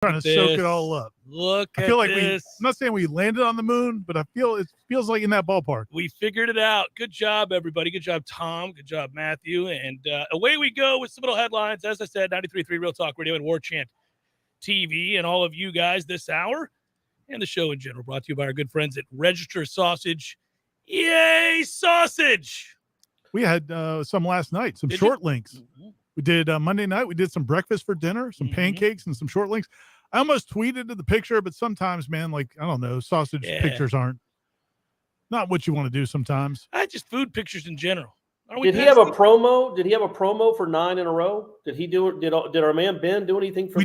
Trying to soak it all up. I feel like I'm not saying we landed on the moon, but I feel it feels like in that ballpark. We figured it out. Good job, everybody. Good job, Tom. Good job, Matthew. And away we go with Seminole Headlines. As I said, 93.3 Real Talk Radio and Warchant TV, and all of you guys this hour and the show in general, brought to you by our good friends at Register Sausage. Yay, sausage! We had some last night, some short links. Mm-hmm. We did Monday night. We did some breakfast for dinner, some pancakes and some short links. I almost tweeted the picture, but sometimes, man, like, I don't know, sausage pictures aren't not what you want to do sometimes. Just food pictures in general. Did he have a promo? Did he have a promo for 9 in a row? Did he do it? Did our man Ben do anything for that?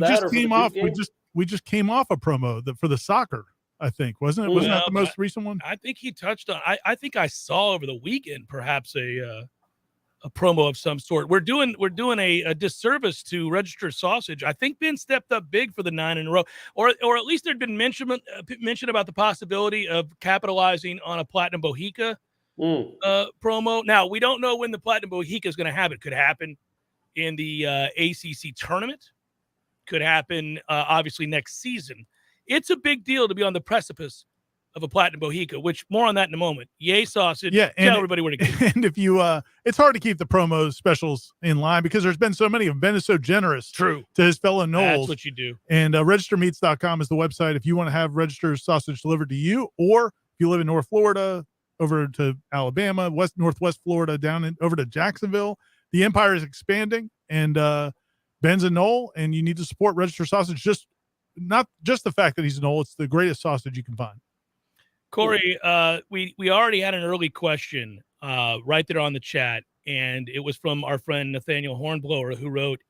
We just came off a promo for the soccer, I think, wasn't it? Wasn't that the most recent one? I think he touched on. I think I saw over the weekend perhaps a promo of some sort. We're doing a disservice to Register Sausage. I think Ben stepped up big for the 9 in a row, or at least there'd been mention about the possibility of capitalizing on a Platinum Bohica promo. Now, we don't know when the Platinum Bohica is going to happen. It could happen in the ACC tournament. Could happen, obviously, next season. It's a big deal to be on the precipice of a Platinum Bohica, which more on that in a moment. Yay, sausage. Yeah, tell everybody where to go. And if you, it's hard to keep the promos specials in line because there's been so many. Ben is so generous to his fellow Noles. That's what you do. And registermeats.com is the website if you want to have Register sausage delivered to you, or if you live in North Florida, over to Alabama, Northwest Florida, over to Jacksonville. The empire is expanding, and Ben's a Nole, and you need to support Register Sausage. Not just the fact that he's a Nole, it's the greatest sausage you can find. Corey, we already had an early question right there on the chat, and it was from our friend Nathaniel Hornblower, who wrote,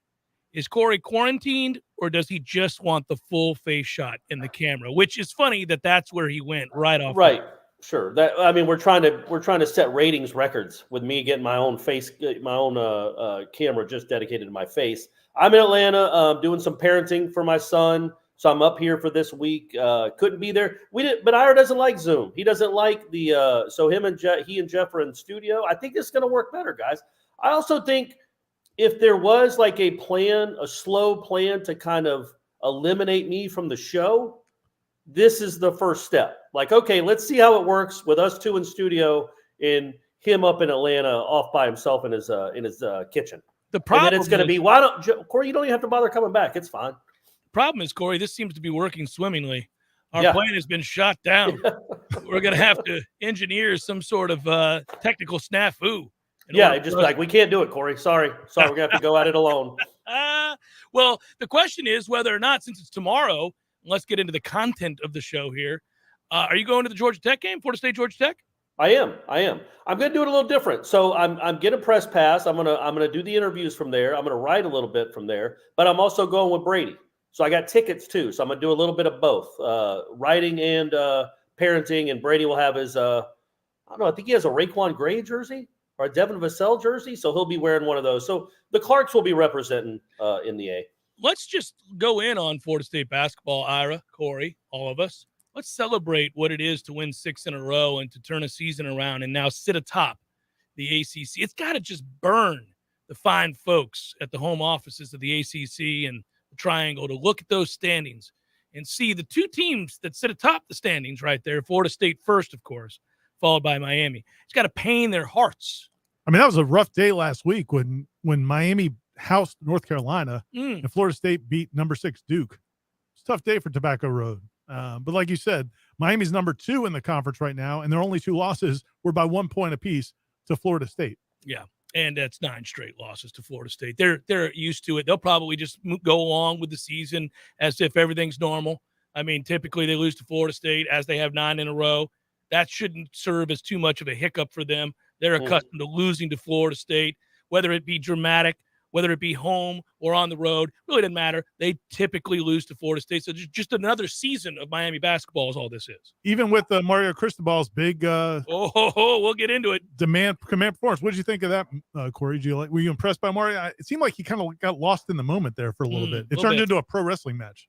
is Corey quarantined, or does he just want the full face shot in the camera? Which is funny that's where he went right off. Right. Sure. We're trying to set ratings records with me getting my own camera just dedicated to my face. I'm in Atlanta doing some parenting for my son. So I'm up here for this week. Couldn't be there. But Ira doesn't like Zoom. He doesn't like the. So he and Jeff are in studio. I think it's going to work better, guys. I also think if there was like a slow plan to kind of eliminate me from the show, this is the first step. Like, okay, let's see how it works with us two in studio and him up in Atlanta off by himself in his kitchen. The problem it's going to be Corey? You don't even have to bother coming back. It's fine. Problem is, Corey, this seems to be working swimmingly. Our plan has been shot down. We're going to have to engineer some sort of technical snafu. We can't do it, Corey. Sorry, we're going to have to go at it alone. Well, the question is whether or not, since it's tomorrow, let's get into the content of the show here. Are you going to the Georgia Tech game, Florida State, Georgia Tech? I am. I'm going to do it a little different. So I'm getting a press pass. I'm gonna do the interviews from there. I'm gonna write a little bit from there, but I'm also going with Brady. So I got tickets too. So I'm gonna do a little bit of both, writing and parenting. And Brady will have his I think he has a Raekwon Gray jersey or a Devin Vassell jersey. So he'll be wearing one of those. So the Clarks will be representing in the A. Let's just go in on Florida State basketball, Ira, Corey, all of us. Let's celebrate what it is to win 6 in a row and to turn a season around and now sit atop the ACC. It's got to just burn the fine folks at the home offices of the ACC and the Triangle to look at those standings and see the two teams that sit atop the standings right there, Florida State first, of course, followed by Miami. It's got to pain their hearts. I mean, that was a rough day last week when Miami housed North Carolina and Florida State beat number 6 Duke. It's a tough day for Tobacco Road. But like you said, Miami's number 2 in the conference right now, and their only 2 losses were by 1 point apiece to Florida State. Yeah, and that's 9 straight losses to Florida State. They're used to it. They'll probably just go along with the season as if everything's normal. I mean, typically they lose to Florida State as they have 9 in a row. That shouldn't serve as too much of a hiccup for them. They're accustomed to losing to Florida State, whether it be dramatic, whether it be home or on the road, really doesn't matter. They typically lose to Florida State. So just another season of Miami basketball is all this is. Even with Mario Cristobal's big we'll get into it. Command performance. What did you think of that, Corey? Were you impressed by Mario? It seemed like he kind of got lost in the moment there for a little bit. It turned into a pro wrestling match.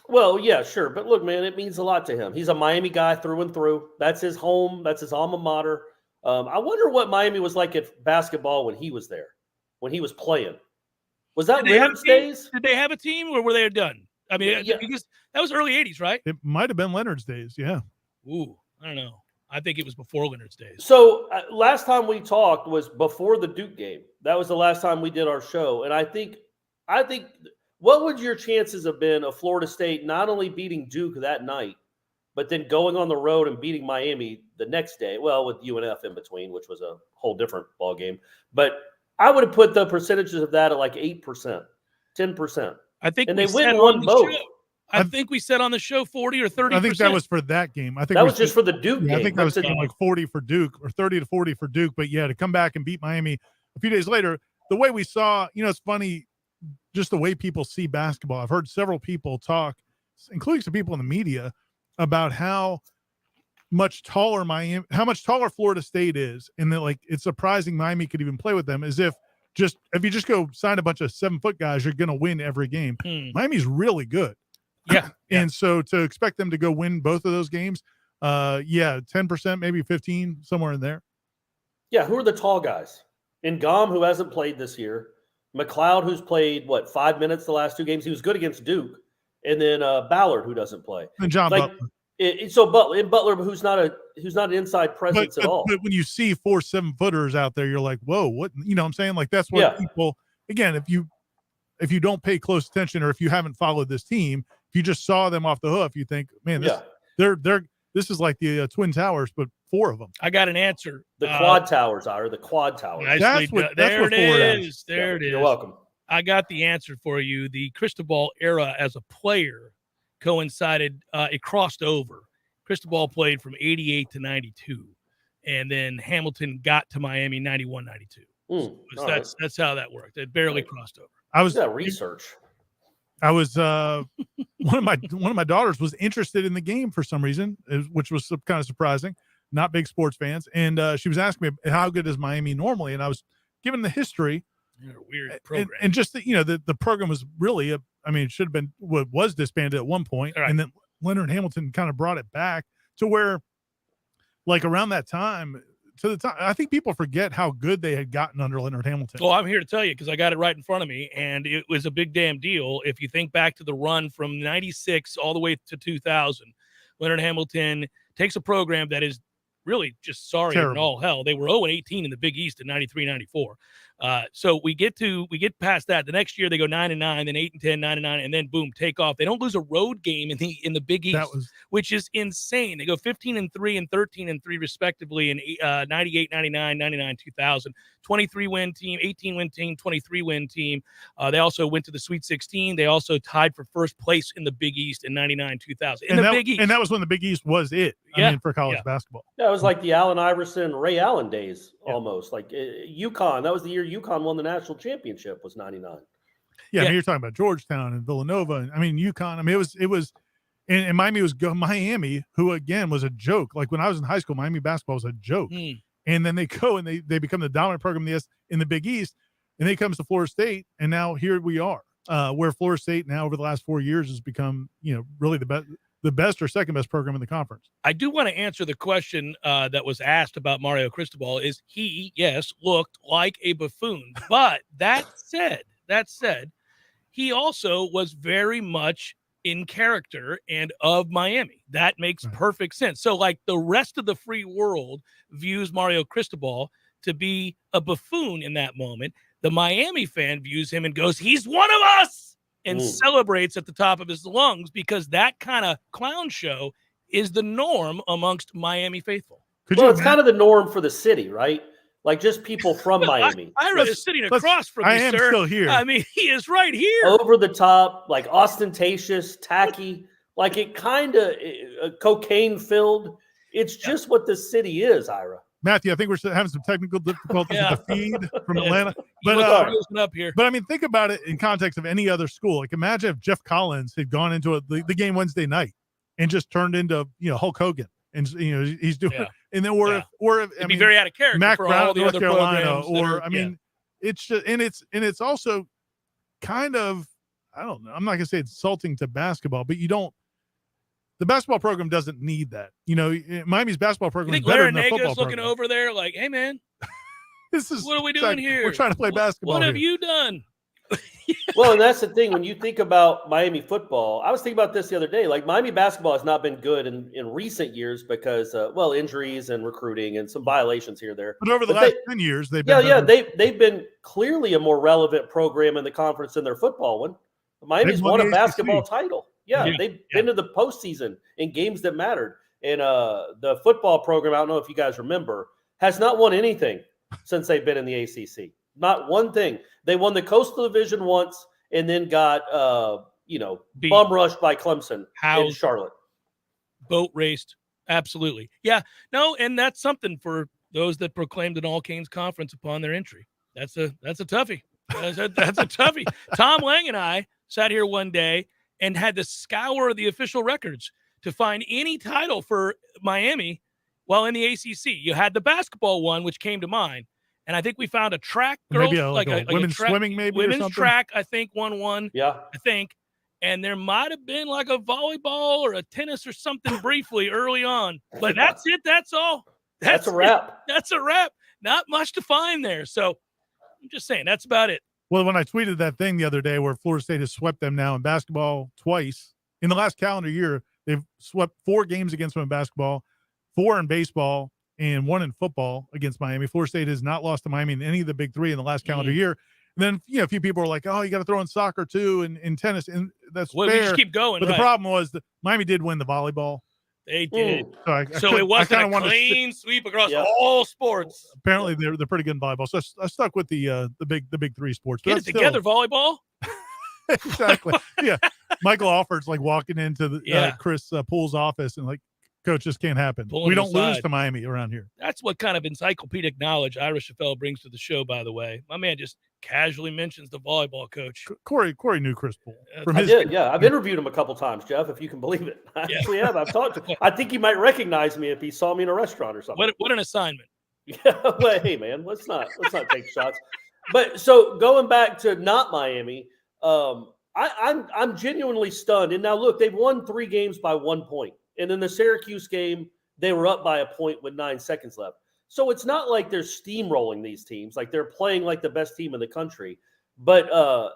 Well, yeah, sure. But look, man, it means a lot to him. He's a Miami guy through and through. That's his home. That's his alma mater. I wonder what Miami was like at basketball when he was there, when he was playing. Was that Leonard's days? Did they have a team or were they done? I mean, because that was early 80s, right? It might have been Leonard's days. Yeah. Ooh, I don't know. I think it was before Leonard's days. So last time we talked was before the Duke game. That was the last time we did our show. And I think what would your chances have been of Florida State not only beating Duke that night, but then going on the road and beating Miami the next day? Well, with UNF in between, which was a whole different ball game. But I would have put the percentages of that at like 8%, 10%. I think and they win one both. I think we said on the show 40 or 30%. I think that was for that game. I think that was just for the Duke game. I think I was thinking like 40 for Duke or 30 to 40 for Duke. But yeah, to come back and beat Miami a few days later, the way we saw, it's funny, just the way people see basketball. I've heard several people talk, including some people in the media, about how much taller Florida State is, and that like it's surprising Miami could even play with them. As if you just go sign a bunch of 7-foot guys, you're going to win every game. Miami's really good. Yeah. And so to expect them to go win both of those games, 10%, maybe 15, somewhere in there. Yeah. Who are the tall guys? Ngam, who hasn't played this year. McLeod, who's played 5 minutes the last two games. He was good against Duke. And then Ballard, who doesn't play. And John Butler. Butler, who's not an inside presence at all. But when you see 4 7-footers out there, you're like, whoa, what? You know what I'm saying? Like that's what people, again, if you don't pay close attention, or if you haven't followed this team, if you just saw them off the hoof, you think, man, this is like the Twin Towers, but 4 of them. I got an answer. The quad towers are the quad towers. That's what there it is. There it is. You're welcome. I got the answer for you. The Cristobal era as a player coincided. It crossed over. Cristobal played from 88 to 92, and then Hamilton got to Miami 91, 92. That's how that worked. It barely crossed over. I was research. I was one of my daughters was interested in the game for some reason, which was kind of surprising. Not big sports fans, and she was asking me how good is Miami normally, and I was given the history. You're a weird program, and just the program was really it should have been was disbanded at one point, right. And then Leonard Hamilton kind of brought it back to where, like around that time. I think people forget how good they had gotten under Leonard Hamilton. Well, I'm here to tell you because I got it right in front of me, and it was a big damn deal. If you think back to the run from 96 all the way to 2000, Leonard Hamilton takes a program that is really just sorry in all hell. They were 0-18 in the Big East in 93, 94. So we get past that. The next year they go 9-9, then 8-10, 9-9, and then boom, take off. They don't lose a road game in the Big East, which is insane. They go 15-3 and 13-3 respectively in 98, 99, 99, 2000. 23-win team, 18-win team, 23-win team. They also went to the Sweet 16. They also tied for first place in the Big East in 99, 2000. Big East. And that was when the Big East was it. For college basketball. Yeah, it was like the Allen Iverson, Ray Allen days almost. Like UConn. That was the year UConn won the national championship, was 99. Yeah, I mean, you're talking about Georgetown and Villanova. And, I mean, UConn. I mean, it was and Miami was Miami, who again was a joke. Like when I was in high school, Miami basketball was a joke. And then they go and they become the dominant program in the Big East, and then it comes to Florida State, and now here we are, where Florida State now over the last 4 years has become, really the best or second best program in the conference. I do want to answer the question that was asked about Mario Cristobal. Is he, looked like a buffoon, but that said, he also was very much in character and of Miami. That makes perfect sense. So like the rest of the free world views Mario Cristobal to be a buffoon in that moment. The Miami fan views him and goes, he's one of us, and celebrates at the top of his lungs, because that kind of clown show is the norm amongst Miami faithful. It's kind of the norm for the city, right? Like just people from Miami. Ira is sitting across from me, sir. I am still here. I mean, he is right here. Over the top, like ostentatious, tacky, like it kind of cocaine filled. It's just what the city is, Ira. Matthew, I think we're having some technical difficulties with the feed from Atlanta. But up here. But I mean, think about it in context of any other school. Like imagine if Jeff Collins had gone into the game Wednesday night and just turned into Hulk Hogan. And he's doing, and then or if I mean, very out of character Mac for Brown, all the North other Carolina, programs. It's just and it's also kind of, I don't know. I'm not gonna say it's insulting to basketball, but the basketball program doesn't need that. Miami's basketball program is better than the football program. Looking over there, like, hey man, what are we doing here? We're trying to play basketball. What have you done? Well, and that's the thing. When you think about Miami football, I was thinking about this the other day. Like, Miami basketball has not been good in recent years because, injuries and recruiting and some violations here or there. But over the But last 10 years, they've been they've been clearly a more relevant program in the conference than their football one. Miami's won a basketball title. Yeah, they've been to the postseason in games that mattered. And the football program, I don't know if you guys remember, has not won anything since they've been in the ACC. Not one thing. They won the Coastal Division once and then got, bum rushed by Clemson in Charlotte. Boat raced. Absolutely. Yeah. No, and that's something for those that proclaimed an all Canes conference upon their entry. That's a toughie. That's a toughie. Tom Lang and I sat here one day and had to scour the official records to find any title for Miami while in the ACC. You had the basketball one, which came to mind. And I think we found a track girls, maybe like a women's swimming, maybe women's or something. track. I think won one. Yeah, I think, and there might have been like a volleyball or a tennis or something briefly early on. But that's it. That's all. That's a wrap. That's a wrap. Not much to find there. So I'm just saying that's about it. Well, when I tweeted that thing the other day where Florida State has swept them now in basketball twice in the last calendar year, they've swept 4 games against them in basketball, 4 in baseball, and 1 in football against Miami. Florida State has not lost to Miami in any of the big 3 in the last calendar year. And then, a few people are like, oh, you got to throw in soccer too and tennis. And that's fair. We just keep going. But the problem was that Miami did win the volleyball. They did. So it wasn't a clean sweep across all sports. Apparently, they're pretty good in volleyball. So I stuck with the big 3 sports. Get it together, volleyball. Exactly. Yeah. Michael Alford's like walking into the Chris Poole's office and like, Coach, this can't happen. We don't lose to Miami around here. That's what kind of encyclopedic knowledge Ira Chaffel brings to the show, by the way. My man just casually mentions the volleyball coach. Corey knew Chris Poole. I've interviewed him a couple times, Jeff, if you can believe it. I actually have. I've talked to him. I think he might recognize me if he saw me in a restaurant or something. What an assignment. Yeah, well, hey, man, let's not take shots. But so going back to not Miami, I'm genuinely stunned. And now, look, they've won 3 games by 1 point. And in the Syracuse game, they were up by a point with 9 seconds left. So it's not like they're steamrolling these teams, like they're playing like the best team in the country. But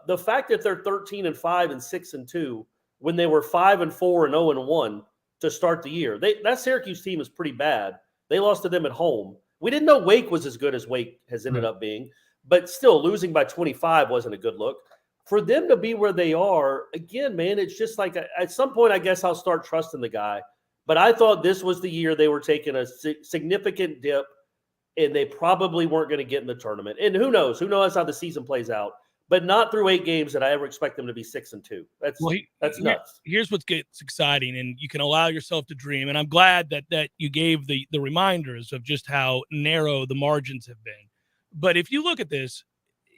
the fact that they're 13-5 and 6-2 when they were 5-4 and 0-1 to start the year, that Syracuse team is pretty bad. They lost to them at home. We didn't know Wake was as good as Wake has ended up being, but still losing by 25 wasn't a good look. For them to be where they are, again, man, it's just like at some point, I guess I'll start trusting the guy. But I thought this was the year they were taking a significant dip, and they probably weren't going to get in the tournament. And who knows? Who knows how the season plays out? But not through 8 games that I ever expect them to be 6-2. That's nuts. Here's what gets exciting, and you can allow yourself to dream. And I'm glad that you gave the reminders of just how narrow the margins have been. But if you look at this,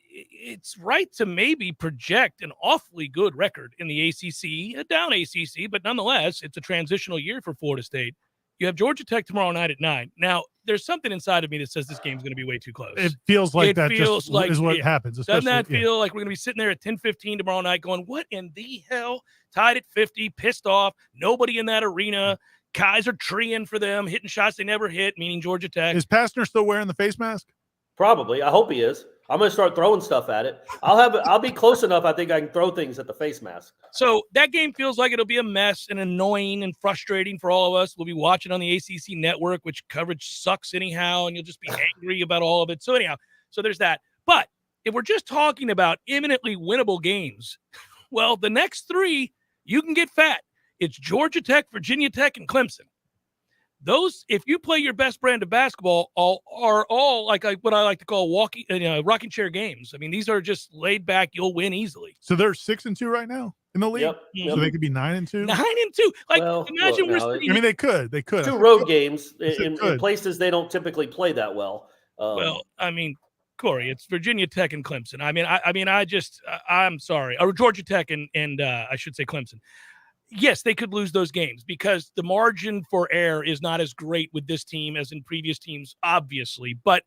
it's right to maybe project an awfully good record in the ACC, a down ACC, but nonetheless, it's a transitional year for Florida State. You have Georgia Tech tomorrow night at 9. Now, there's something inside of me that says this game's going to be way too close. It feels like is what happens. Doesn't that feel like we're going to be sitting there at 10:15 tomorrow night going, what in the hell? Tied at 50, pissed off, nobody in that arena. Guys are treeing for them, hitting shots they never hit, meaning Georgia Tech. Is Pastner still wearing the face mask? Probably. I hope he is. I'm going to start throwing stuff at it. I'll be close enough. I think I can throw things at the face mask. So that game feels like it'll be a mess and annoying and frustrating for all of us. We'll be watching on the ACC network, which coverage sucks anyhow, and you'll just be angry about all of it. So anyhow, so there's that. But if we're just talking about imminently winnable games, well, the next 3, you can get fat. It's Georgia Tech, Virginia Tech, and Clemson. Those, if you play your best brand of basketball, are all like what I like to call rocking chair games. I mean, these are just laid back. You'll win easily. So they're 6-2 right now in the league. Yep. So they could be 9-2. 9-2. Like, imagine we're sitting. I mean, they could. 2 road games in places they don't typically play that well. Well, I mean, Corey, it's Virginia Tech and Clemson. I'm sorry, or Georgia Tech and I should say Clemson. Yes, they could lose those games because the margin for error is not as great with this team as in previous teams, obviously. But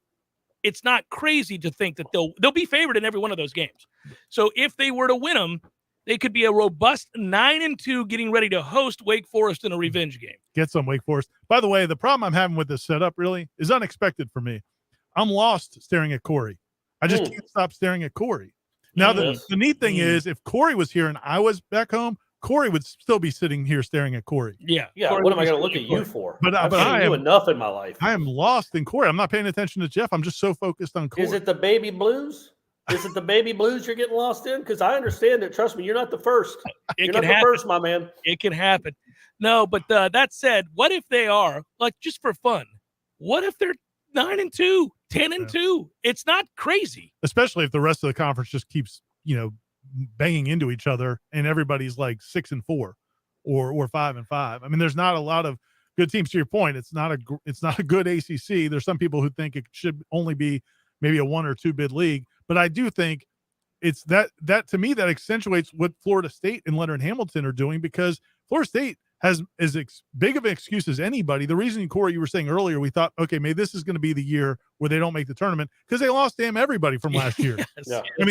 it's not crazy to think that they'll be favored in every one of those games. So if they were to win them, they could be a robust 9-2 getting ready to host Wake Forest in a revenge game. Get some Wake Forest. By the way, the problem I'm having with this setup really is unexpected for me. I'm lost staring at Corey. I just can't stop staring at Corey. Now, Yes. the neat thing is, if Corey was here and I was back home, Corey would still be sitting here staring at Corey. Yeah. Yeah. Corey What am I was going to look really at you Corey. for? But I've seen I you am enough in my life. I am lost in Corey. I'm not paying attention to Jeff. I'm just so focused on Corey. Is it the baby blues? Is it the baby blues you're getting lost in? Because I understand it. Trust me, you're not the first. You're not the first, my man. It can happen. No, but that said, what if they are, like, just for fun, what if they're 9-2, 10-2? It's not crazy. Especially if the rest of the conference just keeps, banging into each other and everybody's like 6-4 or 5-5. I mean, there's not a lot of good teams. To your point, it's not a good ACC. There's some people who think it should only be maybe a 1 or 2 bid league, but I do think it's that to me that accentuates what Florida State and Leonard Hamilton are doing, because Florida State has as big of an excuse as anybody. The reason, Corey, you were saying earlier, we thought, okay, maybe this is going to be the year where they don't make the tournament, because they lost damn everybody from last year. Yeah. I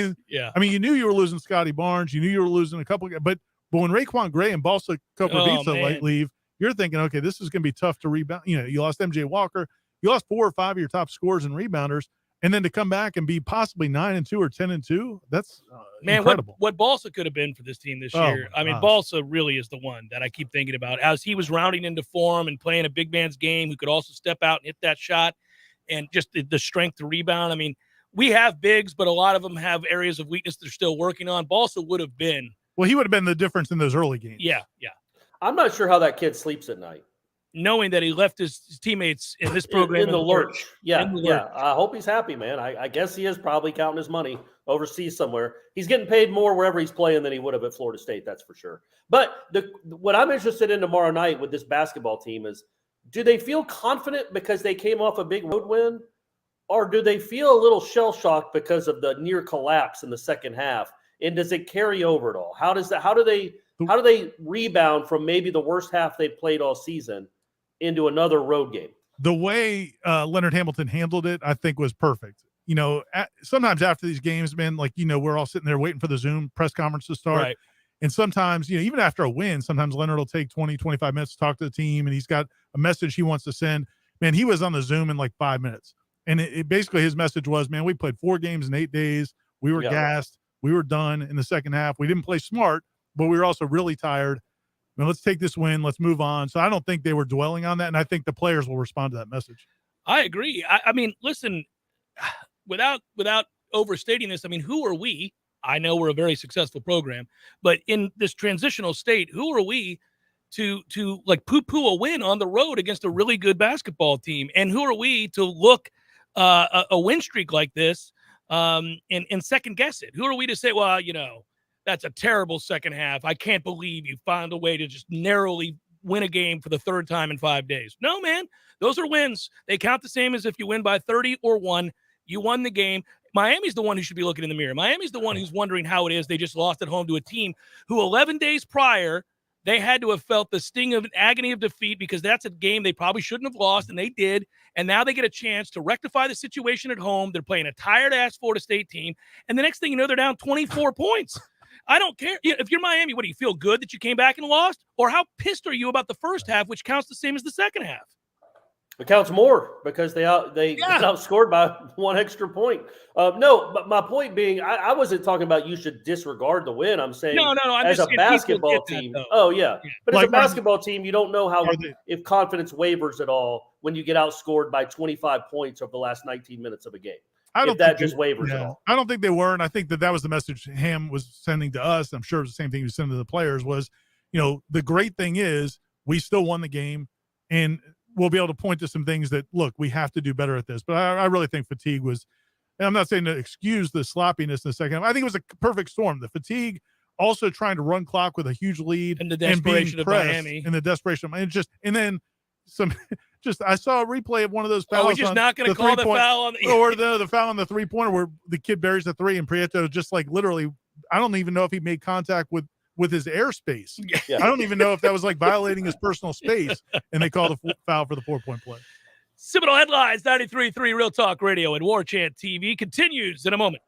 mean, you knew you were losing Scotty Barnes, you knew you were losing a couple, but when Raekwon Gray and Balsa Koprivica leave, you're thinking, okay, this is going to be tough to rebound. You lost MJ Walker, you lost 4 or 5 of your top scorers and rebounders, and then to come back and be possibly 9-2 or 10-2, that's incredible. What Balsa could have been for this team this year. I mean, Balsa really is the one that I keep thinking about as he was rounding into form and playing a big man's game, who could also step out and hit that shot, and just the strength to rebound. I mean, we have bigs, but a lot of them have areas of weakness they're still working on. Balsa would have been. Well, he would have been the difference in those early games. Yeah. I'm not sure how that kid sleeps at night, knowing that he left his teammates in this program in the lurch. Yeah. lurch. I hope he's happy, man. I guess he is probably counting his money overseas somewhere. He's getting paid more wherever he's playing than he would have at Florida State, that's for sure. But what I'm interested in tomorrow night with this basketball team is, do they feel confident because they came off a big road win, or do they feel a little shell-shocked because of the near collapse in the second half? And does it carry over at all? How do they rebound from maybe the worst half they've played all season into another road game? The way Leonard Hamilton handled it, I think, was perfect. Sometimes after these games, man, we're all sitting there waiting for the Zoom press conference to start. Right. And sometimes, even after a win, sometimes Leonard will take 20, 25 minutes to talk to the team, and he's got a message he wants to send. Man, he was on the Zoom in like 5 minutes. And it basically, his message was, man, we played 4 games in 8 days. We were gassed. We were done in the second half. We didn't play smart, but we were also really tired. Now, let's take this win. Let's move on. So I don't think they were dwelling on that, and I think the players will respond to that message. I agree. I mean, listen, without overstating this, I mean, who are we? I know we're a very successful program, but in this transitional state, who are we to like poo-poo a win on the road against a really good basketball team? And who are we to look a win streak like this and second guess it? Who are we to say, well, that's a terrible second half. I can't believe you found a way to just narrowly win a game for the 3rd time in 5 days. No, man, those are wins. They count the same as if you win by 30 or 1. You won the game. Miami's the one who should be looking in the mirror. Miami's the one who's wondering how it is they just lost at home to a team who 11 days prior, they had to have felt the sting of agony of defeat, because that's a game they probably shouldn't have lost, and they did. And now they get a chance to rectify the situation at home. They're playing a tired-ass Florida State team, and the next thing you know, they're down 24 points. I don't care. If you're Miami, what do you feel good that you came back and lost? Or how pissed are you about the first half, which counts the same as the second half? It counts more because they got outscored by 1 extra point. No, but my point being, I wasn't talking about you should disregard the win. I'm saying as a basketball team. But as a basketball team, you don't know if confidence wavers at all when you get outscored by 25 points over the last 19 minutes of a game. I don't think just wavers at all. I don't think they were, and I think that was the message Ham was sending to us. I'm sure it was the same thing he was sending to the players was, the great thing is we still won the game, and we'll be able to point to some things that, look, we have to do better at this. But I really think fatigue was, and I'm not saying to excuse the sloppiness in the second half. I think it was a perfect storm. The fatigue, also trying to run clock with a huge lead, and the desperation of Miami, and the desperation of, and then some. I saw a replay of one of those fouls. We're just not going to call the foul on the foul on the 3-pointer where the kid buries the 3 and Prieto just like literally, I don't even know if he made contact with his airspace. Yeah. I don't even know if that was like violating his personal space, and they called a foul for the 4-point play. Seminole Headlines 93.3 Real Talk Radio and Warchant TV continues in a moment.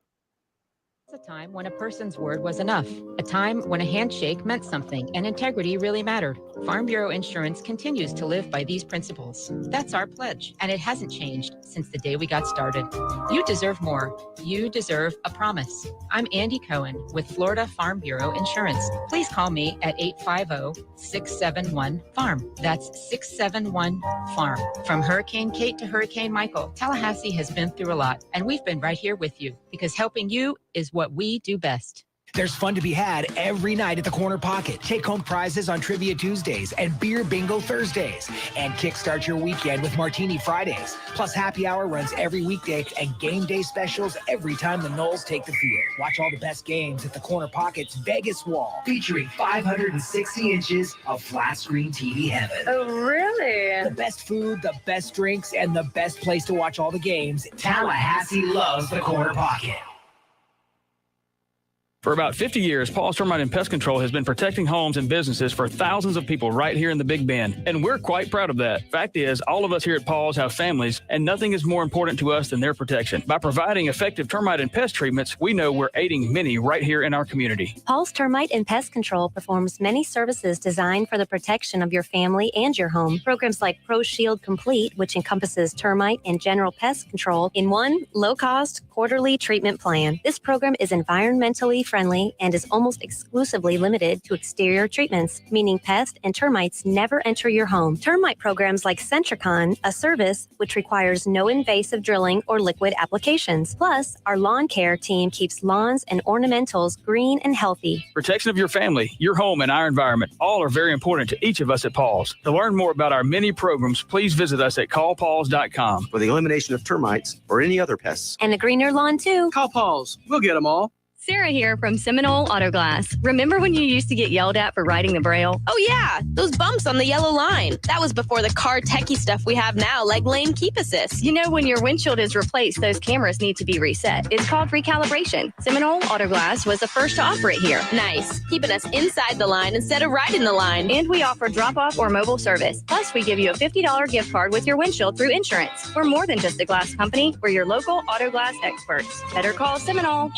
A time when a person's word was enough. A time when a handshake meant something and integrity really mattered. Farm Bureau Insurance continues to live by these principles. That's our pledge, and it hasn't changed since the day we got started. You deserve more. You deserve a promise. I'm Andy Cohen with Florida Farm Bureau Insurance. Please call me at 850-671-FARM. That's 671-FARM. From Hurricane Kate to Hurricane Michael, Tallahassee has been through a lot, and we've been right here with you because helping you is what we do best. There's fun to be had every night at the Corner Pocket. Take home prizes on Trivia Tuesdays and Beer Bingo Thursdays. And kickstart your weekend with Martini Fridays. Plus happy hour runs every weekday and game day specials every time the Noles take the field. Watch all the best games at the Corner Pocket's Vegas Wall, featuring 560 inches of flat screen TV heaven. Oh, really? The best food, the best drinks, and the best place to watch all the games. Tallahassee loves the Corner Pocket. For about 50 years, Paul's Termite and Pest Control has been protecting homes and businesses for thousands of people right here in the Big Bend. And we're quite proud of that. Fact is, all of us here at Paul's have families, and nothing is more important to us than their protection. By providing effective termite and pest treatments, we know we're aiding many right here in our community. Paul's Termite and Pest Control performs many services designed for the protection of your family and your home. Programs like Pro Shield Complete, which encompasses termite and general pest control in one low-cost quarterly treatment plan. This program is environmentally friendly and is almost exclusively limited to exterior treatments, meaning pests and termites never enter your home. Termite programs like Centricon, a service which requires no invasive drilling or liquid applications. Plus, our lawn care team keeps lawns and ornamentals green and healthy. Protection of your family, your home, and our environment all are very important to each of us at Paul's. To learn more about our many programs, please visit us at callpauls.com. For the elimination of termites or any other pests. And a greener lawn, too. Call Paul's. We'll get them all. Sarah here from Seminole Autoglass. Remember when you used to get yelled at for writing the Braille? Oh yeah, those bumps on the yellow line. That was before the car techie stuff we have now, like lane keep assist. You know, when your windshield is replaced, those cameras need to be reset. It's called recalibration. Seminole Autoglass was the first to operate here. Nice, keeping us inside the line instead of right in the line. And we offer drop-off or mobile service. Plus, we give you a $50 gift card with your windshield through insurance. We're more than just a glass company. We're your local auto glass experts. Better call Seminole.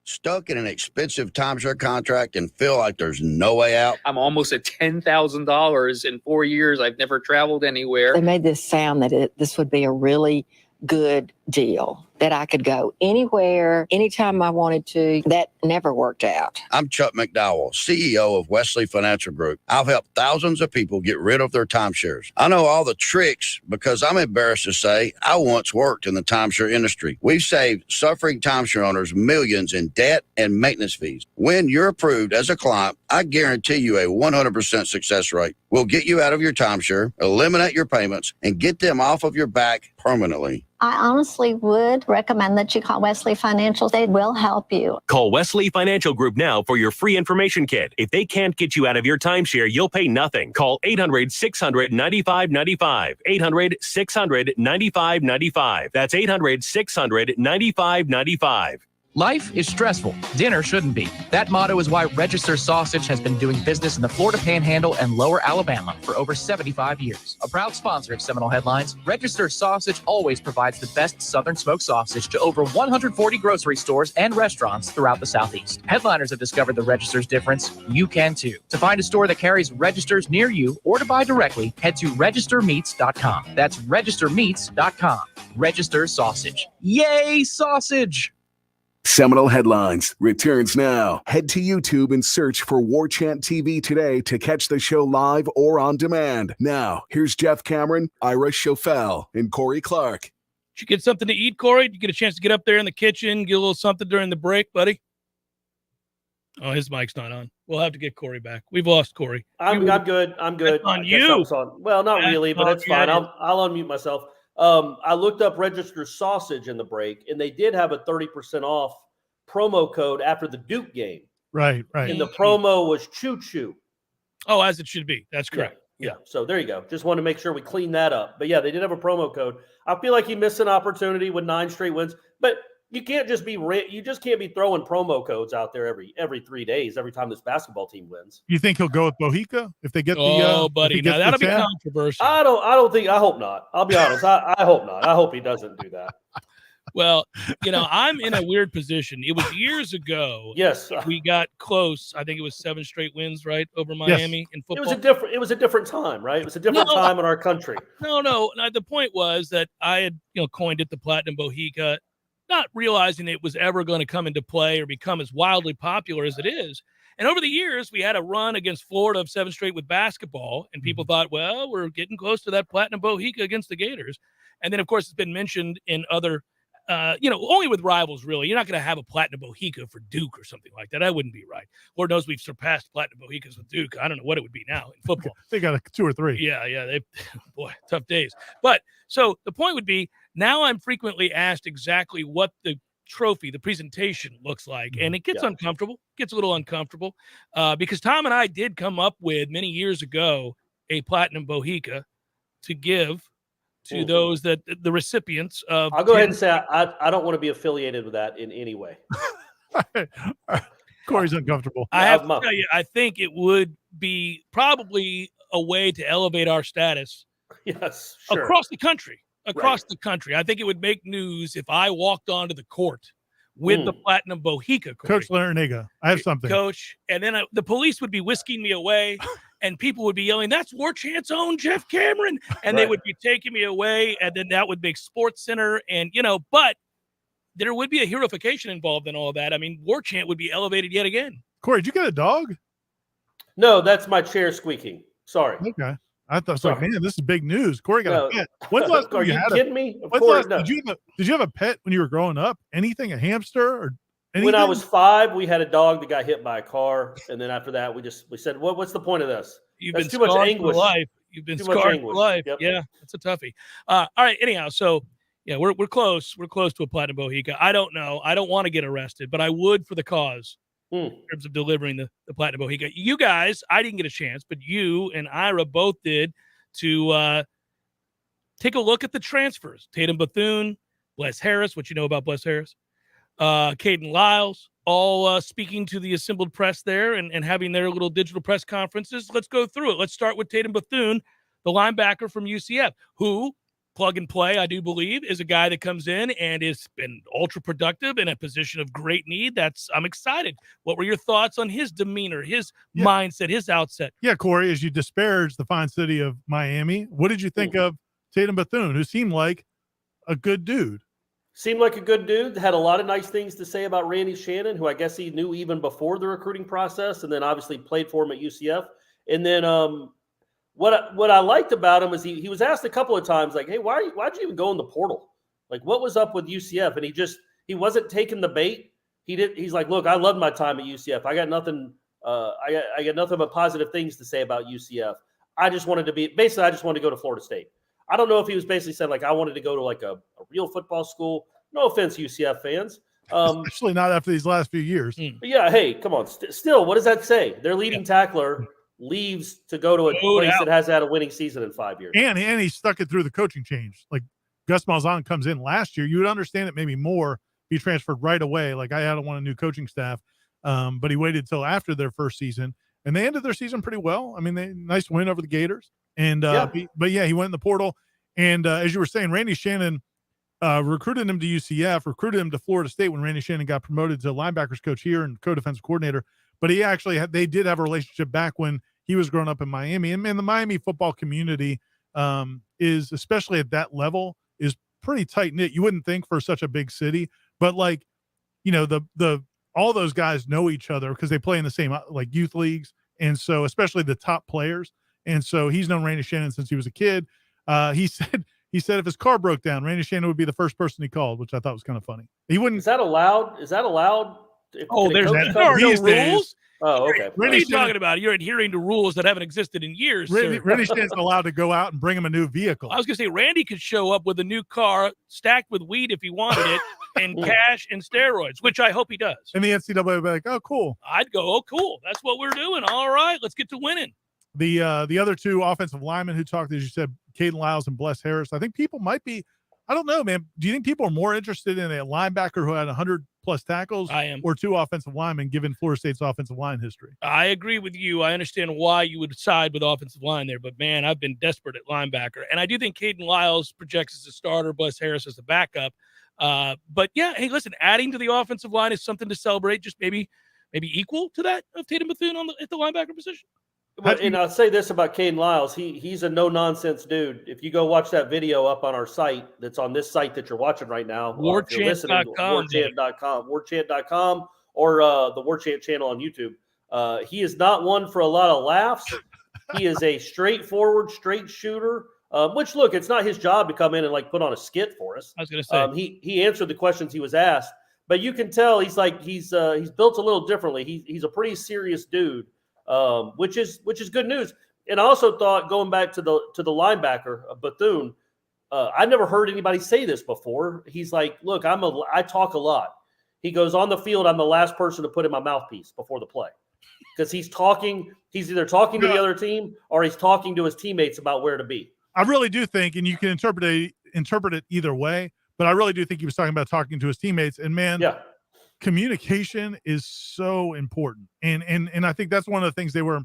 Stuck in an expensive timeshare contract and feel like there's no way out? I'm almost at $10,000 in 4 years. I've never traveled anywhere. They made this sound that this would be a really good deal, that I could go anywhere, anytime I wanted to. That never worked out. I'm Chuck McDowell, CEO of Wesley Financial Group. I've helped thousands of people get rid of their timeshares. I know all the tricks because I'm embarrassed to say I once worked in the timeshare industry. We've saved suffering timeshare owners millions in debt and maintenance fees. When you're approved as a client, I guarantee you a 100% success rate. We'll get you out of your timeshare, eliminate your payments, and get them off of your back permanently. I honestly would recommend that you call Wesley Financial. They will help you. Call Wesley Financial Group now for your free information kit. If they can't get you out of your timeshare, you'll pay nothing. Call 800-600-9595. 800-600-9595. That's 800-600-9595. Life is stressful. Dinner shouldn't be. That motto is why Register Sausage has been doing business in the Florida Panhandle and Lower Alabama for over 75 years. A proud sponsor of Seminole Headlines, Register Sausage always provides the best Southern smoked sausage to over 140 grocery stores and restaurants throughout the Southeast. Headliners have discovered the Register's difference. You can too. To find a store that carries Registers near you or to buy directly, head to registermeats.com. That's registermeats.com. Register Sausage. Yay, sausage! Seminole Headlines returns now. Head to YouTube and search for Warchant TV today to catch the show live or on demand. Now, here's Jeff Cameron, Ira Schofel, and Corey Clark. Did you get something to eat, Corey? Did you get a chance to get up there in the kitchen, get a little something during the break, buddy? Oh, his mic's not on. We'll have to get Corey back. We've lost Corey. I'm good. I'm good. That's on you. Well, not really, but it's fine. I'll unmute myself. I looked up Register Sausage in the break, and they did have a 30% off promo code after the Duke game. Right. And the promo was Choo Choo. Oh, as it should be. That's correct. Yeah. So there you go. Just want to make sure we clean that up. But yeah, they did have a promo code. I feel like he missed an opportunity with 9 straight wins, but you can't just be can't be throwing promo codes out there every 3 days every time this basketball team wins. You think he'll go with Bohica if they get buddy, now that'll be controversial. I hope not. I'll be honest. I hope not. I hope he doesn't do that. Well, I'm in a weird position. It was years ago. Yes, we got close. I think it was 7 straight wins, right, over Miami in football. It was a different time, right? It was a different time in our country. No. The point was that I had, coined it the Platinum Bohica, not realizing it was ever going to come into play or become as wildly popular as it is. And over the years, we had a run against Florida of 7 straight with basketball, and people thought, well, we're getting close to that Platinum Bohica against the Gators. And then, of course, it's been mentioned in other, only with rivals, really. You're not going to have a Platinum Bohica for Duke or something like that. That wouldn't be right. Lord knows we've surpassed Platinum Bohicas with Duke. I don't know what it would be now in football. They got 2 or 3. Yeah. Boy, tough days. But so the point would be, now I'm frequently asked exactly what the trophy, the presentation looks like. And it gets uncomfortable, gets a little uncomfortable because Tom and I did come up with many years ago a Platinum Bohica to give to those that the recipients of. I'll go ahead and say I don't want to be affiliated with that in any way. Corey's uncomfortable. I have to tell you, I think it would be probably a way to elevate our status. Yes, sure. Across the country. I think it would make news if I walked onto the court with the Platinum Bohica. Coach Ncaa, I have something. Coach, and then the police would be whisking me away, and people would be yelling, "That's Warchant's own Jeff Cameron," and they would be taking me away, and then that would make Sports Center, and but there would be a heroification involved in all that. I mean, Warchant would be elevated yet again. Corey, did you get a dog? No, that's my chair squeaking. Sorry. Okay. I thought, man, this is big news. Corey got a pet. When's the last time you had kidding me? Of course. No. Did you have a pet when you were growing up? Anything, a hamster or anything? When I was 5, we had a dog that got hit by a car, and then after that, we said, what's the point of this? You've That's been too much scarred anguish. for life. You've been scarred for life. Yep. Yeah, that's a toughie. All right. Anyhow, so yeah, we're close. We're close to a Platinum Bohica. I don't know. I don't want to get arrested, but I would for the cause. In terms of delivering the Platinum Bohica. You guys, I didn't get a chance, but you and Ira both did to take a look at the transfers. Tatum Bethune, Bless Harris, what you know about Bless Harris, Caden Lyles, all speaking to the assembled press there and having their little digital press conferences. Let's go through it. Let's start with Tatum Bethune, the linebacker from UCF, who, plug and play, I do believe, is a guy that comes in and has been ultra productive in a position of great need. I'm excited. What were your thoughts on his demeanor, his mindset, his outset? Yeah, Corey, as you disparage the fine city of Miami, what did you think of Tatum Bethune, who seemed like a good dude? Seemed like a good dude. Had a lot of nice things to say about Randy Shannon, who I guess he knew even before the recruiting process, and then obviously played for him at UCF. And then what I liked about him is he was asked a couple of times, like, hey, why'd you even go in the portal? Like, what was up with UCF? And he wasn't taking the bait. He's like, look, I loved my time at UCF. I got nothing. I got nothing but positive things to say about UCF. I just wanted to go to Florida State. I don't know if he was basically said, like, I wanted to go to like a real football school. No offense, UCF fans. Especially not after these last few years. But yeah, hey, come on. Still, what does that say? Their leading tackler leaves to go to a place that has had a winning season in 5 years. And he stuck it through the coaching change. Like Gus Malzahn comes in last year, you would understand it maybe more if he transferred right away. Like I don't want a new coaching staff. But he waited till after their first season, and they ended their season pretty well. I mean, nice win over the Gators. And he went in the portal. And as you were saying, Randy Shannon recruited him to UCF, recruited him to Florida State when Randy Shannon got promoted to linebackers coach here and co-defensive coordinator. But he actually they did have a relationship back when he was growing up in Miami. And man, the Miami football community is, especially at that level, is pretty tight knit. You wouldn't think for such a big city, but like, you know, the all those guys know each other because they play in the same like youth leagues. And so especially the top players. And so he's known Randy Shannon since he was a kid. He said if his car broke down, Randy Shannon would be the first person he called, which I thought was kind of funny. He wouldn't. Is that allowed? There's no rules. Oh, okay. What are you talking about? You're adhering to rules that haven't existed in years. Randy Shannon's allowed to go out and bring him a new vehicle. I was going to say, Randy could show up with a new car stacked with weed if he wanted it, and cash and steroids, which I hope he does. And the NCAA would be like, oh, cool. I'd go, oh, cool. That's what we're doing. All right, let's get to winning. The other two offensive linemen who talked, as you said, Caden Lyles and Bless Harris, I think people might be, I don't know, man. Do you think people are more interested in a linebacker who had 100-plus tackles or two offensive linemen given Florida State's offensive line history? I agree with you. I understand why you would side with offensive line there, but, man, I've been desperate at linebacker. And I do think Caden Lyles projects as a starter, Bless Harris as a backup. But yeah, hey, listen, adding to the offensive line is something to celebrate. Just maybe equal to that of Tatum Bethune at the linebacker position. But, and I'll say this about Caden Lyles. He's a no-nonsense dude. If you go watch that video up on our site, that's on this site that you're watching right now, if you're listening, Warchant.com, or the Warchant channel on YouTube. He is not one for a lot of laughs. He is a straightforward, straight shooter, which, look, it's not his job to come in and, like, put on a skit for us. I was going to say. He answered the questions he was asked. But you can tell he's built a little differently. He's a pretty serious dude. Which is good news. And I also thought, going back to the linebacker Bethune, I never heard anybody say this before. He's like, look, I talk a lot. He goes, on the field, I'm the last person to put in my mouthpiece before the play, because he's either talking to the other team or he's talking to his teammates about where to be. I really do think, and you can interpret it either way, but I really do think he was talking about talking to his teammates. And man, yeah. Communication is so important. And I think that's one of the things they were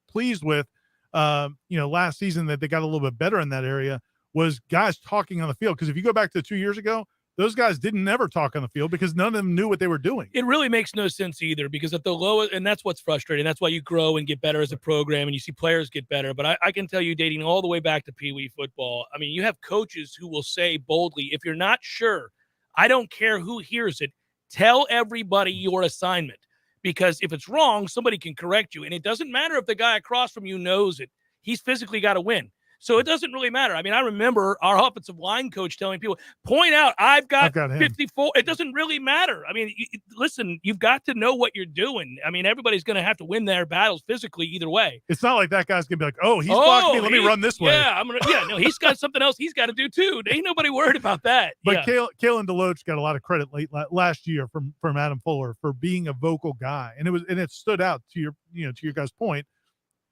pleased with, last season, that they got a little bit better in that area, was guys talking on the field. Because if you go back to 2 years ago, those guys didn't never talk on the field because none of them knew what they were doing. It really makes no sense either, because at the lowest, and that's what's frustrating. That's why you grow and get better as a program, and you see players get better. But I can tell you, dating all the way back to Pee Wee football, I mean, you have coaches who will say boldly, if you're not sure, I don't care who hears it, tell everybody your assignment, because if it's wrong, somebody can correct you. And it doesn't matter if the guy across from you knows it. He's physically got to win. So it doesn't really matter. I mean, I remember our offensive line coach telling people, point out, I've got 54. It doesn't really matter. I mean, listen, you've got to know what you're doing. I mean, everybody's going to have to win their battles physically either way. It's not like that guy's going to be like, oh, he's blocking me. Let me run this way. Yeah, no, he's got something else he's got to do too. Ain't nobody worried about that. But Kalen DeLoach got a lot of credit last year from Adam Fuller for being a vocal guy. And it stood out to your guys' point,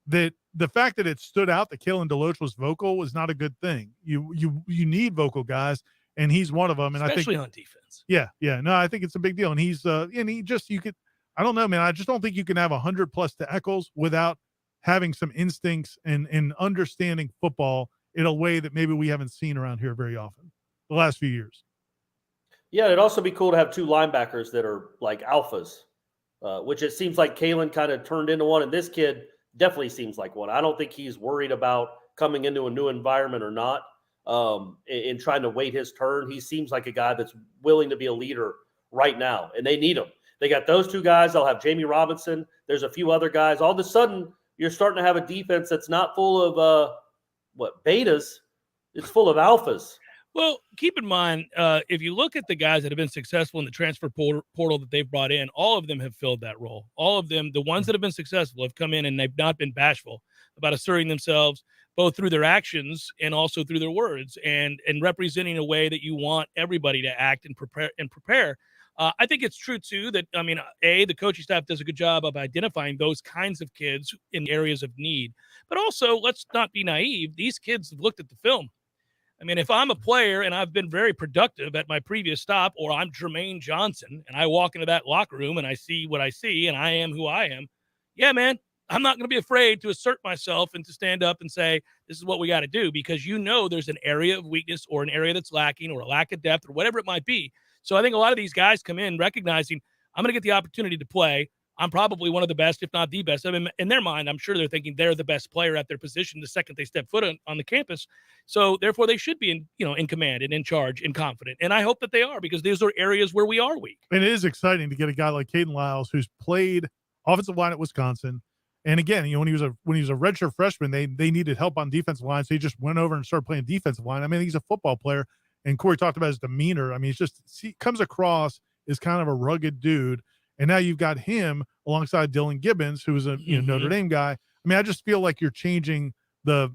that the fact that it stood out that Kalen DeLoach was vocal was not a good thing. You need vocal guys, and he's one of them. And especially I think on defense. Yeah. No, I think it's a big deal. And he's I don't know, man. I just don't think you can have 100+ tackles without having some instincts and understanding football in a way that maybe we haven't seen around here very often the last few years. Yeah, it'd also be cool to have two linebackers that are like alphas, which it seems like Kalen kind of turned into one, and this kid definitely seems like one. I don't think he's worried about coming into a new environment or not, and trying to wait his turn. He seems like a guy that's willing to be a leader right now, and they need him. They got those two guys. They'll have Jamie Robinson. There's a few other guys. All of a sudden, you're starting to have a defense that's not full of betas. It's full of alphas. Well, keep in mind, if you look at the guys that have been successful in the transfer portal that they've brought in, all of them have filled that role. All of them, the ones that have been successful, have come in and they've not been bashful about asserting themselves, both through their actions and also through their words, and representing a way that you want everybody to act and prepare. I think it's true, too, that, I mean, the coaching staff does a good job of identifying those kinds of kids in areas of need. But also, let's not be naive. These kids have looked at the film. I mean, if I'm a player and I've been very productive at my previous stop, or I'm Jermaine Johnson and I walk into that locker room and I see what I see and I am who I am, yeah, man, I'm not going to be afraid to assert myself and to stand up and say, this is what we got to do, because there's an area of weakness or an area that's lacking or a lack of depth or whatever it might be. So I think a lot of these guys come in recognizing, I'm going to get the opportunity to play. I'm probably one of the best, if not the best. I mean, in their mind, I'm sure they're thinking they're the best player at their position the second they step foot on the campus. So therefore, they should be in command and in charge and confident. And I hope that they are, because those are areas where we are weak. And it is exciting to get a guy like Caden Lyles, who's played offensive line at Wisconsin. And again, when he was a redshirt freshman, they needed help on defensive line, so he just went over and started playing defensive line. I mean, he's a football player, and Corey talked about his demeanor. I mean, he comes across as kind of a rugged dude. And now you've got him alongside Dylan Gibbons, who is a Notre Dame guy. I mean, I just feel like you're changing the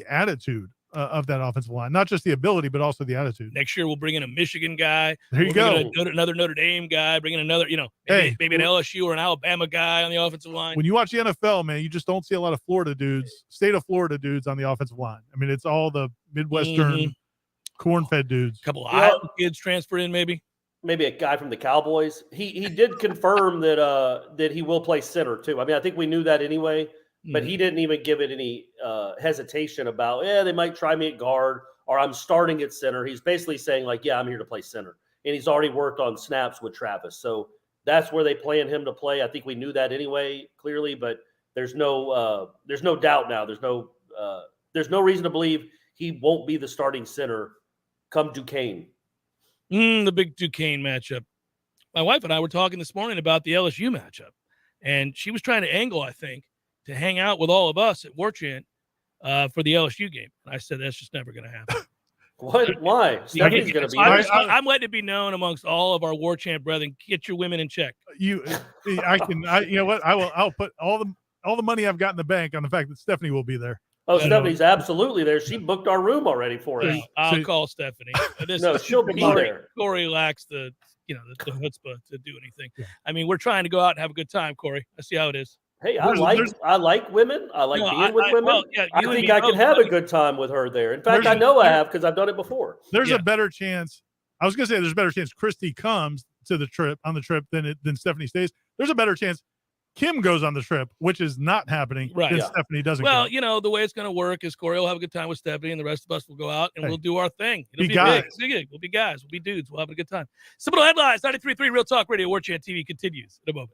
attitude of that offensive line, not just the ability, but also the attitude. Next year, we'll bring in a Michigan guy. There you go. Another Notre Dame guy, bring in another, maybe an LSU or an Alabama guy on the offensive line. When you watch the NFL, man, you just don't see a lot of state of Florida dudes on the offensive line. I mean, it's all the Midwestern corn-fed dudes. A couple of Iowa kids transferred in, maybe a guy from the Cowboys. He did confirm that he will play center too. I mean, I think we knew that anyway, but he didn't even give it any hesitation about, they might try me at guard or I'm starting at center. He's basically saying like, yeah, I'm here to play center. and he's already worked on snaps with Travis. So that's where they plan him to play. I think we knew that anyway, clearly, but there's no doubt now. There's no reason to believe he won't be the starting center come Duquesne. The big Duquesne matchup. My wife and I were talking this morning about the LSU matchup, and she was trying to angle, I think, to hang out with all of us at Warchant for the LSU game. And I said, that's just never going to happen. What? Why? Stephanie's going to be I'm letting it be known amongst all of our Warchant brethren, get your women in check. You know what? I'll put all the money I've got in the bank on the fact that Stephanie will be there. Oh, Stephanie's absolutely there. She booked our room already for us. I'll call Stephanie. No, she'll be there. Corey lacks the chutzpah to do anything. Yeah. I mean, we're trying to go out and have a good time, Corey. I see how it is. Hey, I like women. I like being with women. Well, yeah, I think I can have a good time with her there. In fact, I know I have because I've done it before. There's a better chance. I was going to say there's a better chance Christy comes to the trip than Stephanie stays. There's a better chance Kim goes on the trip, which is not happening. Right. Yeah. Stephanie doesn't. Well, go. The way it's going to work is Corey will have a good time with Stephanie, and the rest of us will go out and we'll do our thing. It'll be guys. Big. We'll be guys. We'll be dudes. We'll have a good time. Seminole Headlines, 93.3 Real Talk Radio, Warchant TV continues in a moment.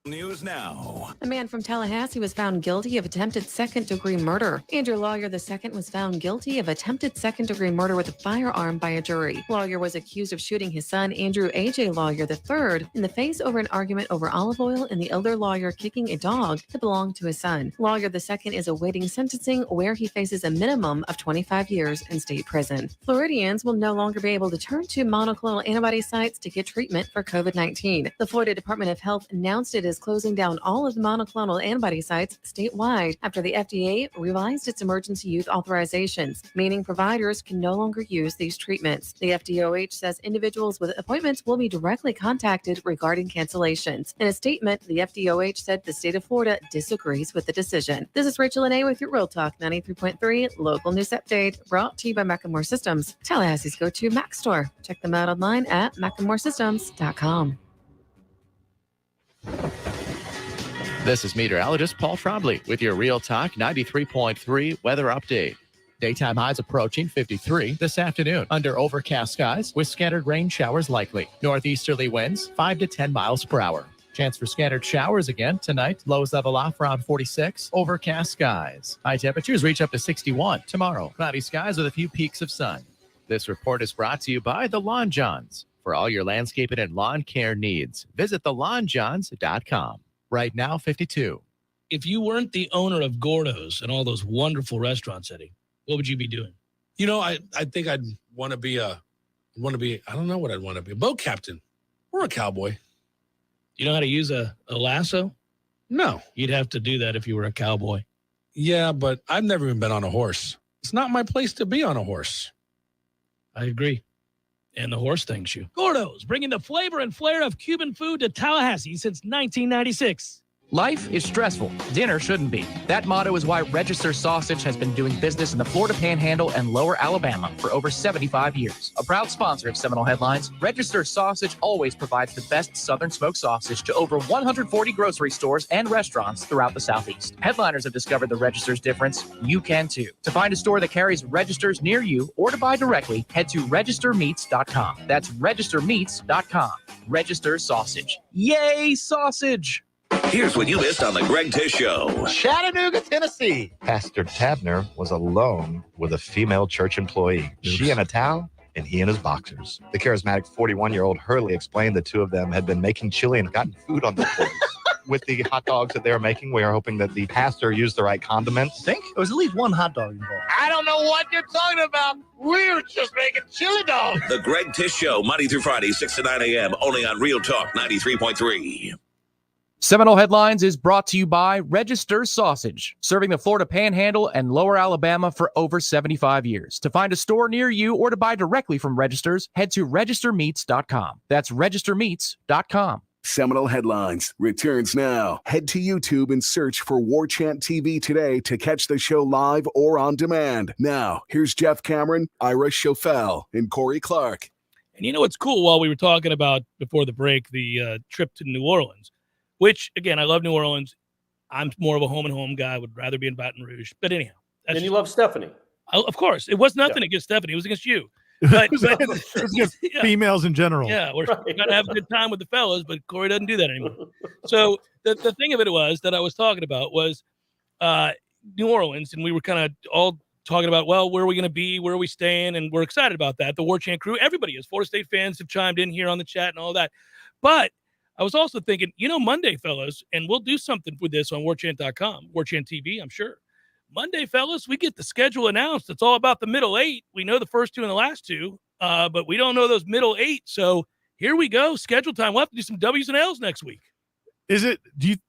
News now. A man from Tallahassee was found guilty of attempted second-degree murder. Andrew Lawyer II was found guilty of attempted second-degree murder with a firearm by a jury. Lawyer was accused of shooting his son, Andrew A.J. Lawyer III, in the face over an argument over olive oil and the elder Lawyer kicking a dog that belonged to his son. Lawyer II is awaiting sentencing where he faces a minimum of 25 years in state prison. Floridians will no longer be able to turn to monoclonal antibody sites to get treatment for COVID-19. The Florida Department of Health announced it is closing down all of the monoclonal antibody sites statewide after the FDA revised its emergency use authorizations, meaning providers can no longer use these treatments. The FDOH says individuals with appointments will be directly contacted regarding cancellations. In a statement, the FDOH said the state of Florida disagrees with the decision. This is Rachel Ncaa with your Real Talk 93.3 local news update, brought to you by Macklemore Systems, Tallahassee's go-to Mac store. Check them out online at MacklemoreSystems.com. This is meteorologist Paul Trombley with your Real Talk 93.3 weather update. Daytime highs approaching 53 this afternoon under overcast skies with scattered rain showers likely. Northeasterly winds 5 to 10 miles per hour. Chance for scattered showers again tonight. Lows level off around 46. Overcast skies. High temperatures reach up to 61 tomorrow. Cloudy skies with a few peaks of sun. This report is brought to you by the Lawn Johns. For all your landscaping and lawn care needs, visit thelawnjohns.com. Right now, 52. If you weren't the owner of Gordo's and all those wonderful restaurants, Eddie, what would you be doing? I think I'd want to be I don't know what I'd want to be, a boat captain or a cowboy. You know how to use a lasso? No. You'd have to do that if you were a cowboy. Yeah, but I've never even been on a horse. It's not my place to be on a horse. I agree. And the horse thanks you. Gordo's, bringing the flavor and flair of Cuban food to Tallahassee since 1996. Life is stressful. Dinner shouldn't be. That motto is why Register Sausage has been doing business in the Florida Panhandle and Lower Alabama for over 75 years. A proud sponsor of Seminole Headlines, Register Sausage always provides the best Southern smoked sausage to over 140 grocery stores and restaurants throughout the Southeast. Headliners have discovered the Register's difference. You can too. To find a store that carries Registers near you or to buy directly, head to registermeats.com. That's registermeats.com. Register Sausage. Yay, sausage! Here's what you missed on the Greg Tish Show. Chattanooga, Tennessee. Pastor Tabner was alone with a female church employee. She in a towel and he in his boxers. The charismatic 41-year-old Hurley explained the two of them had been making chili and gotten food on their plates. With the hot dogs that they were making, we are hoping that the pastor used the right condiments. Think? There was at least one hot dog involved. I don't know what you're talking about. We were just making chili dogs. The Greg Tish Show, Monday through Friday, 6 to 9 a.m., only on Real Talk 93.3. Seminole Headlines is brought to you by Register Sausage, serving the Florida Panhandle and Lower Alabama for over 75 years. To find a store near you or to buy directly from Registers, head to registermeats.com. That's registermeats.com. Seminole Headlines returns now. Head to YouTube and search for Warchant TV today to catch the show live or on demand. Now, here's Jeff Cameron, Ira Schofel, and Corey Clark. And you know what's cool, while we were talking about before the break, the trip to New Orleans, which, again, I love New Orleans. I'm more of a home-and-home guy. I would rather be in Baton Rouge. But anyhow. And you love Stephanie. Of course. It was nothing against Stephanie. It was against you. But it's just females in general. Yeah, we're gonna have a good time with the fellas, but Corey doesn't do that anymore. So the thing of it was that I was talking about was New Orleans, and we were kind of all talking about, well, where are we going to be? Where are we staying? And we're excited about that. The Warchant crew, everybody is. Florida State fans have chimed in here on the chat and all that. But I was also thinking, Monday, fellas, and we'll do something with this on warchant.com, Warchant TV, I'm sure. Monday, fellas, we get the schedule announced. It's all about the middle 8. We know the first 2 and the last 2, but we don't know those middle 8. So here we go. Schedule time. We'll have to do some W's and L's next week.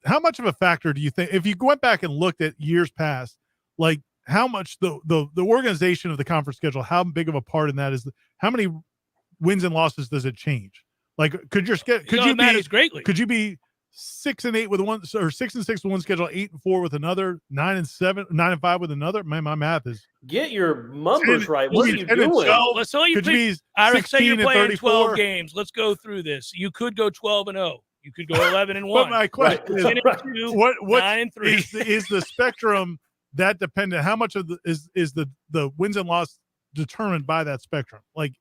How much of a factor do you think, if you went back and looked at years past, like how much the organization of the conference schedule, how big of a part in that is, how many wins and losses does it change? Like, could you be 6-8 with one, or 6-6 with one schedule, 8-4 with another, 9-7, 9-5 with another? Man, my math is. Get your numbers right. What are you doing? Let's say you say you're playing 12 games. Let's go through this. You could go 12-0. You could go 11-1. But my question is, 10-2, what 9-3 is the spectrum that dependent? How much of is the wins and loss determined by that spectrum? Like,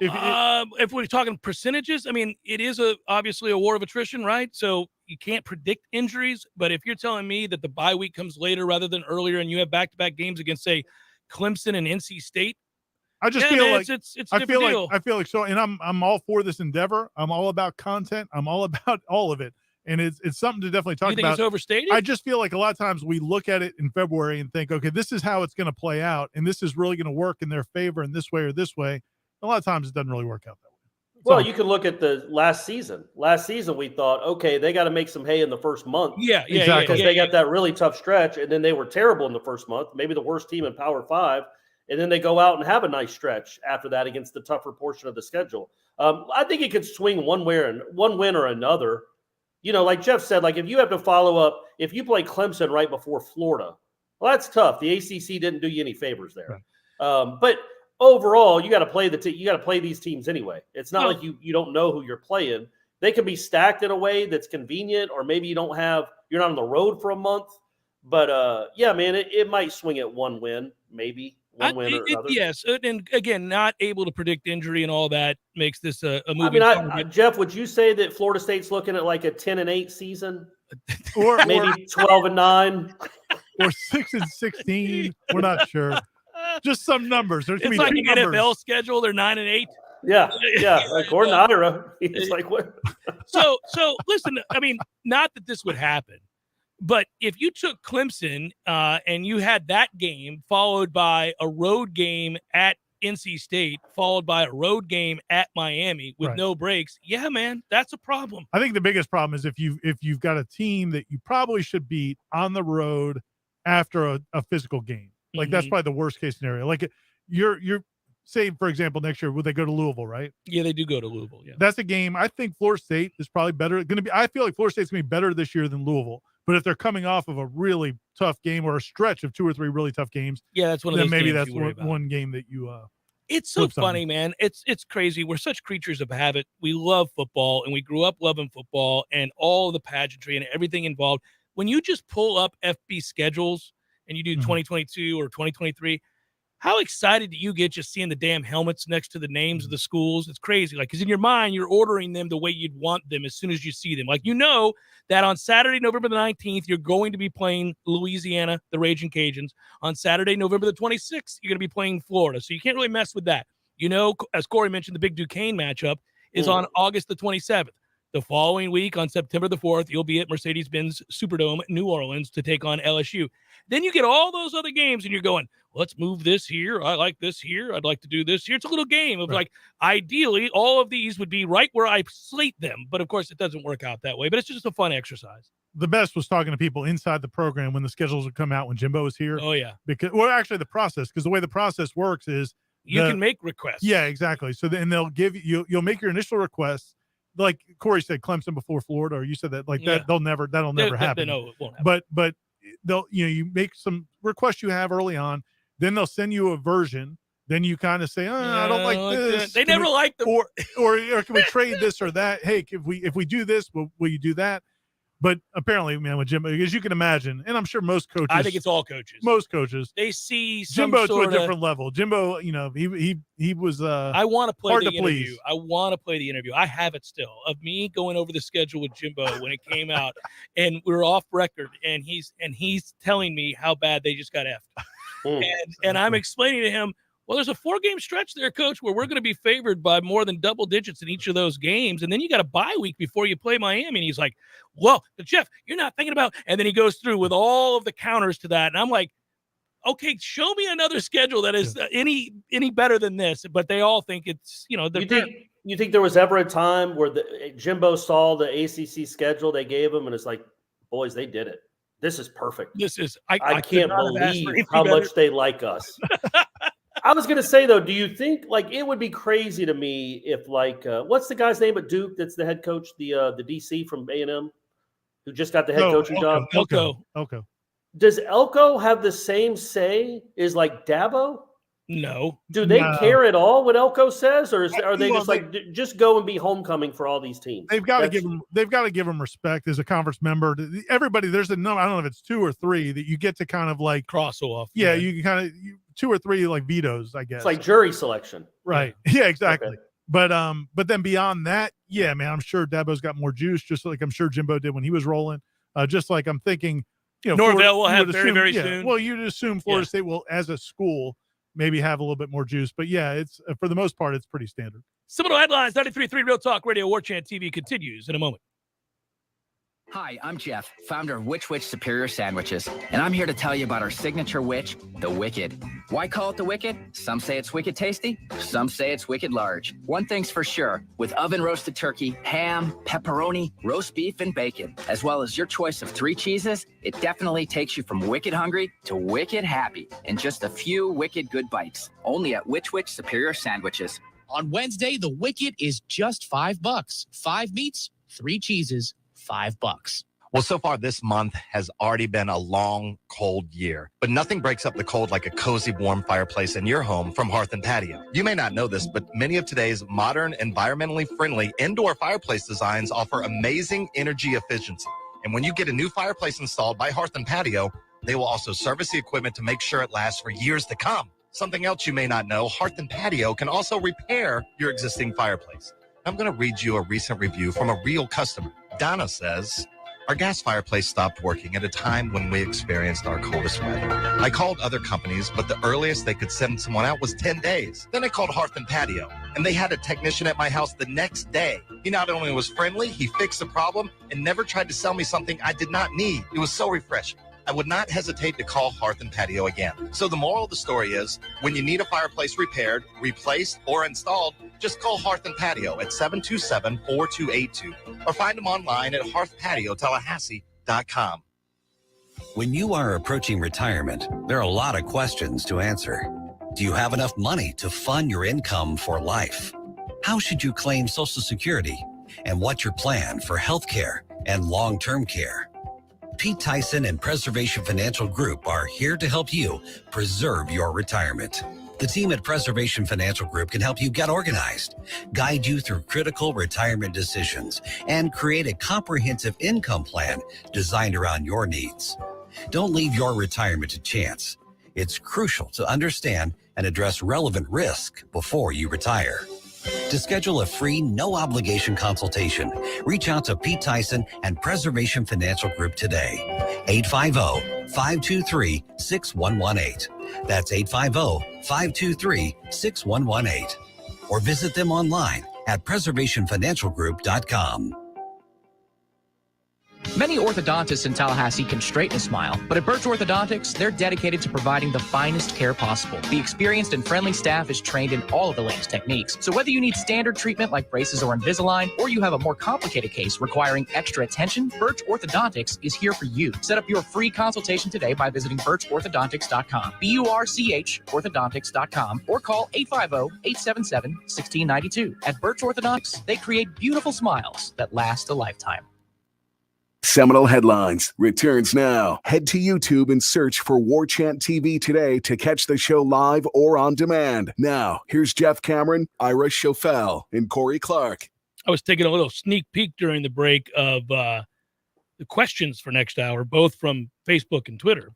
if we're talking percentages, I mean, it is obviously a war of attrition, right? So you can't predict injuries. But if you're telling me that the bye week comes later rather than earlier, and you have back-to-back games against, say, Clemson and NC State, I just feel like it's a different deal. I feel like so, and I'm all for this endeavor. I'm all about content. I'm all about all of it, and it's something to definitely talk about. You think it's overstated? I just feel like a lot of times we look at it in February and think, okay, this is how it's going to play out, and this is really going to work in their favor in this way or this way. A lot of times it doesn't really work out that way. Well, you can look at the last season. Last season, we thought, okay, they got to make some hay in the first month. Yeah, exactly. Because they got that really tough stretch, and then they were terrible in the first month, maybe the worst team in Power 5. And then they go out and have a nice stretch after that against the tougher portion of the schedule. I think it could swing one win or another. Like Jeff said, like if you have to follow up, if you play Clemson right before Florida, well, that's tough. The ACC didn't do you any favors there. Right. But overall, you got to play you got to play these teams anyway. It's not like you don't know who you're playing. They can be stacked in a way that's convenient, or maybe you're not on the road for a month. But yeah, man, it might swing at one win, maybe. Yes, and again, not able to predict injury and all that makes this a movie. Jeff, would you say that Florida State's looking at like a 10-8 season, or maybe 12-9, or 6-16? We're not sure. Just some numbers. There's it's like an NFL schedule. They're 9-8. Yeah. According to Ira, it's like what? So listen. I mean, not that this would happen. But if you took Clemson and you had that game followed by a road game at NC State, followed by a road game at Miami with no breaks, yeah, man, that's a problem. I think the biggest problem is if you've got a team that you probably should beat on the road after a physical game. Like that's probably the worst case scenario. Like you're say, for example, next year, would they go to Louisville, right? Yeah, they do go to Louisville. Yeah, that's a game. I think Florida State is probably better. I feel like Florida State's going to be better this year than Louisville. But if they're coming off of a really tough game or a stretch of 2 or 3 really tough games, that's one of then those maybe games that's one game that you. It's so funny, man. It's crazy. We're such creatures of habit. We love football, and we grew up loving football and all the pageantry and everything involved. When you just pull up FB schedules and you do 2022 or 2023. How excited do you get just seeing the damn helmets next to the names of the schools? It's crazy. Like, because in your mind, you're ordering them the way you'd want them as soon as you see them. Like, that on Saturday, November the 19th, you're going to be playing Louisiana, the Raging Cajuns. On Saturday, November the 26th, you're going to be playing Florida. So you can't really mess with that. As Corey mentioned, the big Duquesne matchup is on August the 27th. The following week, on September the 4th, you'll be at Mercedes-Benz Superdome, New Orleans, to take on LSU. Then you get all those other games, and you're going, let's move this here. I like this here. I'd like to do this here. It's a little game of like, ideally, all of these would be right where I slate them. But, of course, it doesn't work out that way. But it's just a fun exercise. The best was talking to people inside the program when the schedules would come out when Jimbo was here. Oh, yeah. Because the process, because the way the process works is you can make requests. Yeah, exactly. So then they'll give you'll make your initial requests. Like Corey said, Clemson before Florida, or you said that that'll never happen. No, it won't happen. But they'll you make some requests you have early on, then they'll send you a version. Then you kind of say, I don't like this. They never like them. Or can we trade this or that? Hey, if we do this, will you do that? But apparently, man, with Jimbo, as you can imagine, and I'm sure most coaches. I think it's all coaches. Most coaches. They see some Jimbo sort to a different level. Jimbo, he was I want to play hard the to interview. please. I want to play the interview. I have it still of me going over the schedule with Jimbo when it came out, and we were off record, and he's telling me how bad they just got effed. And I'm explaining to him, well, there's a 4-game stretch there, Coach, where we're going to be favored by more than double digits in each of those games. And then you got a bye week before you play Miami. And he's like, well, Jeff, you're not thinking about. And then he goes through with all of the counters to that. And I'm like, okay, show me another schedule that is any better than this. But they all think it's, you think there was ever a time where Jimbo saw the ACC schedule they gave him and it's like, boys, they did it. This is perfect. This is I can't believe how much they like us. I was going to say, though, do you think it would be crazy to me if what's the guy's name at Duke that's the head coach, the DC from A&M who just got the head coaching job? Elko. Does Elko have the same say as Dabo? No. Do they care at all what Elko says, or are they just go and be homecoming for all these teams? They've got to give him respect as a conference member. Everybody, there's a number. I don't know if it's 2 or 3 that you get to kind of cross off. Yeah, you can kind of 2 or 3 vetoes, I guess. It's like jury selection, right? Yeah, exactly. Okay. But then beyond that, yeah, man, I'm sure Dabo's got more juice, just like I'm sure Jimbo did when he was rolling. Just like I'm thinking, Norvell will have very soon. Well, you'd assume Florida State will, as a school, maybe have a little bit more juice. But yeah, it's for the most part, it's pretty standard. Seminole Headlines, 93.3 Real Talk Radio, Warchant TV continues in a moment. Hi, I'm Jeff, founder of Which Superior Sandwiches, and I'm here to tell you about our signature Which, the Wicked. Why call it the Wicked? Some say it's wicked tasty, some say it's wicked large. One thing's for sure, with oven-roasted turkey, ham, pepperoni, roast beef, and bacon, as well as your choice of 3 cheeses, it definitely takes you from wicked hungry to wicked happy in just a few wicked good bites, only at Which Superior Sandwiches. On Wednesday, the Wicked is just $5. 5 meats, 3 cheeses, $5. Well, so far this month has already been a long, cold year, but nothing breaks up the cold like a cozy, warm fireplace in your home from Hearth and Patio. You may not know this, but many of today's modern, environmentally friendly indoor fireplace designs offer amazing energy efficiency. And when you get a new fireplace installed by Hearth and Patio, they will also service the equipment to make sure it lasts for years to come. Something else you may not know, Hearth and Patio can also repair your existing fireplace. I'm going to read you a recent review from a real customer. Donna says, our gas fireplace stopped working at a time when we experienced our coldest weather. I called other companies, but the earliest they could send someone out was 10 days. Then I called Hearth and Patio, and they had a technician at my house the next day. He not only was friendly, he fixed the problem and never tried to sell me something I did not need. It was so refreshing. I would not hesitate to call Hearth and Patio again. So the moral of the story is, when you need a fireplace repaired, replaced, or installed, just call Hearth and Patio at 727-4282 or find them online at hearthpatiotallahassee.com. When you are approaching retirement, there are a lot of questions to answer. Do you have enough money to fund your income for life? How should you claim Social Security? And what's your plan for health care and long-term care? Pete Tyson and Preservation Financial Group are here to help you preserve your retirement. The team at Preservation Financial Group can help you get organized, guide you through critical retirement decisions, and create a comprehensive income plan designed around your needs. Don't leave your retirement to chance. It's crucial to understand and address relevant risk before you retire. To schedule a free, no-obligation consultation, reach out to Pete Tyson and Preservation Financial Group today. 850-523-6118. That's 850-523-6118. Or visit them online at preservationfinancialgroup.com. Many orthodontists in Tallahassee can straighten a smile, but at Birch Orthodontics, they're dedicated to providing the finest care possible. The experienced and friendly staff is trained in all of the latest techniques. So whether you need standard treatment like braces or Invisalign, or you have a more complicated case requiring extra attention, Birch Orthodontics is here for you. Set up your free consultation today by visiting birchorthodontics.com, BURCH orthodontics.com, or call 850-877-1692. At Birch Orthodontics, they create beautiful smiles that last a lifetime. Seminole Headlines returns now. Head to YouTube and search for Warchant TV today to catch the show live or on demand. Now, here's Jeff Cameron, Ira Schofel, and Corey Clark. I was taking a little sneak peek during the break of questions for next hour, both from Facebook and Twitter.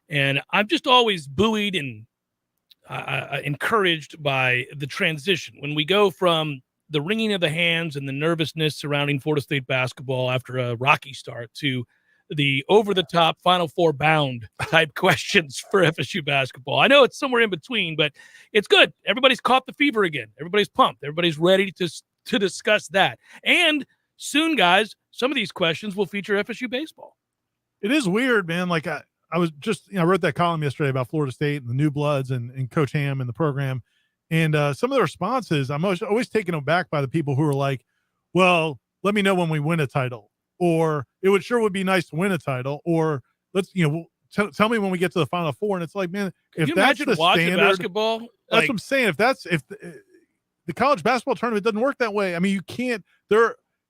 And I'm just always buoyed and encouraged by the transition. When we go from the wringing of the hands and the nervousness surrounding Florida State basketball after a rocky start to the over-the-top Final Four bound type questions for FSU basketball. I know it's somewhere in between, but it's good. Everybody's caught the fever again. Everybody's pumped. Everybody's ready to discuss that. And soon, guys, some of these questions will feature FSU baseball. It is weird, man. Like I was just, I wrote that column yesterday about Florida State and the new bloods and Coach Ham and the program. And some of the responses, I'm always taken aback by the people who are like, well, let me know when we win a title, or it would be nice to win a title, or let's, tell me when we get to the Final Four. And it's like, man, if that's the standard basketball, that's what I'm saying. If the college basketball tournament doesn't work that way, I mean, you can't,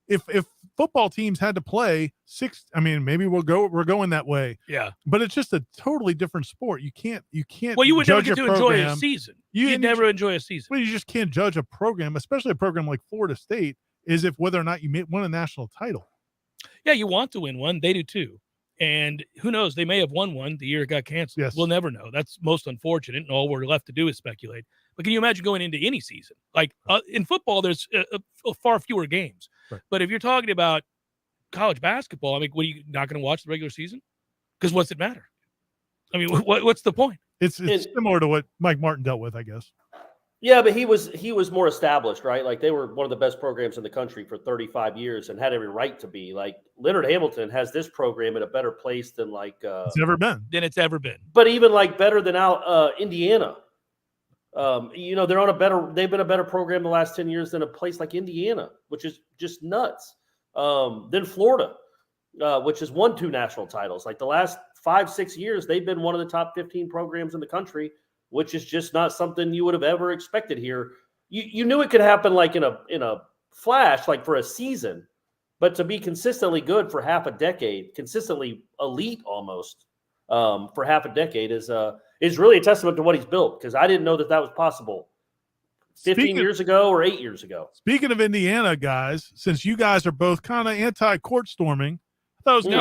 if football teams had to play six, I mean, maybe we're going that way. Yeah. But it's just a totally different sport. You can't. Well, you would never get to enjoy program. a season. You'd never enjoy a season. Well, you just can't judge a program, especially a program like Florida State, is if whether or not you won a national title. Yeah, you want to win one. They do too. And who knows? They may have won one the year it got canceled. Yes. We'll never know. That's most unfortunate, and all we're left to do is speculate. But can you imagine going into any season? Like in football, there's far fewer games. Right. But if you're talking about college basketball, I mean, what are you not going to watch the regular season? Because what's it matter? I mean, what's the point? It's similar to what Mike Martin dealt with, I guess. Yeah, but he was more established, right? Like they were one of the best programs in the country for 35 years and had every right to be. Like Leonard Hamilton has this program in a better place than it's ever been. But even like better than Indiana. They've been a better program the last 10 years than a place like Indiana, which is just nuts. Then Florida, which has won 2 national titles. Like the last 5-6 years, they've been one of the top 15 programs in the country, which is just not something you would have ever expected here. You knew it could happen like in a flash, like for a season, but to be consistently good for half a decade, consistently elite almost for half a decade is really a testament to what he's built, because I didn't know that was possible 15 years ago or 8 years ago. Speaking of Indiana, guys, since you guys are both kind of anti-court storming, I thought it was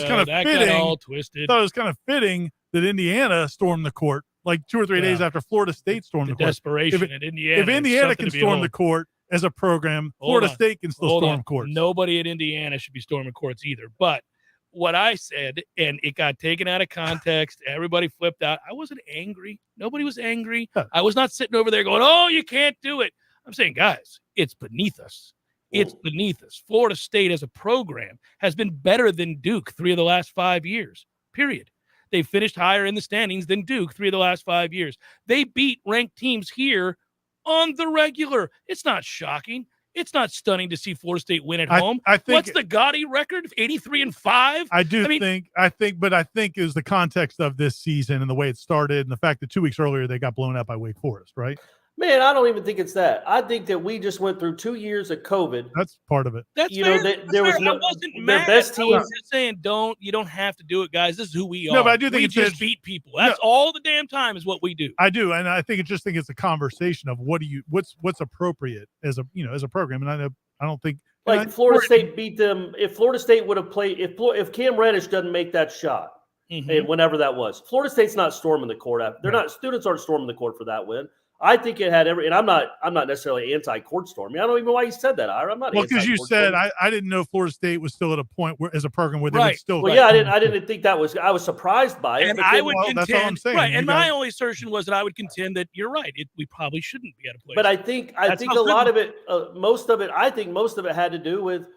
kind of fitting. That got all twisted. I thought it was kind of fitting that Indiana stormed the court like 2 or 3 days after Florida State stormed the court. Desperation in Indiana. If Indiana can storm the court as a program, Florida State can still storm courts. Nobody at Indiana should be storming courts either. But what I said, and it got taken out of context, everybody flipped out. I wasn't angry. Nobody was angry. I was not sitting over there going, oh, you can't do it. I'm saying, guys, it's beneath us. It's beneath us. Florida State as a program has been better than Duke 3 of the last 5 years, period. They finished higher in the standings than Duke 3 of the last 5 years. They beat ranked teams here on the regular. It's not shocking. It's not stunning to see Florida State win at home. I think, what's the Gotti record? 83-5? I think is the context of this season and the way it started and the fact that 2 weeks earlier they got blown out by Wake Forest, right? Man, I don't even think it's that. I think that we just went through 2 years of COVID. That's part of it. That's fair. There was no. I wasn't mad. Best team. I was just saying, you don't have to do it, guys. This is who we are. No, but I do think we just beat people. That's all the damn time is what we do. I do, and I think it's a conversation of what's appropriate as a program, and I don't think like Florida State beat them. If Florida State would have played, if Cam Reddish doesn't make that shot, and whenever that was, Florida State's not storming the court. They're not. Students aren't storming the court for that win. I think it had and I'm not necessarily anti-court storming. I don't even know why you said that, Ira. I'm not. Well, because you said I didn't know Florida State was still at a point where, as a program where they would still. Well, yeah, I didn't think that was. I was surprised by it. And I would contend. That's all I'm saying. Right, and my only assertion was that I would contend that you're right. We probably shouldn't be at a place. But I think a lot of it, most of it had to do with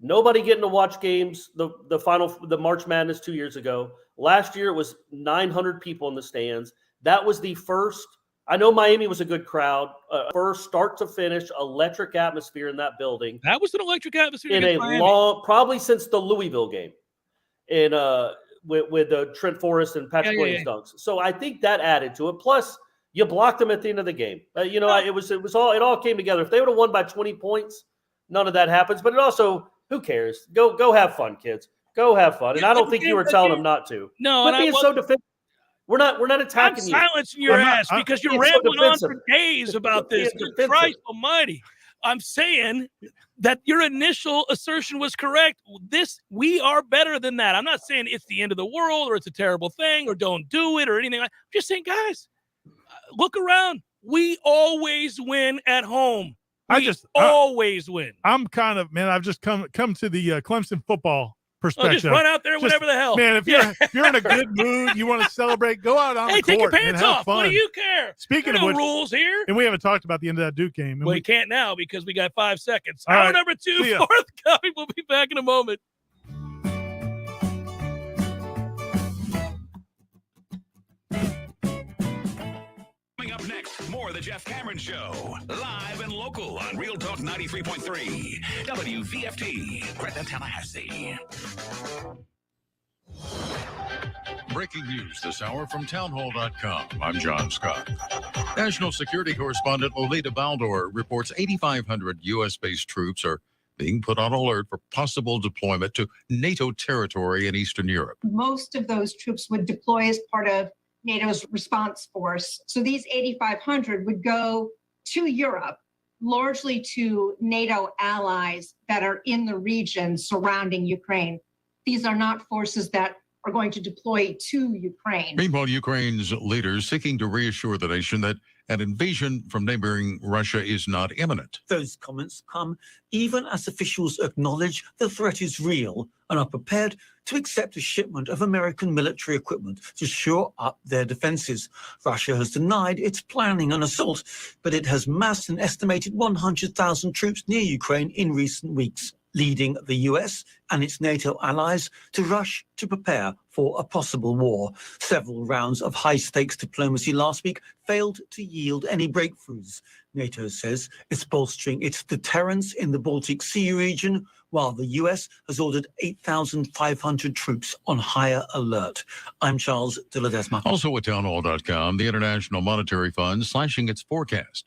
nobody getting to watch games. The March Madness 2 years ago. Last year it was 900 people in the stands. That was the first. I know Miami was a good crowd. First start to finish, electric atmosphere in that building. That was an electric atmosphere in a long, probably since the Louisville game, and with Trent Forrest and Patrick Williams dunks. So I think that added to it. Plus, you blocked them at the end of the game. It all came together. If they would have won by 20 points, none of that happens. But it also, who cares? Go have fun, kids. Go have fun. And I don't think you were telling them not to. No, but being so defensive. We're not attacking you. I'm silencing your ass because you're rambling on for days about this. Christ almighty. I'm saying that your initial assertion was correct. We are better than that. I'm not saying it's the end of the world or it's a terrible thing or don't do it or anything. I'm just saying, guys, look around. We always win at home. Always win. I'm kind of, man, I've just come to the Clemson football perspective. Just run out there, whatever the hell. Man, if you're in a good mood, you want to celebrate, go out on the court. Hey, take your pants and have off. fun. What do you care? Speaking there of no rules here. And we haven't talked about the end of that Duke game. Well, you can't now because we got 5 seconds. All Hour right. number 2 forthcoming. We'll be back in a moment. Coming up next, more of the Jeff Cameron Show. Live and local on Real Talk 93.3. WVFT. Greta, Tallahassee. Breaking news this hour from townhall.com. I'm John Scott. National Security Correspondent Lolita Baldor reports 8,500 U.S.-based troops are being put on alert for possible deployment to NATO territory in Eastern Europe. Most of those troops would deploy as part of NATO's response force. So these 8,500 would go to Europe, largely to NATO allies that are in the region surrounding Ukraine. These are not forces that are going to deploy to Ukraine. Meanwhile, Ukraine's leaders seeking to reassure the nation that an invasion from neighboring Russia is not imminent. Those comments come even as officials acknowledge the threat is real and are prepared to accept a shipment of American military equipment to shore up their defenses. Russia has denied it's planning an assault, but it has massed an estimated 100,000 troops near Ukraine in recent weeks, leading the US and its NATO allies to rush to prepare for a possible war. Several rounds of high-stakes diplomacy last week failed to yield any breakthroughs. NATO says it's bolstering its deterrence in the Baltic Sea region, while the US has ordered 8,500 troops on higher alert. I'm Charles de Ledesma. Also at townhall.com, the International Monetary Fund slashing its forecast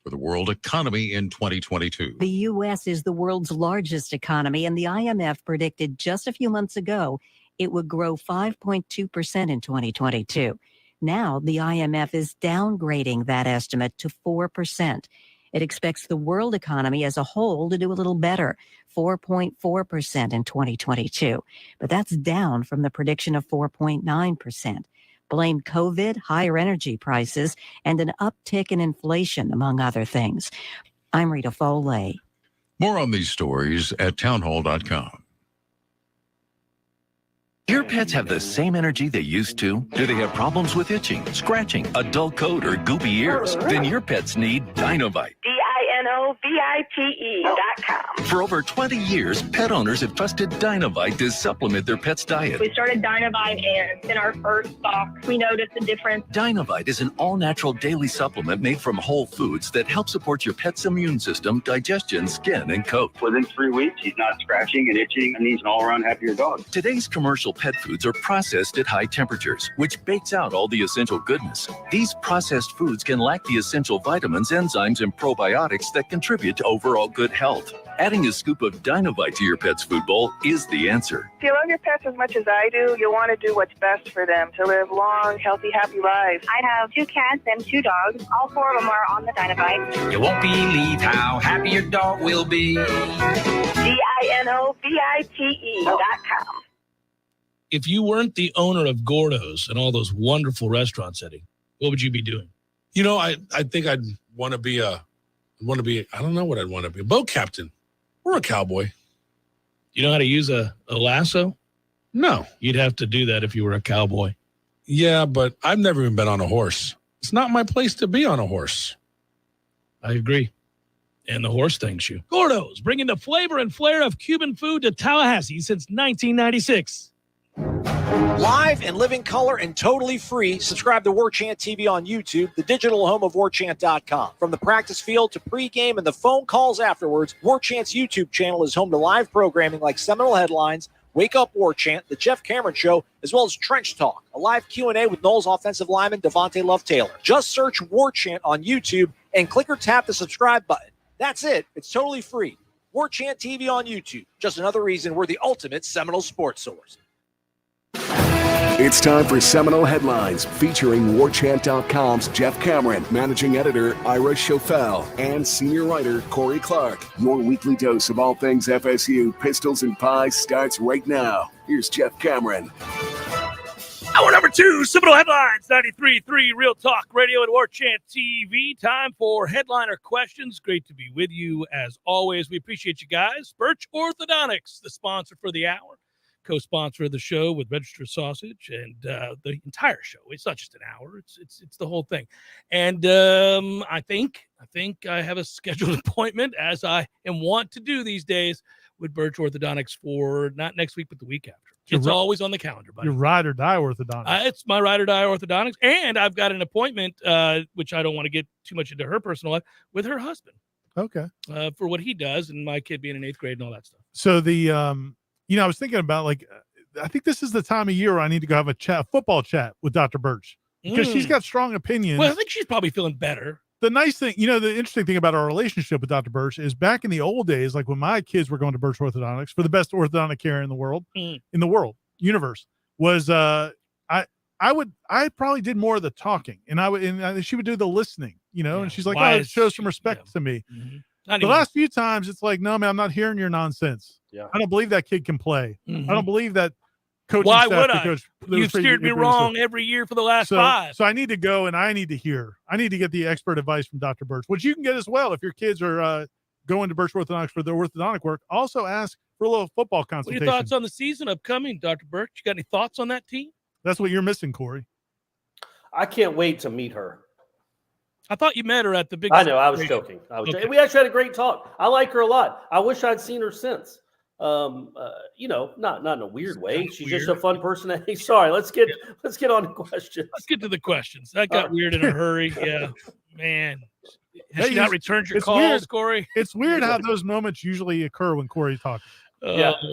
for the world economy in 2022. The U.S. is the world's largest economy, and the IMF predicted just a few months ago it would grow 5.2% in 2022. Now, the IMF is downgrading that estimate to 4%. It expects the world economy as a whole to do a little better, 4.4% in 2022. But that's down from the prediction of 4.9%. Blamed COVID, higher energy prices, and an uptick in inflation, among other things. I'm Rita Foley. More on these stories at townhall.com. Your pets have the same energy they used to? Do they have problems with itching, scratching, a dull coat, or goopy ears? Then your pets need Dinovite. DINOVITE.com. For over 20 years, pet owners have trusted Dinovite to supplement their pet's diet. We started Dinovite, and in our first box, we noticed a difference. Dinovite is an all-natural daily supplement made from whole foods that help support your pet's immune system, digestion, skin, and coat. Within 3 weeks, he's not scratching and itching, and he's an all-around happier dog. Today's commercial pet foods are processed at high temperatures, which bakes out all the essential goodness. These processed foods can lack the essential vitamins, enzymes, and probiotics that contribute to overall good health. Adding a scoop of Dinovite to your pet's food bowl is the answer. If you love your pets as much as I do, you'll want to do what's best for them to live long, healthy, happy lives. I have 2 cats and 2 dogs. All 4 of them are on the Dinovite. You won't believe how happy your dog will be. DINOVITE.com. If you weren't the owner of Gordo's and all those wonderful restaurants, Eddie, what would you be doing? You know, I think I'd want to be I don't know what I'd want to be. A boat captain or a cowboy. You know how to use a lasso? No. You'd have to do that if you were a cowboy. Yeah, but I've never even been on a horse. It's not my place to be on a horse. I agree. And the horse thanks you. Gordo's, bringing the flavor and flair of Cuban food to Tallahassee since 1996. Live and living color and totally free. Subscribe to Warchant TV on YouTube, the digital home of Warchant.com. From the practice field to pregame and the phone calls afterwards, Warchant's YouTube channel is home to live programming like Seminole Headlines, Wake Up Warchant, The Jeff Cameron Show, as well as Trench Talk, a live Q&A with Noles offensive lineman Devontae Love-Taylor. Just search Warchant on YouTube and click or tap the subscribe button. That's it. It's totally free. Warchant TV on YouTube. Just another reason we're the ultimate Seminole sports source. It's time for Seminole Headlines, featuring Warchant.com's Jeff Cameron, managing editor Ira Schofel, and senior writer Corey Clark. Your weekly dose of all things FSU, pistols, and pies starts right now. Here's Jeff Cameron. Hour number 2, Seminole Headlines, 93.3 Real Talk Radio and Warchant TV. Time for headliner questions. Great to be with you as always. We appreciate you guys. Birch Orthodontics, the sponsor for the hour, co-sponsor of the show with Register Sausage and the entire show. It's not just an hour; it's the whole thing. And I think I have a scheduled appointment, as I am wont to do these days, with Birch Orthodontics for not next week, but the week after. It's always on the calendar, buddy. Your ride or die orthodontics. It's my ride or die orthodontics, and I've got an appointment, which I don't want to get too much into her personal life, with her husband. Okay. For what he does, and my kid being in 8th grade and all that stuff. So the I was thinking about, like, I think this is the time of year where I need to go have a football chat with Dr. Birch, because she's got strong opinions. Well, I think she's probably feeling better. The nice thing, the interesting thing about our relationship with Dr. Birch is, back in the old days, like when my kids were going to Birch Orthodontics for the best orthodontic care in the world, universe, was I probably did more of the talking, and she would do the listening, and she's like, it shows some respect to me. The last few times, it's like, no, man, I'm not hearing your nonsense. Yeah. I don't believe that kid can play. I don't believe that coaching Why staff would can I? coach. You've steered me wrong every year for the last 5. So I need to go, and I need to hear. I need to get the expert advice from Dr. Birch, which you can get as well if your kids are going to Birch Orthodontics for their orthodontic work. Also ask for a little football What consultation. are your thoughts on the season upcoming, Dr. Birch? You got any thoughts on that team? That's what you're missing, Corey. I can't wait to meet her. I thought you met her at the big. I know. I was joking. We actually had a great talk. I like her a lot. I wish I'd seen her since. Not in a weird way. She's just a fun person. Hey, sorry. Let's get on to questions. Let's get to the questions. That got weird in a hurry. Yeah, man. Has she not returned your calls, weird. Corey? It's weird how those moments usually occur when Corey talks.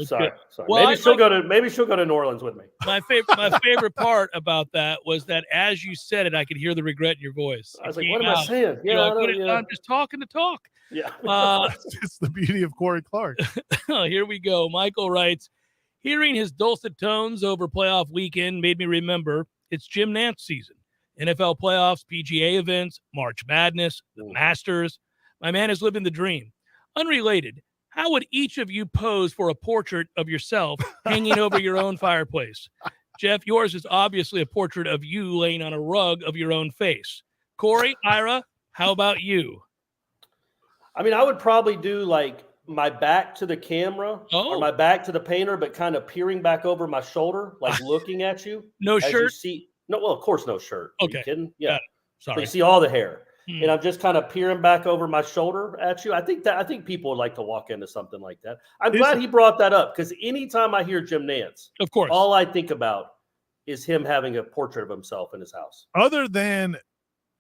Sorry. Well, maybe she'll go to New Orleans with me. My favorite part about that was that as you said it, I could hear the regret in your voice. I was like, what am I saying? I'm just talking to talk. Yeah. It's the beauty of Corey Clark. Here we go. Michael writes, hearing his dulcet tones over playoff weekend made me remember it's Jim Nantz season. NFL playoffs, PGA events, March Madness, the Masters. My man is living the dream. Unrelated, how would each of you pose for a portrait of yourself hanging over your own fireplace? Jeff, yours is obviously a portrait of you laying on a rug of your own face. Corey, Ira, how about you? I mean, I would probably do like my back to the camera or my back to the painter, but kind of peering back over my shoulder, like looking at you. No shirt? Of course, no shirt. Okay. Are you kidding? Yeah. Sorry. So you see all the hair. And I'm just kind of peering back over my shoulder at you. I think people would like to walk into something like that. I'm glad he brought that up, because anytime I hear Jim Nantz, of course, all I think about is him having a portrait of himself in his house. Other than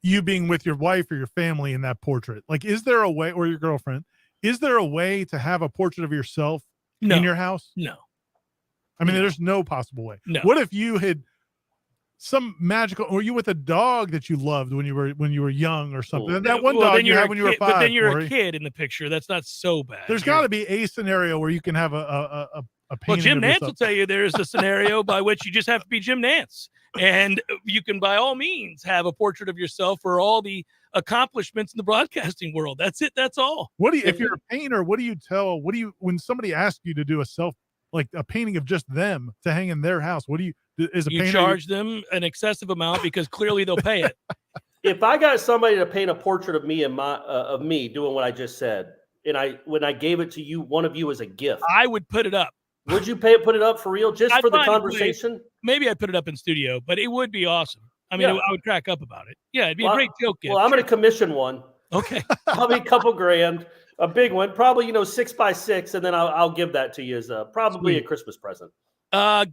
you being with your wife or your family in that portrait, like, is there a way, or your girlfriend, is there a way to have a portrait of yourself in your house? No. I mean, there's no possible way. No. What if you had some magical, or you with a dog that you loved when you were young or something? And that one dog you had when you were 5. But then you're Corey. a kid in the picture. That's not so bad. There's got to be a scenario where you can have a painting. Well, Jim of Nantz yourself. will tell you there's a scenario by which you just have to be Jim Nantz. And you can, by all means, have a portrait of yourself for all the accomplishments in the broadcasting world. That's it. That's all. If you're a painter, when somebody asks you to do a painting of just them to hang in their house, You charge them an excessive amount because clearly they'll pay it. If I got somebody to paint a portrait of me and of me doing what I just said, and when I gave it to you, one of you as a gift, I would put it up. Would you put it up for real, just for the conversation? Maybe I'd put it up in studio, but it would be awesome. I mean, I would crack up about it. Yeah, it'd be a great joke gift. Well, I'm going to commission one. Okay. Probably a couple grand, a big one, probably 6x6, and then I'll give that to you as probably a Christmas present.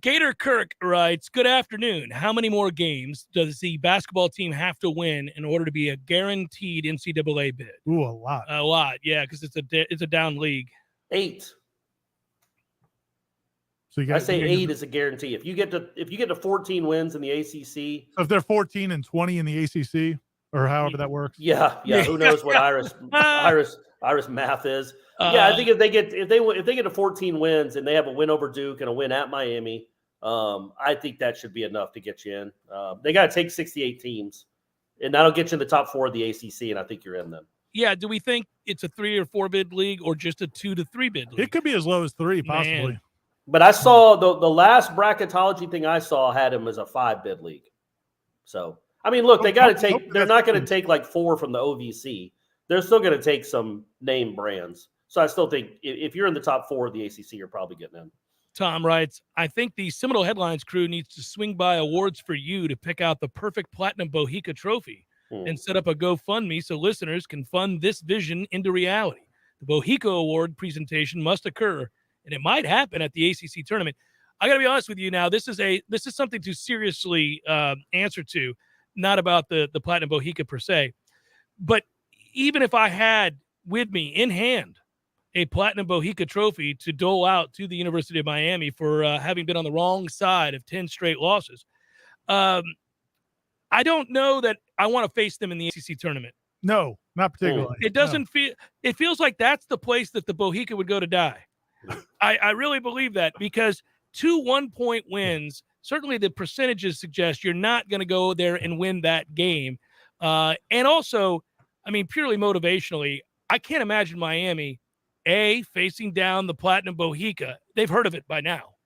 Gator Kirk writes, good afternoon. How many more games does the basketball team have to win in order to be a guaranteed NCAA bid? Ooh, a lot. A lot, yeah, because it's a down league. 8. So I say 8 is a guarantee. If you get to 14 wins in the ACC, so if they're 14 and 20 in the ACC, or however that works. Yeah. Who knows what Iris math is? I think if they get to 14 wins and they have a win over Duke and a win at Miami, I think that should be enough to get you in. They got to take 68 teams, and that'll get you in the top 4 of the ACC, and I think you're in them. Yeah, do we think it's a 3 or 4 bid league or just a 2 to 3 bid league? It could be as low as 3, possibly. Man. But I saw the last bracketology thing I saw had him as a 5 bid league. So, I mean, look, they got to take – they're not going to take like 4 from the OVC. They're still going to take some name brands. So I still think if you're in the top 4 of the ACC, you're probably getting in. Tom writes, I think the Seminole Headlines crew needs to swing by Awards for You to pick out the perfect Platinum Bohica trophy and set up a GoFundMe so listeners can fund this vision into reality. The Bohica Award presentation must occur, and it might happen at the ACC tournament. I got to be honest with you now. This is something to seriously answer to, not about the Platinum Bohica per se. But even if I had with me in hand a Platinum Bohica trophy to dole out to the University of Miami for having been on the wrong side of 10 straight losses, I don't know that I want to face them in the ACC tournament. No, not particularly. It doesn't feel – it feels like that's the place that the Bohica would go to die. I really believe that because 2 1-point wins, certainly the percentages suggest you're not going to go there and win that game. And also, I mean, purely motivationally, I can't imagine Miami, facing down the Platinum Bohica. They've heard of it by now.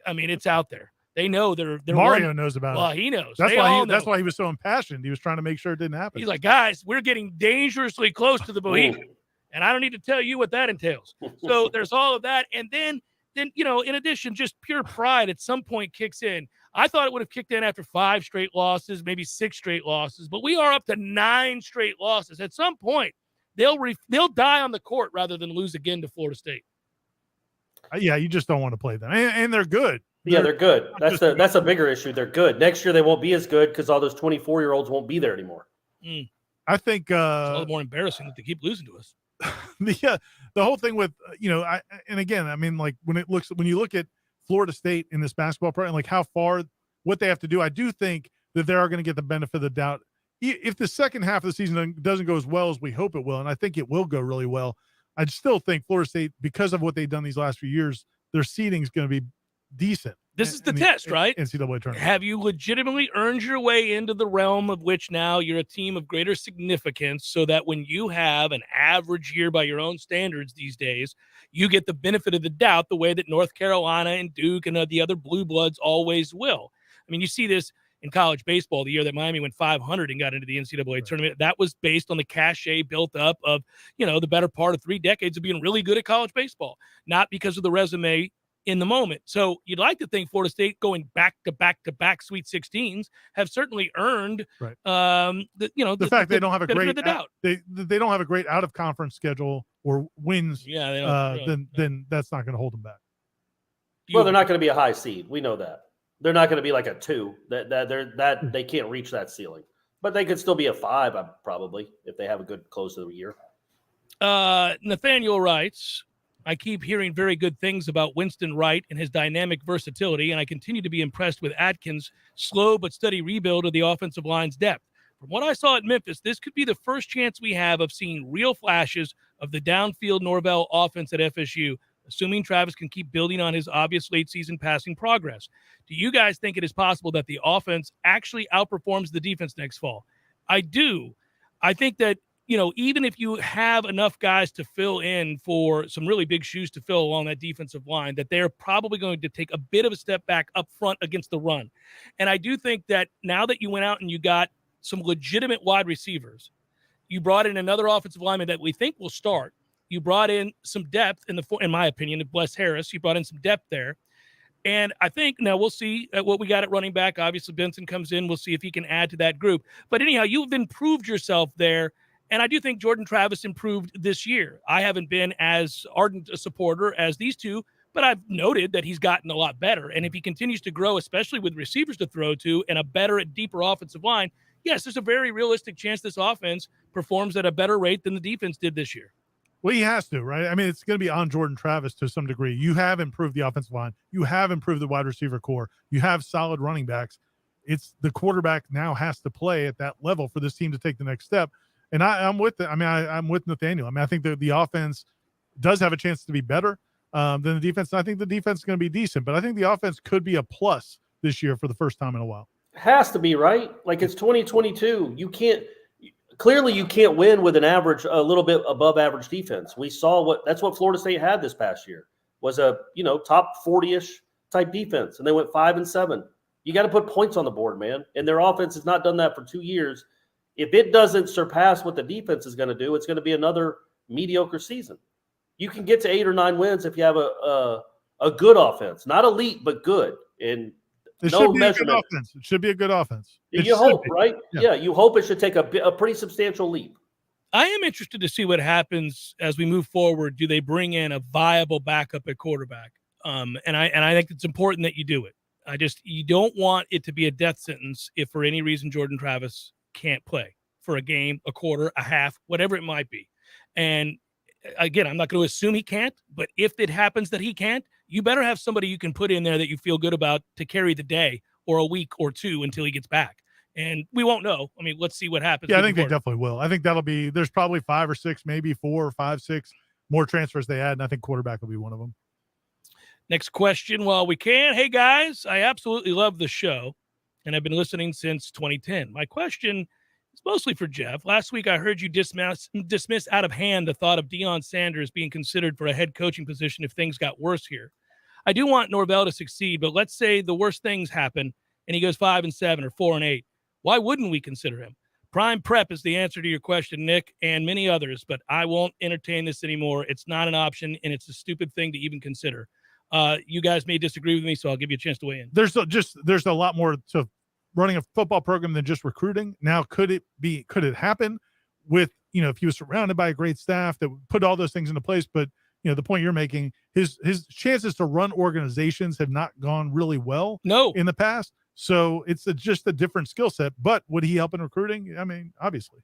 I mean, it's out there. They know they're Mario knows about it. Well, he knows. That's why he was so impassioned. He was trying to make sure it didn't happen. He's like, guys, we're getting dangerously close to the Bohica. And I don't need to tell you what that entails. So there's all of that. And then, in addition, just pure pride at some point kicks in. I thought it would have kicked in after 5 straight losses, maybe 6 straight losses, but we are up to 9 straight losses. At some point, they'll die on the court rather than lose again to Florida State. Yeah, you just don't want to play them. And they're good. They're good. That's a bigger issue. They're good. Next year they won't be as good because all those 24-year-olds won't be there anymore. I think it's all the more embarrassing that they keep losing to us. The whole thing with and again, I mean, like when you look at Florida State in this basketball program, like how far what they have to do, I do think that they are going to get the benefit of the doubt. If the second half of the season doesn't go as well as we hope it will, and I think it will go really well, I still think Florida State, because of what they've done these last few years, their seeding is going to be decent. This is the test, right? NCAA tournament. Have you legitimately earned your way into the realm of which now you're a team of greater significance so that when you have an average year by your own standards these days, you get the benefit of the doubt the way that North Carolina and Duke and the other blue bloods always will? I mean, you see this in college baseball, the year that Miami went 500 and got into the NCAA tournament. That was based on the cachet built up of, the better part of 3 decades of being really good at college baseball, not because of the resume in the moment. So you'd like to think Florida State going back to back Sweet 16s have certainly earned the fact they don't have a great they don't have a great out of conference schedule or wins. Yeah, they don't, then that's not going to hold them back. Well, they're not going to be a high seed. We know that. They're not going to be like a 2. That they can't reach that ceiling. But they could still be a 5 probably if they have a good close to the year. Nathaniel writes, I keep hearing very good things about Winston Wright and his dynamic versatility, and I continue to be impressed with Atkins' slow but steady rebuild of the offensive line's depth. From what I saw at Memphis, this could be the first chance we have of seeing real flashes of the downfield Norvell offense at FSU, assuming Travis can keep building on his obvious late-season passing progress. Do you guys think it is possible that the offense actually outperforms the defense next fall? I do. I think that, even if you have enough guys to fill in for some really big shoes to fill along that defensive line, that they're probably going to take a bit of a step back up front against the run. And I do think that now that you went out and you got some legitimate wide receivers, you brought in another offensive lineman that we think will start. You brought in some depth in my opinion, Bless Harris. You brought in some depth there. And I think now we'll see what we got at running back. Obviously, Benson comes in. We'll see if he can add to that group. But anyhow, you've improved yourself there. And I do think Jordan Travis improved this year. I haven't been as ardent a supporter as these two, but I've noted that he's gotten a lot better. And if he continues to grow, especially with receivers to throw to and a better and deeper offensive line, yes, there's a very realistic chance this offense performs at a better rate than the defense did this year. Well, he has to, right? I mean, it's going to be on Jordan Travis to some degree. You have improved the offensive line. You have improved the wide receiver core. You have solid running backs. It's the quarterback now has to play at that level for this team to take the next step. And I'm with it. I mean, I'm with Nathaniel. I mean, I think that the offense does have a chance to be better. than the defense. I think the defense is going to be decent, but I think the offense could be a plus this year for the first time in a while. Has to be, right? Like, it's 2022. You can't win with a little bit above average defense. We saw that's what Florida State had this past year, was a top 40-ish type defense, and they went 5-7. You got to put points on the board, man. And their offense has not done that for 2 years. If it doesn't surpass what the defense is going to do, it's going to be another mediocre season. You can get to 8 or 9 wins if you have a good offense, not elite but good. And it no should be measurement. a good offense. It should be a good offense. You hope, right? Yeah, you hope it should take a pretty substantial leap. I am interested to see what happens as we move forward. Do they bring in a viable backup at quarterback? And I think it's important that you do it. You don't want it to be a death sentence if for any reason Jordan Travis can't play for a game, a quarter, a half, whatever it might be. And again, I'm not going to assume he can't, but if it happens that he can't, you better have somebody you can put in there that you feel good about to carry the day or a week or two until he gets back. And we won't know. I mean, let's see what happens. Yeah, I think they definitely will. I think there's probably 5 or 6, maybe 4 or 5, 6 more transfers they had, and I think quarterback will be one of them. Next question while we can. Hey, guys, I absolutely love the show, and I've been listening since 2010. My question is mostly for Jeff. Last week, I heard you dismiss out of hand the thought of Deion Sanders being considered for a head coaching position if things got worse here. I do want Norvell to succeed, but let's say the worst things happen, and he goes 5-7 or 4-8. Why wouldn't we consider him? Prime prep is the answer to your question, Nick, and many others, but I won't entertain this anymore. It's not an option, and it's a stupid thing to even consider. You guys may disagree with me, so I'll give you a chance to weigh in. There's a lot more to running a football program than just recruiting. Now, could it happen with, if he was surrounded by a great staff that would put all those things into place? But, the point you're making, his chances to run organizations have not gone really well in the past. So it's just a different skill set. But would he help in recruiting? I mean, obviously.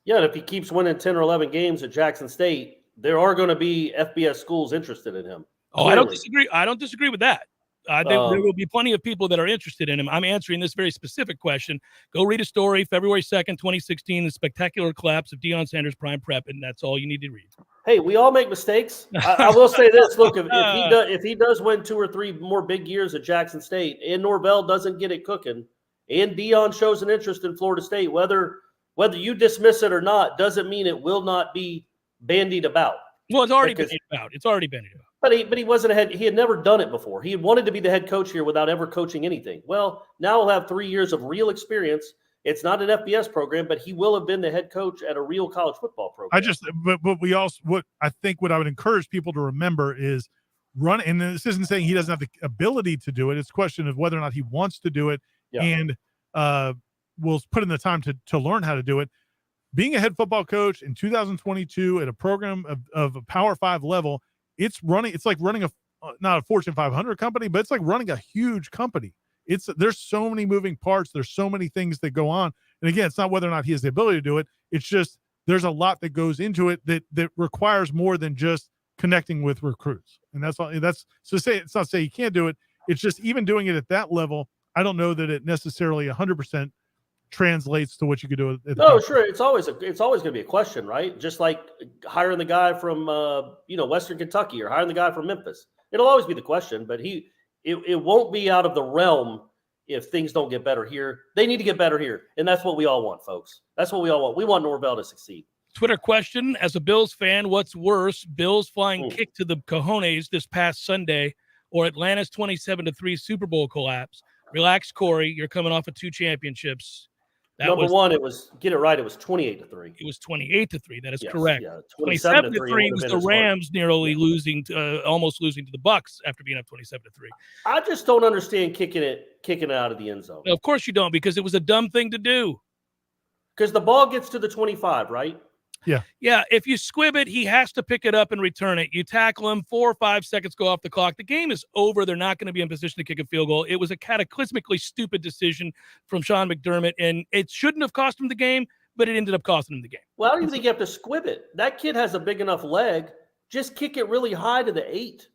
Yeah, and if he keeps winning 10 or 11 games at Jackson State, there are going to be FBS schools interested in him. Oh, clearly. I don't disagree with that. I think there will be plenty of people that are interested in him. I'm answering this very specific question. Go read a story, February 2nd, 2016, the spectacular collapse of Deion Sanders prime prep, and that's all you need to read. Hey, we all make mistakes. I will say this. Look, if he does win 2 or 3 more big years at Jackson State and Norvell doesn't get it cooking and Deion shows an interest in Florida State, whether you dismiss it or not doesn't mean it will not be bandied about. Well, it's already bandied about. It's already bandied about. But he wasn't he had never done it before. He had wanted to be the head coach here without ever coaching anything. Well, now he'll have 3 years of real experience. It's not an FBS program, but he will have been the head coach at a real college football program. What I would encourage people to remember is and this isn't saying he doesn't have the ability to do it. It's a question of whether or not he wants to do it and will put in the time to learn how to do it. Being a head football coach in 2022 at a program of a Power 5 level, it's like running not a Fortune 500 company, but it's like running a huge company. There's so many moving parts. There's so many things that go on. And again, it's not whether or not he has the ability to do it. It's just there's a lot that goes into it that requires more than just connecting with recruits. And that's all. It's not say you can't do it. It's just even doing it at that level, I don't know that it necessarily 100% translates to what you could do. Sure. It's always going to be a question, right? Just like hiring the guy from Western Kentucky or hiring the guy from Memphis. It'll always be the question, but it won't be out of the realm if things don't get better here. They need to get better here, and that's what we all want, folks. That's what we all want. We want Norvell to succeed. Twitter question: as a Bills fan, what's worse, Bills flying kick to the cojones this past Sunday, or Atlanta's 27-3 Super Bowl collapse? Relax, Corey. You're coming off of 2 championships. Number one, it was 28-3. It was 28-3. That is correct. Yeah, 27-3 was the Rams nearly almost losing to the Bucs after being up 27-3. I just don't understand kicking it out of the end zone. Of course you don't, because it was a dumb thing to do. Because the ball gets to the 25, right? Yeah. Yeah. If you squib it, he has to pick it up and return it. You tackle him, 4 or 5 seconds go off the clock. The game is over. They're not going to be in position to kick a field goal. It was a cataclysmically stupid decision from Sean McDermott, and it shouldn't have cost him the game, but it ended up costing him the game. Well, I don't even think you have to squib it. That kid has a big enough leg. Just kick it really high to the 8.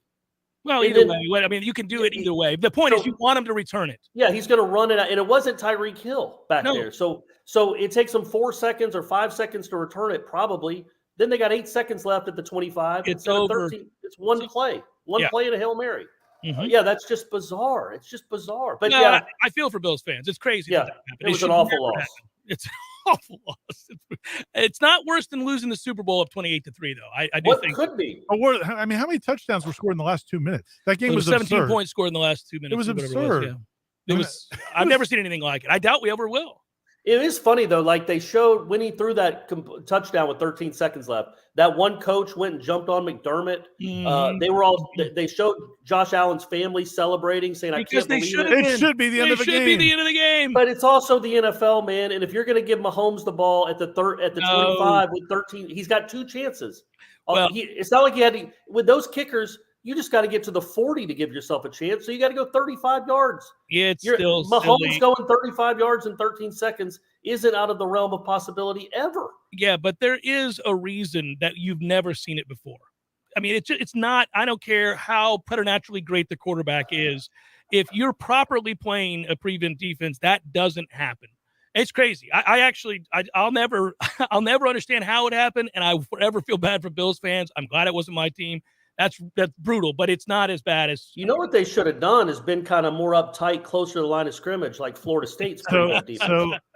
Well, either way. I mean, you can do it either way. The point is you want him to return it. Yeah, he's going to run it out. And it wasn't Tyreek Hill back there. So it takes him 4 seconds or 5 seconds to return it probably. Then they got 8 seconds left at the 25. It's over. 13. It's one play and a Hail Mary. Mm-hmm. That's just bizarre. It's just bizarre. But no, I feel for Bills fans. It's crazy. Yeah, it was an awful loss. Happen. It's an awful loss. It's not worse than losing the Super Bowl of 28-3, though. I do think could be. I mean, how many touchdowns were scored in the last 2 minutes? That game was 17 absurd. points scored in the last 2 minutes. It was absurd. It was. I've never seen anything like it. I doubt we ever will. It is funny, though, like they showed when he threw that touchdown with 13 seconds left, that one coach went and jumped on McDermott. They showed Josh Allen's family celebrating, saying, I can't believe it. It should be the end of the game. It should be the end of the game. But it's also the NFL, man. And if you're going to give Mahomes the ball at the 25 with 13, he's got 2 chances. Well, it's not like he had to, with those kickers, you just got to get to the 40 to give yourself a chance. So you got to go 35 yards. Yeah, still Mahomes silly. going 35 yards in 13 seconds isn't out of the realm of possibility ever. Yeah, but there is a reason that you've never seen it before. I mean, it's not. I don't care how preternaturally great the quarterback is. If you're properly playing a prevent defense, that doesn't happen. It's crazy. I'll never understand how it happened, and I forever feel bad for Bills fans. I'm glad it wasn't my team. That's brutal, but it's not as bad as what they should have done is been kind of more uptight, closer to the line of scrimmage, like Florida State's. So I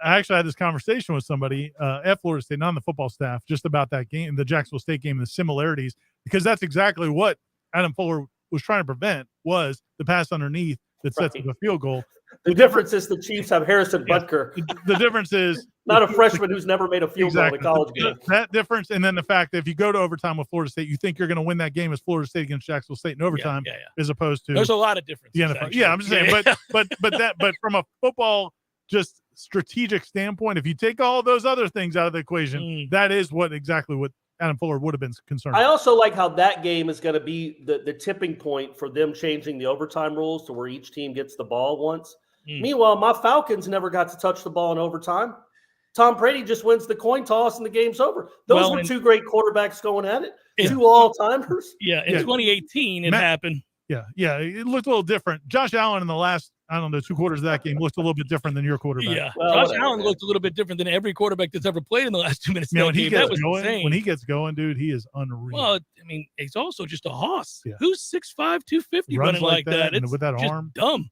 actually had this conversation with somebody at Florida State, not on the football staff, just about that game, the Jacksonville State game, and the similarities, because that's exactly what Adam Fuller was trying to prevent, was the pass underneath that sets up a field goal. The difference is the Chiefs have Harrison Butker. The difference is not a freshman who's never made a field goal in a college game. That difference, and then the fact that if you go to overtime with Florida State, you think you're going to win that game as Florida State against Jacksonville State in overtime, as opposed to there's a lot of difference. Yeah, I'm just saying, but from a football just strategic standpoint, if you take all those other things out of the equation, that is exactly what Adam Fuller would have been concerned. I also like how that game is going to be the tipping point for them changing the overtime rules to where each team gets the ball once. Meanwhile, my Falcons never got to touch the ball in overtime. Tom Brady just wins the coin toss and the game's over. Those were 2 great quarterbacks going at it. 2 all-timers. Yeah, in 2018 it happened. Yeah, it looked a little different. Josh Allen in the last, 2 quarters of that game looked a little bit different than your quarterback. Yeah, Josh Allen looked a little bit different than every quarterback that's ever played in the last 2 minutes of that game. That was insane. When he gets going, dude, he is unreal. Well, I mean, he's also just a hoss. Yeah. Who's 6'5", 250 running like that? It's with that just arm. Dumb.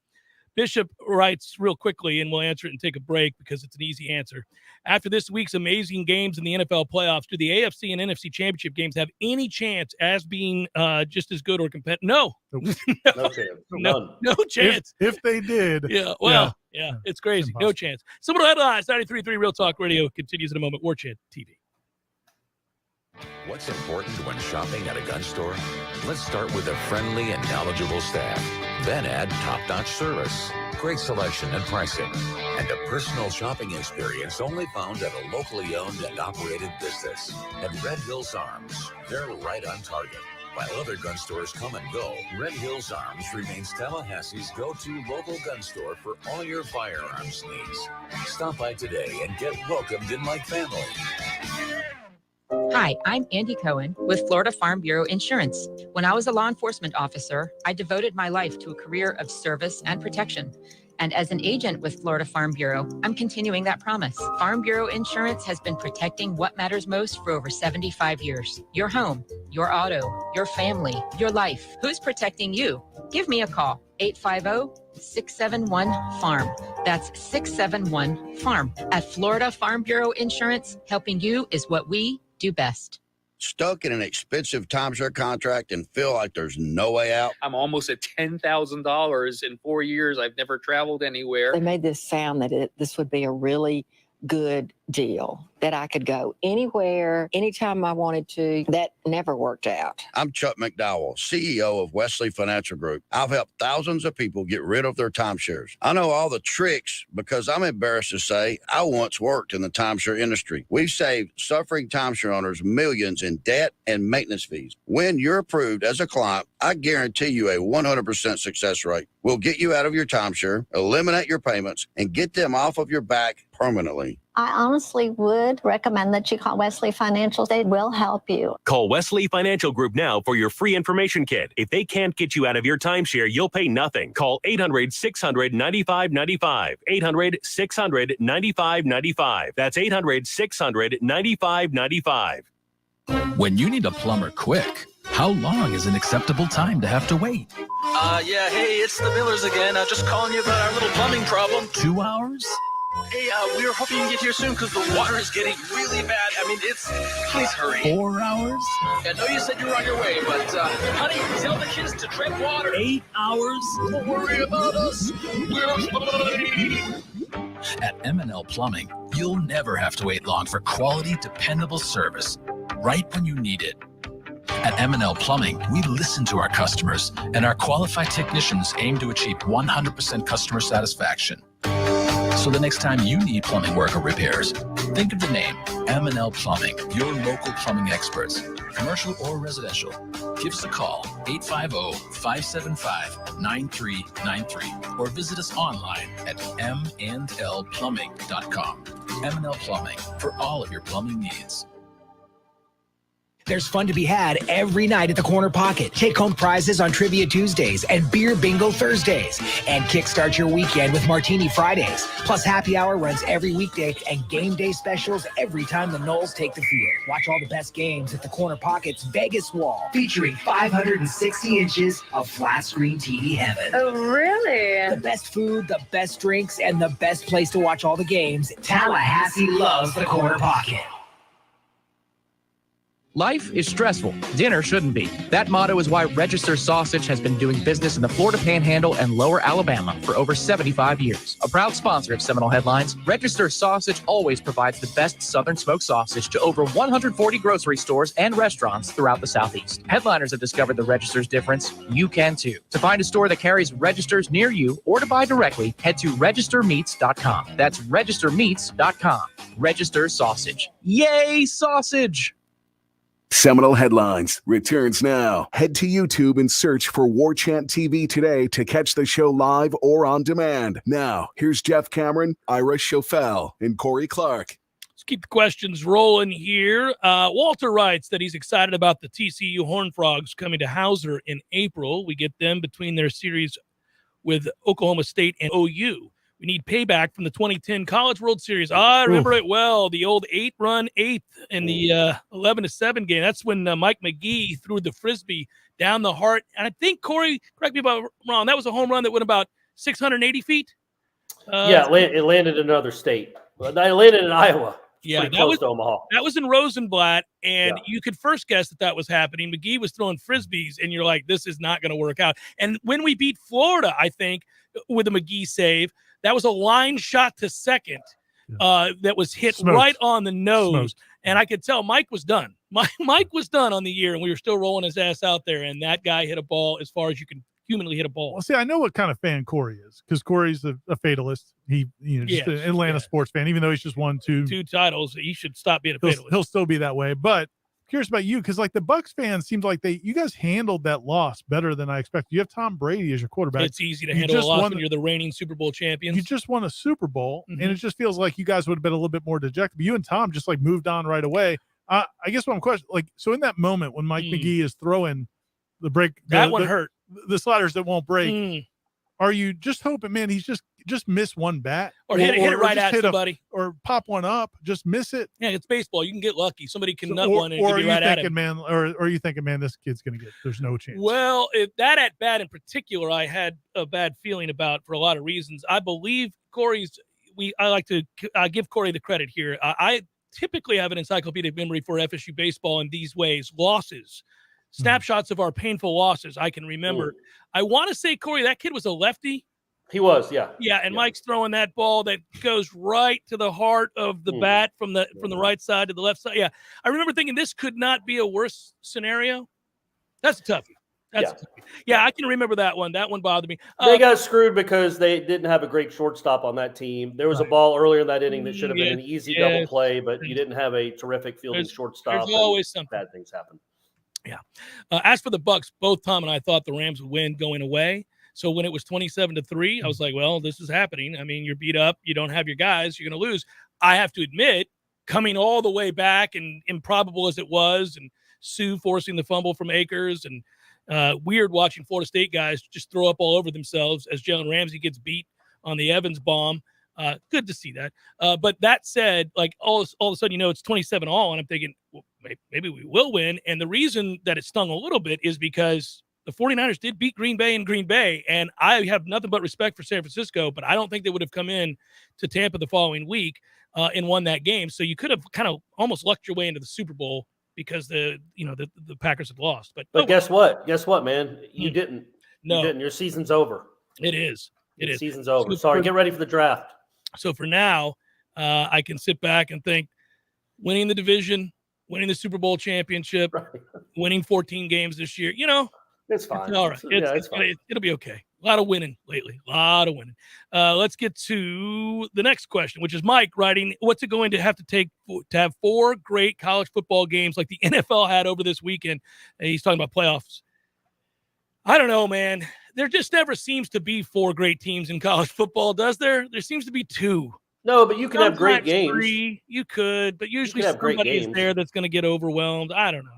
Bishop writes real quickly, and we'll answer it and take a break because it's an easy answer. After this week's amazing games in the NFL playoffs, do the AFC and NFC championship games have any chance as being just as good or competitive? No. No chance. No chance. If they did. Yeah. Well, yeah, it's crazy. No chance. Seminole Headlines, 93.3 Real Talk Radio continues in a moment. Warchant TV. What's important when shopping at a gun store? Let's start with a friendly and knowledgeable staff. Then add top-notch service, great selection and pricing, and a personal shopping experience only found at a locally owned and operated business. At Red Hills Arms, they're right on target. While other gun stores come and go, Red Hills Arms remains Tallahassee's go-to local gun store for all your firearms needs. Stop by today and get welcomed in like family. Hi, I'm Andy Cohen with Florida Farm Bureau Insurance. When I was a law enforcement officer, I devoted my life to a career of service and protection. And as an agent with Florida Farm Bureau, I'm continuing that promise. Farm Bureau Insurance has been protecting what matters most for over 75 years. Your home, your auto, your family, your life. Who's protecting you? Give me a call, 850-671-FARM. That's 671-FARM. At Florida Farm Bureau Insurance, helping you is what we do best. Stuck in an expensive timeshare contract and feel like there's no way out? I'm almost at $10,000 in 4 years. I've never traveled anywhere. They made this sound that this would be a really good deal, that I could go anywhere, anytime I wanted to. That never worked out. I'm Chuck McDowell, CEO of Wesley Financial Group. I've helped thousands of people get rid of their timeshares. I know all the tricks because I'm embarrassed to say I once worked in the timeshare industry. We've saved suffering timeshare owners millions in debt and maintenance fees. When you're approved as a client, I guarantee you a 100% success rate. We'll get you out of your timeshare, eliminate your payments, and get them off of your back permanently. I honestly would recommend that you call Wesley Financial. They will help you. Call Wesley Financial Group now for your free information kit. If they can't get you out of your timeshare, you'll pay nothing. Call 800-600-9595. 800-600-9595. That's 800-600-9595. When you need a plumber quick, how long is an acceptable time to have to wait? Yeah, hey, it's the Millers again. Just calling you about our little plumbing problem. 2 hours? Hey, we were hoping you can get here soon because the water is getting really bad. I mean, please hurry. 4 hours? I know you said you were on your way, but, honey, tell the kids to drink water. 8 hours? Don't worry about us. We're fine. At M&L Plumbing, you'll never have to wait long for quality, dependable service, right when you need it. At M&L Plumbing, we listen to our customers, and our qualified technicians aim to achieve 100% customer satisfaction. So the next time you need plumbing work or repairs, think of the name M&L Plumbing, your local plumbing experts, commercial or residential. Give us a call, 850-575-9393, or visit us online at mndlplumbing.com. M&L Plumbing, for all of your plumbing needs. There's fun to be had every night at the Corner Pocket. Take home prizes on Trivia Tuesdays and Beer Bingo Thursdays. And kickstart your weekend with Martini Fridays. Plus happy hour runs every weekday and game day specials every time the Noles take the field. Watch all the best games at the Corner Pocket's Vegas Wall, featuring 560 inches of flat screen TV heaven. Oh, really? The best food, the best drinks, and the best place to watch all the games. Tallahassee loves the Corner Pocket. Life is stressful. Dinner shouldn't be. That motto is why Register Sausage has been doing business in the Florida Panhandle and Lower Alabama for over 75 years. A proud sponsor of Seminole Headlines, Register Sausage always provides the best Southern smoked sausage to over 140 grocery stores and restaurants throughout the Southeast. Headliners have discovered the Register's difference. You can too. To find a store that carries Registers near you or to buy directly, head to registermeats.com. That's registermeats.com. Register Sausage. Yay, sausage! Seminole Headlines returns now. Head to YouTube and search for Warchant TV today to catch the show live or on demand. Now, here's Jeff Cameron, Ira Schofel, and Corey Clark. Let's keep the questions rolling here. Walter writes that he's excited about the TCU Horned Frogs coming to Hauser in April. We get them between their series with Oklahoma State and OU. We need payback from the 2010 College World Series. I remember it well. The old 8-run eighth in the 11-7 game. That's when Mike McGee threw the Frisbee down the heart. And I think, Corey, correct me if I'm wrong, that was a home run that went about 680 feet. It landed in another state. It landed in Iowa. Yeah, pretty close to Omaha. That was in Rosenblatt, and you could first guess that was happening. McGee was throwing Frisbees, and you're like, this is not going to work out. And when we beat Florida, I think, with a McGee save, that was a line shot to second that was hit right on the nose. And I could tell Mike was done. Mike was done on the year, and we were still rolling his ass out there. And that guy hit a ball as far as you can humanly hit a ball. Well, see, I know what kind of fan Corey is because Corey's a fatalist. He, just an Atlanta sports fan, even though he's just won two titles. He should stop being a fatalist. He'll still be that way. But curious about you because like the Bucs fans seemed like you guys handled that loss better than I expected. You have Tom Brady as your quarterback. It's easy to handle a loss when you're the reigning Super Bowl champions. You just won a Super Bowl, and it just feels like you guys would have been a little bit more dejected. But you and Tom just like moved on right away. I guess what I'm questioning, so in that moment when Mike McGee is throwing the break, that one hurt. The sliders that won't break. Are you just hoping, man, he's just miss one bat or hit it right at somebody or pop one up, just miss it? Yeah, it's baseball. You can get lucky. Somebody can nut one and be right at him. Or are you thinking, man, this kid's going to get, there's no chance? Well, that at bat in particular, I had a bad feeling about for a lot of reasons. I believe I like to give Corey the credit here. I typically have an encyclopedic memory for FSU baseball in these ways. Losses. Snapshots of our painful losses I can remember. I want to say, Corey, that kid was a lefty. He was, yeah. Yeah, and Mike's throwing that ball that goes right to the heart of the bat from the right side to the left side. Yeah, I remember thinking this could not be a worse scenario. That's a toughie. Yeah, I can remember that one. That one bothered me. They got screwed because they didn't have a great shortstop on that team. There was a ball earlier in that inning that should have been an easy double play, but you didn't have a terrific fielding shortstop. There's always something. Bad things happen. Yeah. As for the Bucs, both Tom and I thought the Rams would win going away. So when it was 27-3, I was like, well, this is happening. I mean, you're beat up. You don't have your guys. You're going to lose. I have to admit, coming all the way back and improbable as it was, and Sue forcing the fumble from Akers, and weird watching Florida State guys just throw up all over themselves as Jalen Ramsey gets beat on the Evans bomb. Good to see that. But that said, like all of a sudden, it's 27-all, and I'm thinking, well, maybe we will win. And the reason that it stung a little bit is because the 49ers did beat Green Bay in Green Bay, and I have nothing but respect for San Francisco, but I don't think they would have come in to Tampa the following week and won that game. So you could have kind of almost lucked your way into the Super Bowl because the Packers had lost. But guess what? Guess what, man? You didn't. No. You didn't. Your season's over. It is. Your season's over. Sorry, get ready for the draft. So for now, I can sit back and think winning the division, winning the Super Bowl championship, winning 14 games this year, it's fine. It's all right. It's fine. It'll be okay. A lot of winning lately. A lot of winning. Let's get to the next question, which is Mike writing, what's it going to have to take to have 4 great college football games like the NFL had over this weekend? And he's talking about playoffs. I don't know, man. There just never seems to be 4 great teams in college football, does there? There seems to be 2. No, but you can have great games. 3, you could, but usually somebody is there that's going to get overwhelmed. I don't know.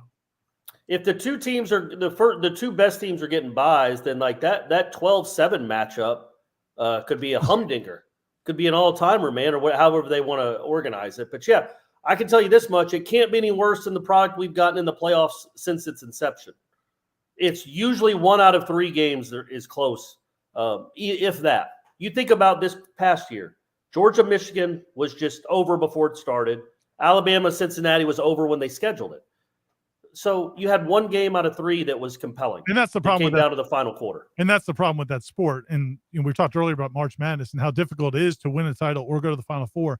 If the 2 teams are the 2 best teams are getting buys, then like that 12-7 matchup could be a humdinger, could be an all-timer, man, or however they want to organize it. But yeah, I can tell you this much: it can't be any worse than the product we've gotten in the playoffs since its inception. It's usually 1 out of 3 games that is close, if that. You think about this past year: Georgia, Michigan was just over before it started. Alabama, Cincinnati was over when they scheduled it. So you had 1 game out of 3 that was compelling. And that's the problem with down to the final quarter. And that's the problem with that sport. And we talked earlier about March Madness and how difficult it is to win a title or go to the Final Four.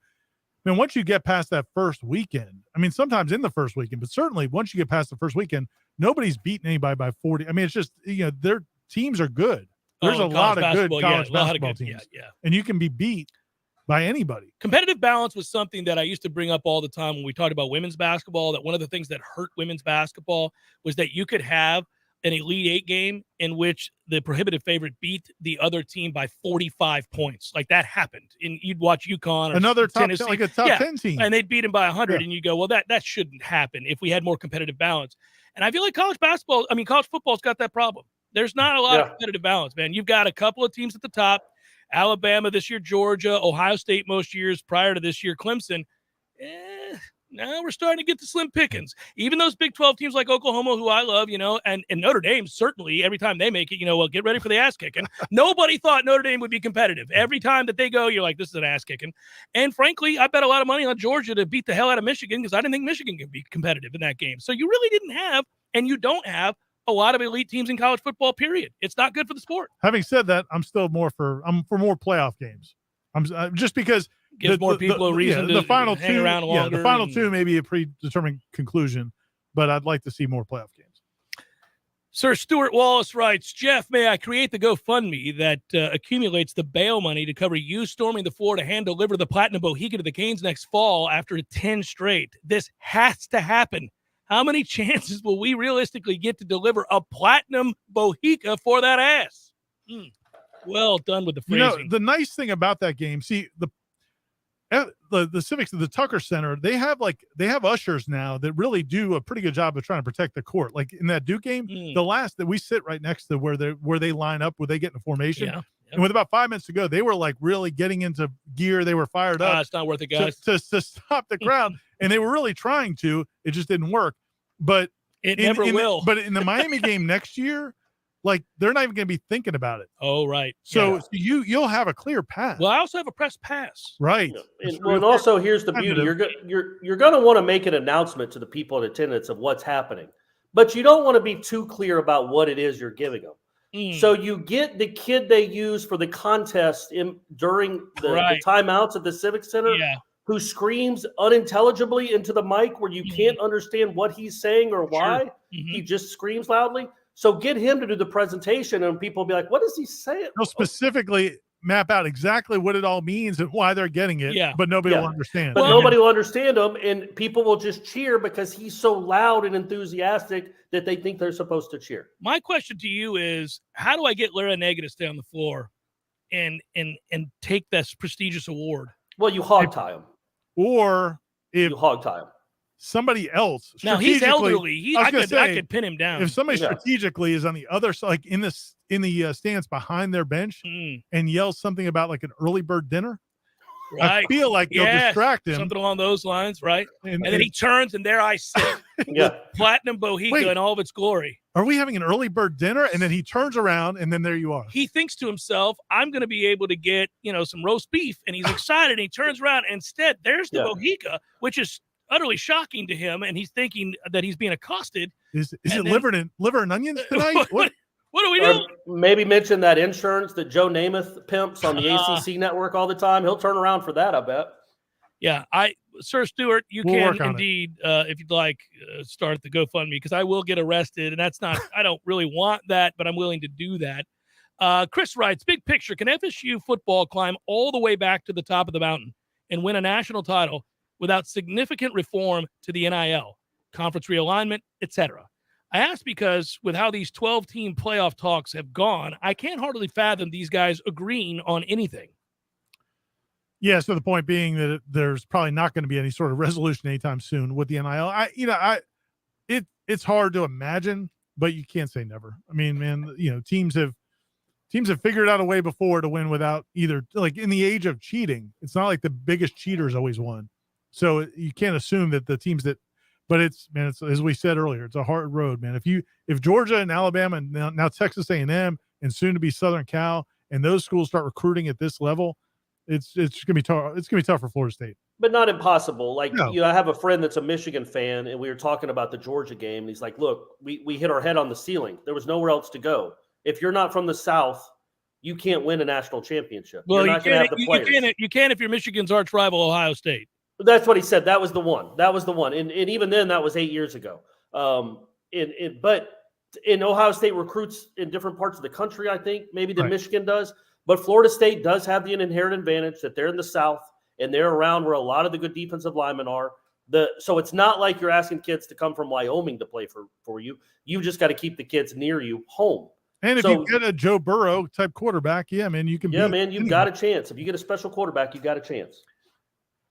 I mean, once you get past that first weekend, I mean, sometimes in the first weekend, but certainly once you get past the first weekend, nobody's beaten anybody by 40. I mean, it's just, their teams are good. There's a lot of good college basketball teams. Yeah. And you can be beat by anybody. Competitive balance was something that I used to bring up all the time when we talked about women's basketball, that one of the things that hurt women's basketball was that you could have an Elite 8 game in which the prohibitive favorite beat the other team by 45 points. Like that happened. And you'd watch UConn or another top 10, Tennessee. like a top 10 team. And they'd beat them by 100. And you go, well, that shouldn't happen if we had more competitive balance. And I feel like college football's got that problem. There's not a lot of competitive balance, man. You've got a couple of teams at the top. Alabama this year, Georgia, Ohio State most years prior to this year, Clemson. Now we're starting to get to slim pickings. Even those Big 12 teams like Oklahoma, who I love, and Notre Dame, certainly every time they make it, well, get ready for the ass kicking. Nobody thought Notre Dame would be competitive. Every time that they go, you're like, this is an ass kicking. And frankly, I bet a lot of money on Georgia to beat the hell out of Michigan because I didn't think Michigan could be competitive in that game. So you really didn't have, and you don't have, a lot of elite teams in college football, period. It's not good for the sport. Having said that, I'm still for more playoff games. I'm just because gives more people a reason to hang around longer. Yeah, the final 2 may be a predetermined conclusion, but I'd like to see more playoff games. Sir Stuart Wallace writes, Jeff, may I create the GoFundMe that accumulates the bail money to cover you storming the floor to hand deliver the Platinum Bohica to the Canes next fall after 10 straight. This has to happen. How many chances will we realistically get to deliver a Platinum Bohica for that ass? Well done with the phrasing. The nice thing about that game, see, the Civics, the Tucker Center, they have ushers now that really do a pretty good job of trying to protect the court. Like in that Duke game, the last that we sit right next to where they line up, where they get in formation. Yeah. And with about 5 minutes to go, they were like really getting into gear. They were fired up. It's not worth it, guys. To stop the crowd. And they were really trying to. It just didn't work. But it never will. But in the Miami game next year, like they're not even going to be thinking about it. Oh, right. So you'll have a clear pass. Well, I also have a press pass. Right. And also here's the beauty: you're going to want to make an announcement to the people in attendance of what's happening, but you don't want to be too clear about what it is you're giving them. So you get the kid they use for the contest during the timeouts at the Civic Center. Yeah. Who screams unintelligibly into the mic where you can't understand what he's saying or why. He just screams loudly. So get him to do the presentation and people will be like, what is he saying? They'll specifically map out exactly what it all means and why they're getting it, but nobody will understand. But nobody will understand him, and people will just cheer because he's so loud and enthusiastic that they think they're supposed to cheer. My question to you is, how do I get Lara Nega to stay on the floor and take this prestigious award? Well, you hog tie him. Or if you hog tie him. Somebody else. Now he's elderly. I could pin him down. If somebody strategically is on the other side, like in the stands behind their bench and yells something about like an early bird dinner, I feel like they'll distract him. Something along those lines, right? And then he turns and there I sit. Yeah. Platinum Bohica Wait. in all of its glory. Are we having an early bird dinner? And then he turns around, and then there you are. He thinks to himself, I'm going to be able to get, some roast beef. And he's excited. And he turns around. And instead, there's the Bohica, which is utterly shocking to him. And he's thinking that he's being accosted. Is it liver and onions tonight? What do we do? Maybe mention that insurance that Joe Namath pimps on the ACC network all the time. He'll turn around for that, I bet. Yeah, Sir Stewart, you We'll can indeed, if you'd like, start the GoFundMe, because I will get arrested, and that's not, I don't really want that, but I'm willing to do that. Chris writes, big picture, can FSU football climb all the way back to the top of the mountain and win a national title without significant reform to the NIL, conference realignment, etc.? I ask because with how these 12-team playoff talks have gone, I can't hardly fathom these guys agreeing on anything. Yeah, so the point being that there's probably not going to be any sort of resolution anytime soon with the NIL. It's hard to imagine, but you can't say never. I mean, man, teams have figured out a way before to win without either, like in the age of cheating. It's not like the biggest cheaters always won. So you can't assume that the teams that, but it's as we said earlier, it's a hard road, man. If Georgia and Alabama and now Texas A&M and soon to be Southern Cal and those schools start recruiting at this level, it's gonna be tough. It's gonna be tough for Florida State, but not impossible. Like no. I have a friend that's a Michigan fan, and we were talking about the Georgia game. And he's like, "Look, we hit our head on the ceiling. There was nowhere else to go. If you're not from the South, you can't win a national championship. Well, you're not going to have the players. You can if you're Michigan's arch rival, Ohio State. That's what he said. That was the one. And even then, that was 8 years ago. But in Ohio State recruits in different parts of the country, I think, maybe than Michigan does. But Florida State does have the inherent advantage that they're in the South and they're around where a lot of the good defensive linemen are. So it's not like you're asking kids to come from Wyoming to play for you. You've just got to keep the kids near you home. And if you get a Joe Burrow type quarterback, yeah, man, you can. Yeah, man, you've got a chance. If you get a special quarterback, you've got a chance.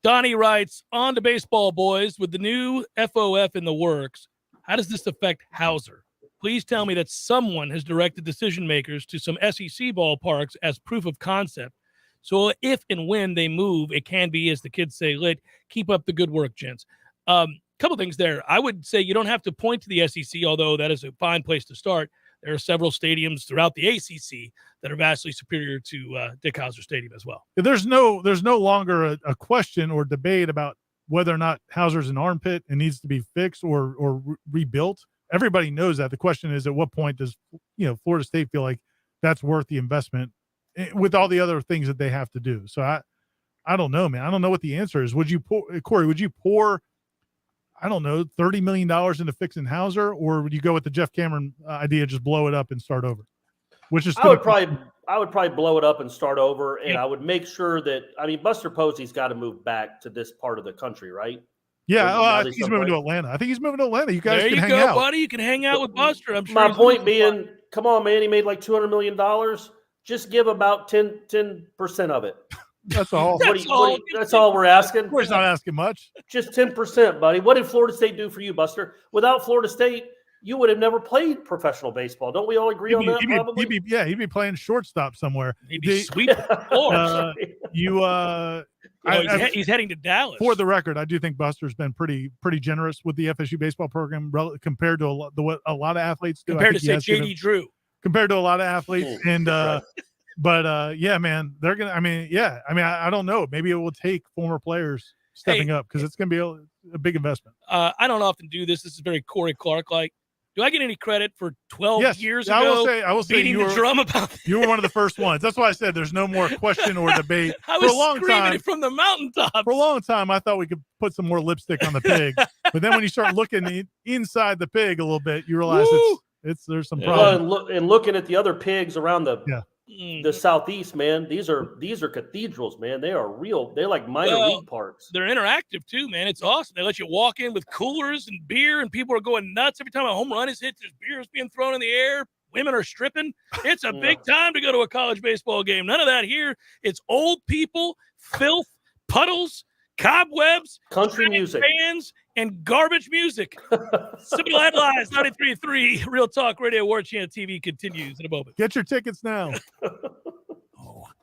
Donnie writes, on to baseball, boys. With the new FOF in the works, how does this affect Hauser? Please tell me that someone has directed decision makers to some SEC ballparks as proof of concept. So if and when they move, it can be, as the kids say, lit. Keep up the good work, gents. Couple things there. I would say you don't have to point to the SEC, although that is a fine place to start. There are several stadiums throughout the ACC that are vastly superior to Dick Hauser Stadium as well. There's no longer a question or debate about whether or not Hauser's an armpit and needs to be fixed or rebuilt. Everybody knows that. The question is, at what point does Florida State feel like that's worth the investment with all the other things that they have to do? So I don't know, man. I don't know what the answer is. Corey, would you pour, I don't know, $30 million into fixing Hauser, or would you go with the Jeff Cameron idea, just blow it up and start over? Which is I would probably blow it up and start over, and I would make sure that Buster Posey's got to move back to this part of the country, right? Yeah, he's moving to Atlanta. I think he's moving to Atlanta. You guys can hang out, buddy. You can hang out with Buster. I'm sure. My point being, come on, man. He made like $200 million. Just give about 10% of it. That's all. That's all we're asking. We're not asking much. Just 10%, buddy. What did Florida State do for you, Buster? Without Florida State, you would have never played professional baseball. Don't we all agree on that? Probably. He'd be playing shortstop somewhere. He'd be sweeping the floor. He's heading to Dallas. For the record, I do think Buster's been pretty generous with the FSU baseball program compared to what a lot of athletes do. Compared to say JD Drew. Compared to a lot of athletes, but yeah, man, they're gonna. I don't know. Maybe it will take former players stepping up because it's gonna be a big investment. I don't often do this. This is very Corey Clark-like. Do I get any credit for 12 years ago? I will say beating the drum about you were one of the first ones. That's why I said there's no more question or debate. I was for a long screaming time it from the mountaintop. For a long time, I thought we could put some more lipstick on the pig, but then when you start looking inside the pig a little bit, you realize there's some problems. Well, and looking at the other pigs around the southeast, man, these are cathedrals, man. They are real. They're like minor league parks. They're interactive too, man. It's awesome. They let you walk in with coolers and beer, and people are going nuts every time a home run is hit. There's beers being thrown in the air. Women are stripping. It's a big time to go to a college baseball game. None of that here. It's old people, filth, puddles, cobwebs, country music, fans, and garbage music. Seminole Headlines 93.3 Real Talk Radio Warchant TV continues in a moment. Get your tickets now.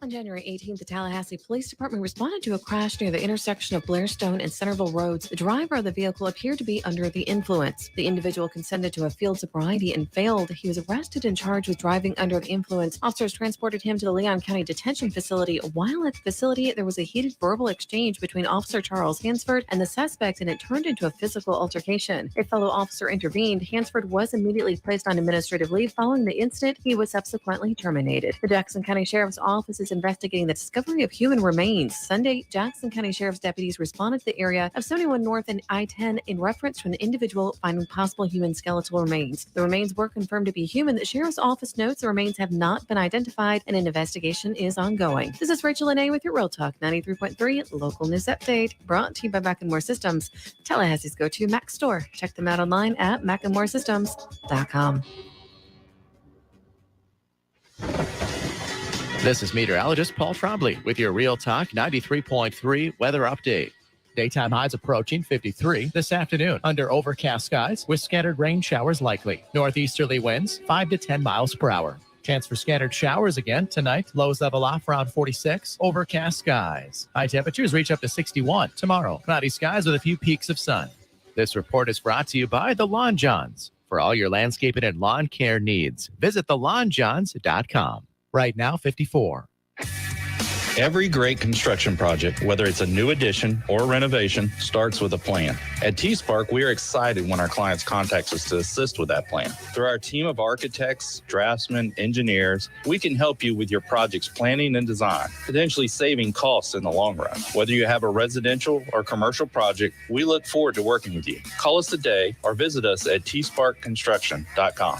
On January 18th, the Tallahassee Police Department responded to a crash near the intersection of Blairstone and Centerville Roads. The driver of the vehicle appeared to be under the influence. The individual consented to a field sobriety and failed. He was arrested and charged with driving under the influence. Officers transported him to the Leon County Detention Facility. While at the facility, there was a heated verbal exchange between Officer Charles Hansford and the suspect, and it turned into a physical altercation. A fellow officer intervened. Hansford was immediately placed on administrative leave. Following the incident, he was subsequently terminated. The Jackson County Sheriff's Office is investigating the discovery of human remains. Sunday, Jackson County Sheriff's deputies responded to the area of 71 North and I-10 in reference to an individual finding possible human skeletal remains. The remains were confirmed to be human. The Sheriff's Office notes the remains have not been identified and an investigation is ongoing. This is Rachel Lene with your Real Talk 93.3 Local News Update, brought to you by Mac & More Systems, Tallahassee's go-to Mac store. Check them out online at macandmoresystems.com. This is meteorologist Paul Trombley with your Real Talk 93.3 weather update. Daytime highs approaching 53 this afternoon under overcast skies with scattered rain showers likely. Northeasterly winds 5 to 10 miles per hour. Chance for scattered showers again tonight. Lows level off around 46. Overcast skies. High temperatures reach up to 61 tomorrow. Cloudy skies with a few peaks of sun. This report is brought to you by the Lawn Johns. For all your landscaping and lawn care needs, visit thelawnjohns.com. Right now, 54. Every great construction project, whether it's a new addition or renovation, starts with a plan. At T-Spark, we are excited when our clients contact us to assist with that plan. Through our team of architects, draftsmen, engineers, we can help you with your project's planning and design, potentially saving costs in the long run. Whether you have a residential or commercial project, we look forward to working with you. Call us today or visit us at tsparkconstruction.com.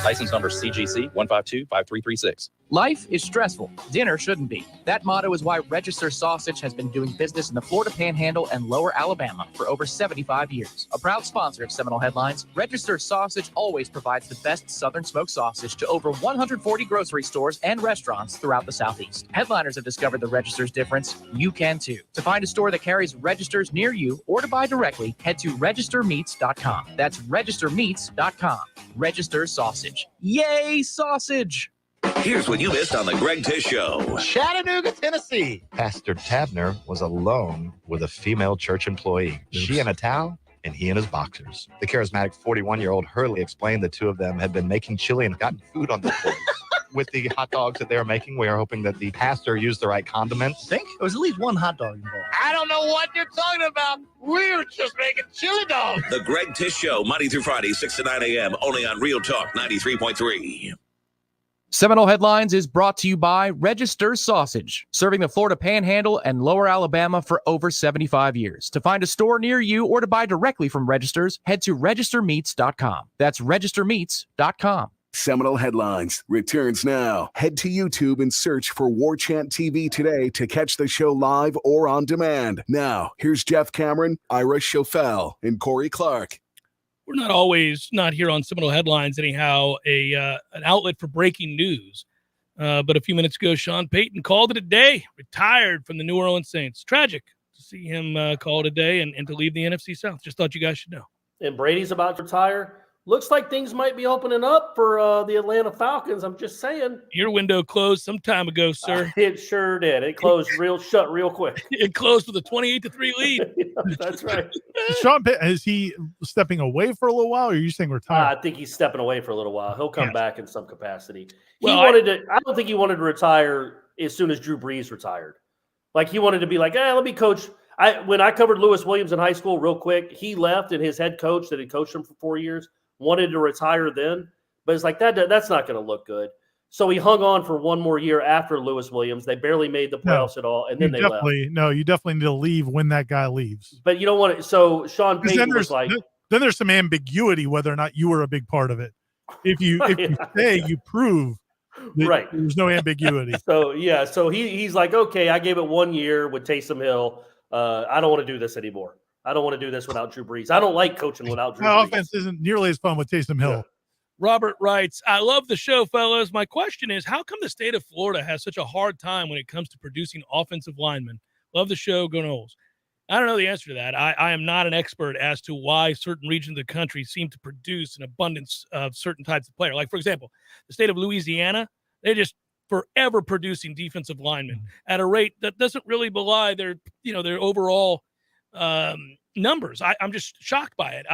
License number CGC 1525336. Life is stressful. Dinner shouldn't be. That motto is why Register Sausage has been doing business in the Florida Panhandle and Lower Alabama for over 75 years. A proud sponsor of Seminole Headlines, Register Sausage always provides the best Southern smoked sausage to over 140 grocery stores and restaurants throughout the Southeast. Headliners have discovered the Register's difference. You can too. To find a store that carries Registers near you or to buy directly, head to registermeats.com. That's registermeats.com. Register Sausage. Yay, sausage! Here's what you missed on the Greg Tish Show. Chattanooga, Tennessee. Pastor Tabner was alone with a female church employee. She in a towel and he in his boxers. The charismatic 41-year-old Hurley explained the two of them had been making chili and gotten food on the plate. With the hot dogs that they were making, we are hoping that the pastor used the right condiments. I think it was at least one hot dog involved. I don't know what you're talking about. We were just making chili dogs. The Greg Tish Show, Monday through Friday, 6 to 9 a.m., only on Real Talk 93.3. Seminole Headlines is brought to you by Register Sausage, serving the Florida Panhandle and Lower Alabama for over 75 years. To find a store near you or to buy directly from Registers, head to registermeats.com. That's registermeats.com. Seminole Headlines returns now. Head to YouTube and search for Warchant TV today to catch the show live or on demand. Now, here's Jeff Cameron, Ira Schofel, and Corey Clark. We're not always not here on Seminole Headlines anyhow, an outlet for breaking news. But a few minutes ago, Sean Payton called it a day, retired from the New Orleans Saints. Tragic to see him call it a day and to leave the NFC South. Just thought you guys should know. And Brady's about to retire. Looks like things might be opening up for the Atlanta Falcons. I'm just saying. Your window closed some time ago, sir. It sure did. It closed shut real quick. It closed with a 28-3 lead. That's right. Sean Pitt, is he stepping away for a little while, or are you saying retire? I think he's stepping away for a little while. He'll come back in some capacity. Well, I don't think he wanted to retire as soon as Drew Brees retired. Like he wanted to be like, let me coach. When I covered Lewis Williams in high school, real quick, he left, and his head coach that had coached him for 4 years wanted to retire then, but it's like that's not going to look good. So he hung on for one more year after Lewis Williams. They barely made the playoffs at all, and then they left. No, you definitely need to leave when that guy leaves. But you don't want to. So Sean Payton was like, then there's some ambiguity whether or not you were a big part of it. If you say you prove that right, there's no ambiguity. So he's like, okay, I gave it 1 year with Taysom Hill. I don't want to do this anymore. I don't want to do this without Drew Brees. I don't like coaching without Drew Brees. Offense isn't nearly as fun with Taysom Hill. Yeah. Robert writes, I love the show, fellas. My question is, how come the state of Florida has such a hard time when it comes to producing offensive linemen? Love the show. Go Noles. I don't know the answer to that. I am not an expert as to why certain regions of the country seem to produce an abundance of certain types of player. Like, for example, the state of Louisiana, they just forever producing defensive linemen at a rate that doesn't really belie their overall numbers. I'm just shocked by it.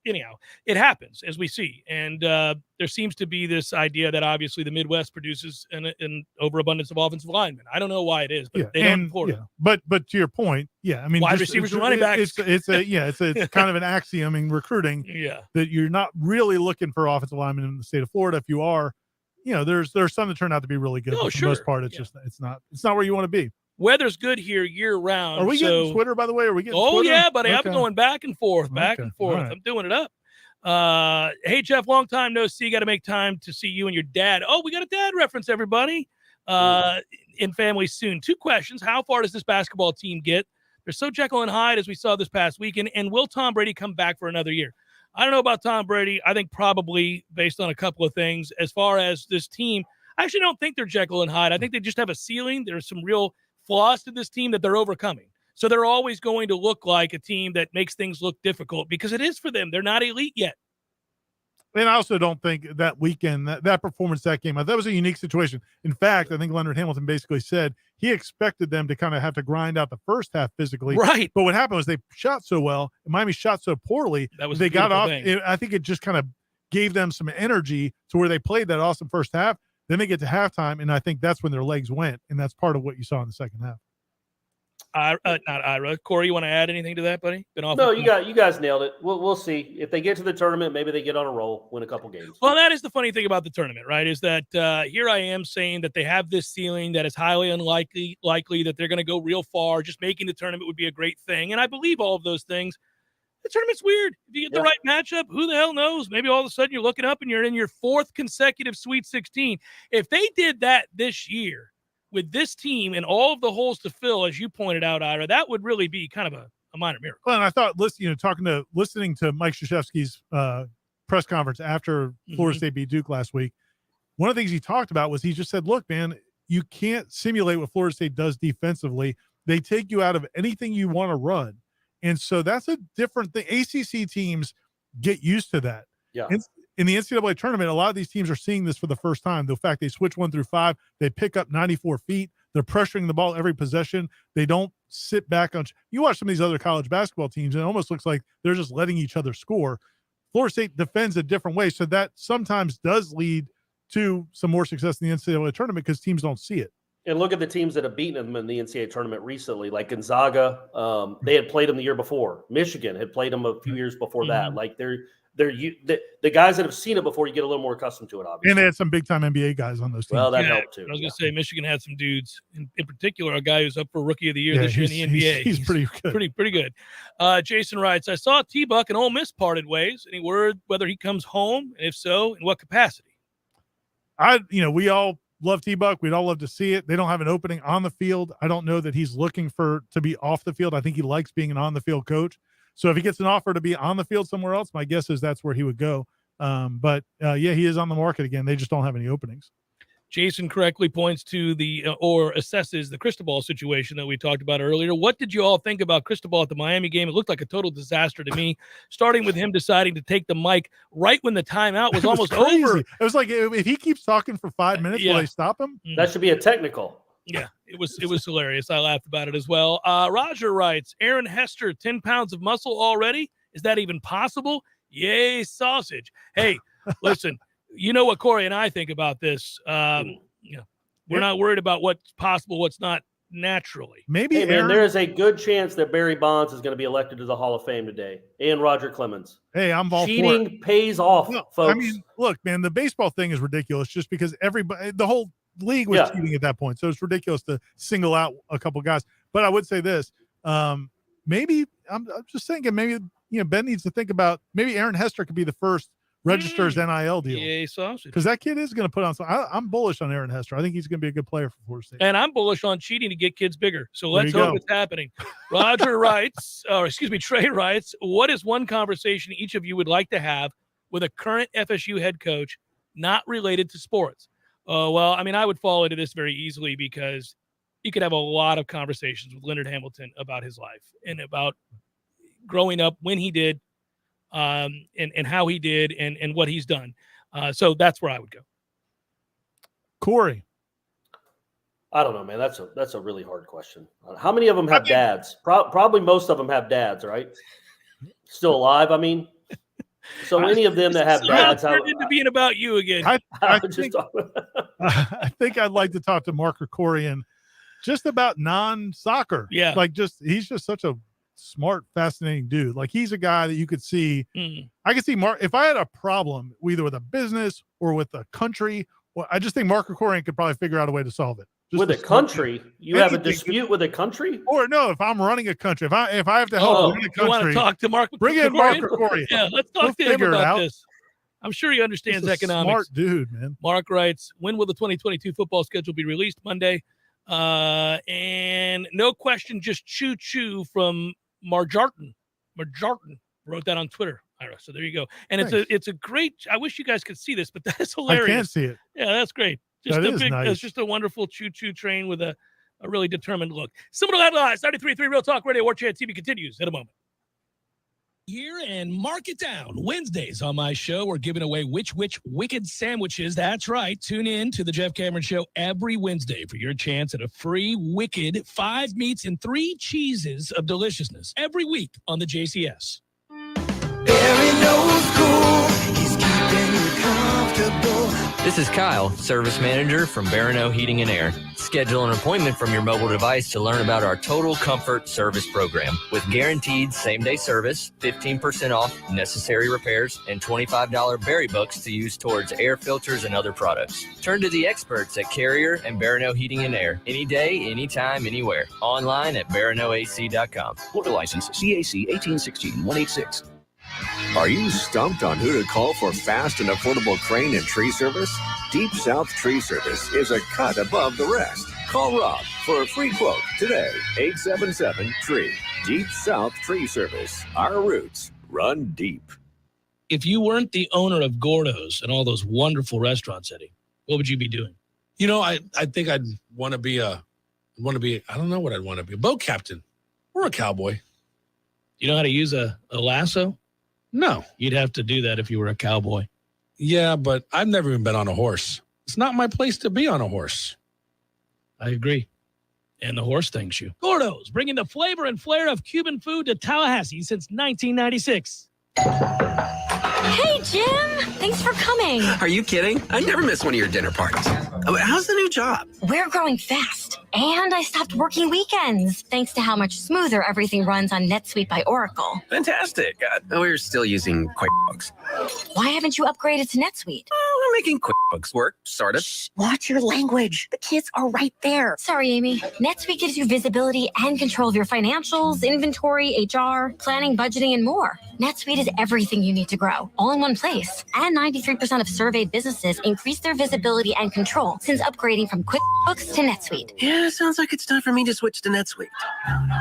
Anyhow, it happens, as we see. And there seems to be this idea that obviously the Midwest produces an overabundance of offensive linemen. I don't know why it is, but they don't report it. But to your point, I mean, wide receivers and running backs. It's kind of an axiom in recruiting that you're not really looking for offensive linemen in the state of Florida. If you are, there's some that turn out to be really good. Oh, but for the most part, it's just it's not where you want to be. Weather's good here year round. Are we getting Twitter, by the way? Are we getting Twitter? Yeah, buddy. Okay. I've been going back and forth. Right. I'm doing it up. Hey, Jeff, long time no see. Got to make time to see you and your dad. Oh, we got a dad reference, everybody. In family soon. 2 questions. How far does this basketball team get? They're so Jekyll and Hyde, as we saw this past weekend. And will Tom Brady come back for another year? I don't know about Tom Brady. I think probably based on a couple of things. As far as this team, I actually don't think they're Jekyll and Hyde. I think they just have a ceiling. There's some real flaws to this team that they're overcoming. So they're always going to look like a team that makes things look difficult because it is for them. They're not elite yet. And I also don't think that weekend, that performance, that game, that was a unique situation. In fact, I think Leonard Hamilton basically said he expected them to kind of have to grind out the first half physically. Right. But what happened was they shot so well, and Miami shot so poorly, they got off. I think it just kind of gave them some energy to where they played that awesome first half. Then they get to halftime, and I think that's when their legs went, and that's part of what you saw in the second half. Not Ira. Corey, you want to add anything to that, buddy? No, you guys nailed it. We'll see. If they get to the tournament, maybe they get on a roll, win a couple games. Well, that is the funny thing about the tournament, right? Is that here I am saying that they have this ceiling that is highly unlikely that they're going to go real far. Just making the tournament would be a great thing, and I believe all of those things. The tournament's weird. If you get the right matchup, who the hell knows? Maybe all of a sudden you're looking up and you're in your 4th consecutive Sweet 16. If they did that this year with this team and all of the holes to fill, as you pointed out, Ira, that would really be kind of a minor miracle. Well, and I thought, listening to Mike Krzyzewski's press conference after Florida State beat Duke last week, one of the things he talked about was he just said, look, man, you can't simulate what Florida State does defensively. They take you out of anything you want to run. And so that's a different thing. ACC teams get used to that. Yeah. In the NCAA tournament, a lot of these teams are seeing this for the first time. The fact they switch 1 through 5, they pick up 94 feet. They're pressuring the ball every possession. They don't sit back on. You watch some of these other college basketball teams, and it almost looks like they're just letting each other score. Florida State defends a different way, so that sometimes does lead to some more success in the NCAA tournament because teams don't see it. And look at the teams that have beaten them in the NCAA tournament recently, like Gonzaga. They had played them the year before. Michigan had played them a few years before that. Like the guys that have seen it before, you get a little more accustomed to it, obviously. And they had some big time NBA guys on those teams. Well, that helped too. I was going to say Michigan had some dudes, in particular, a guy who's up for Rookie of the Year this year in the NBA. He's pretty good. Pretty good. Jason writes, I saw T-Buck and Ole Miss parted ways. Any word whether he comes home? And if so, in what capacity? We all love T-Buck. We'd all love to see it. They don't have an opening on the field. I don't know that he's looking to be off the field. I think he likes being an on-the-field coach. So if he gets an offer to be on the field somewhere else, my guess is that's where he would go. But he is on the market again. They just don't have any openings. Jason correctly points to or assesses the Cristobal situation that we talked about earlier. What did you all think about Cristobal at the Miami game? It looked like a total disaster to me, starting with him deciding to take the mic right when the timeout was almost over. It was like, if he keeps talking for 5 minutes, will they stop him? That should be a technical. Yeah, it was hilarious. I laughed about it as well. Roger writes, Aaron Hester, 10 pounds of muscle already? Is that even possible? Yay, sausage. Hey, listen. You know what Corey and I think about this. We're not worried about what's possible, what's not naturally. Maybe there is a good chance that Barry Bonds is going to be elected to the Hall of Fame today, and Roger Clemens. Hey, I'm all cheating for it. Pays off, folks. I mean, look, man, the baseball thing is ridiculous just because the whole league was cheating at that point. So it's ridiculous to single out a couple guys. But I would say this, maybe I'm just thinking maybe, Ben needs to think about maybe Aaron Hester could be the first registers NIL deal. Yay, sausage. Because that kid is going to put on some. I'm bullish on Aaron Hester. I think he's going to be a good player for Florida State. And I'm bullish on cheating to get kids bigger. So let's hope it's happening. Roger writes, Trey writes, what is one conversation each of you would like to have with a current FSU head coach not related to sports? Well, I mean, I would fall into this very easily because you could have a lot of conversations with Leonard Hamilton about his life and about growing up when he did, and how he did and what he's done. So that's where I would go. Corey, I don't know, man. That's a really hard question. How many of them have dads? Probably most of them have dads, right? Still alive, I mean. So any of them that have dads, turned into being about you again. I think I'd like to talk to Mark Krikorian just about non-soccer. Yeah. Like he's just such a smart, fascinating dude. Like he's a guy that you could see. I could see Mark, if I had a problem either with a business or with a country, well, I just think Mark Krikorian could probably figure out a way to solve it. With a country? You have a dispute with a country? Or no, if I'm running a country, if I have to help run a country, you want to talk to Mark? Bring in Mark Krikorian. Yeah, let's talk to him about this. I'm sure he understands economics. Smart dude, man. Mark writes, when will the 2022 football schedule be released? Monday. And no question, just choo-choo from Marjartan. Marjartan wrote that on Twitter. Ira. So there you go. And it's a great, I wish you guys could see this, but that is hilarious. I can't see it. Yeah, that's great. Just that a is big, nice. it's just a wonderful choo-choo train with a really determined look. Seminole Headlines, 93.3 Real Talk Radio, Warchant TV continues in a moment. Here and mark it down. Wednesdays on my show, we're giving away which wicked sandwiches. That's right. Tune in to the Jeff Cameron Show every Wednesday for your chance at a free wicked 5 meats and 3 cheeses of deliciousness every week on the JCS. This is Kyle, Service Manager from Barano Heating and Air. Schedule an appointment from your mobile device to learn about our Total Comfort Service Program. With guaranteed same-day service, 15% off necessary repairs, and $25 berry books to use towards air filters and other products. Turn to the experts at Carrier and Barano Heating and Air. Any day, anytime, anywhere. Online at baranoac.com. Florida license CAC 1816-186. Are you stumped on who to call for fast and affordable crane and tree service? Deep South Tree Service is a cut above the rest. Call Rob for a free quote today. 877-TREE. Deep South Tree Service. Our roots run deep. If you weren't the owner of Gordo's and all those wonderful restaurants, Eddie, what would you be doing? You know, I think I'd want to be I don't know what I'd want to be. A boat captain or a cowboy. You know how to use a lasso? No. You'd have to do that if you were a cowboy. Yeah, but I've never even been on a horse. It's not my place to be on a horse. I agree. And the horse thanks you. Gordo's, bringing the flavor and flair of Cuban food to Tallahassee since 1996. Hey, Jim. Thanks for coming. Are you kidding? I never miss one of your dinner parties. How's the new job? We're growing fast. And I stopped working weekends, thanks to how much smoother everything runs on NetSuite by Oracle. Fantastic. We're still using QuickBooks. Why haven't you upgraded to NetSuite? We're making QuickBooks work, sort of. Shh, watch your language. The kids are right there. Sorry, Amy. NetSuite gives you visibility and control of your financials, inventory, HR, planning, budgeting, and more. NetSuite is everything you need to grow, all in one place. And 93% of surveyed businesses increase their visibility and control since upgrading from QuickBooks to NetSuite. Yeah, sounds like it's time for me to switch to NetSuite.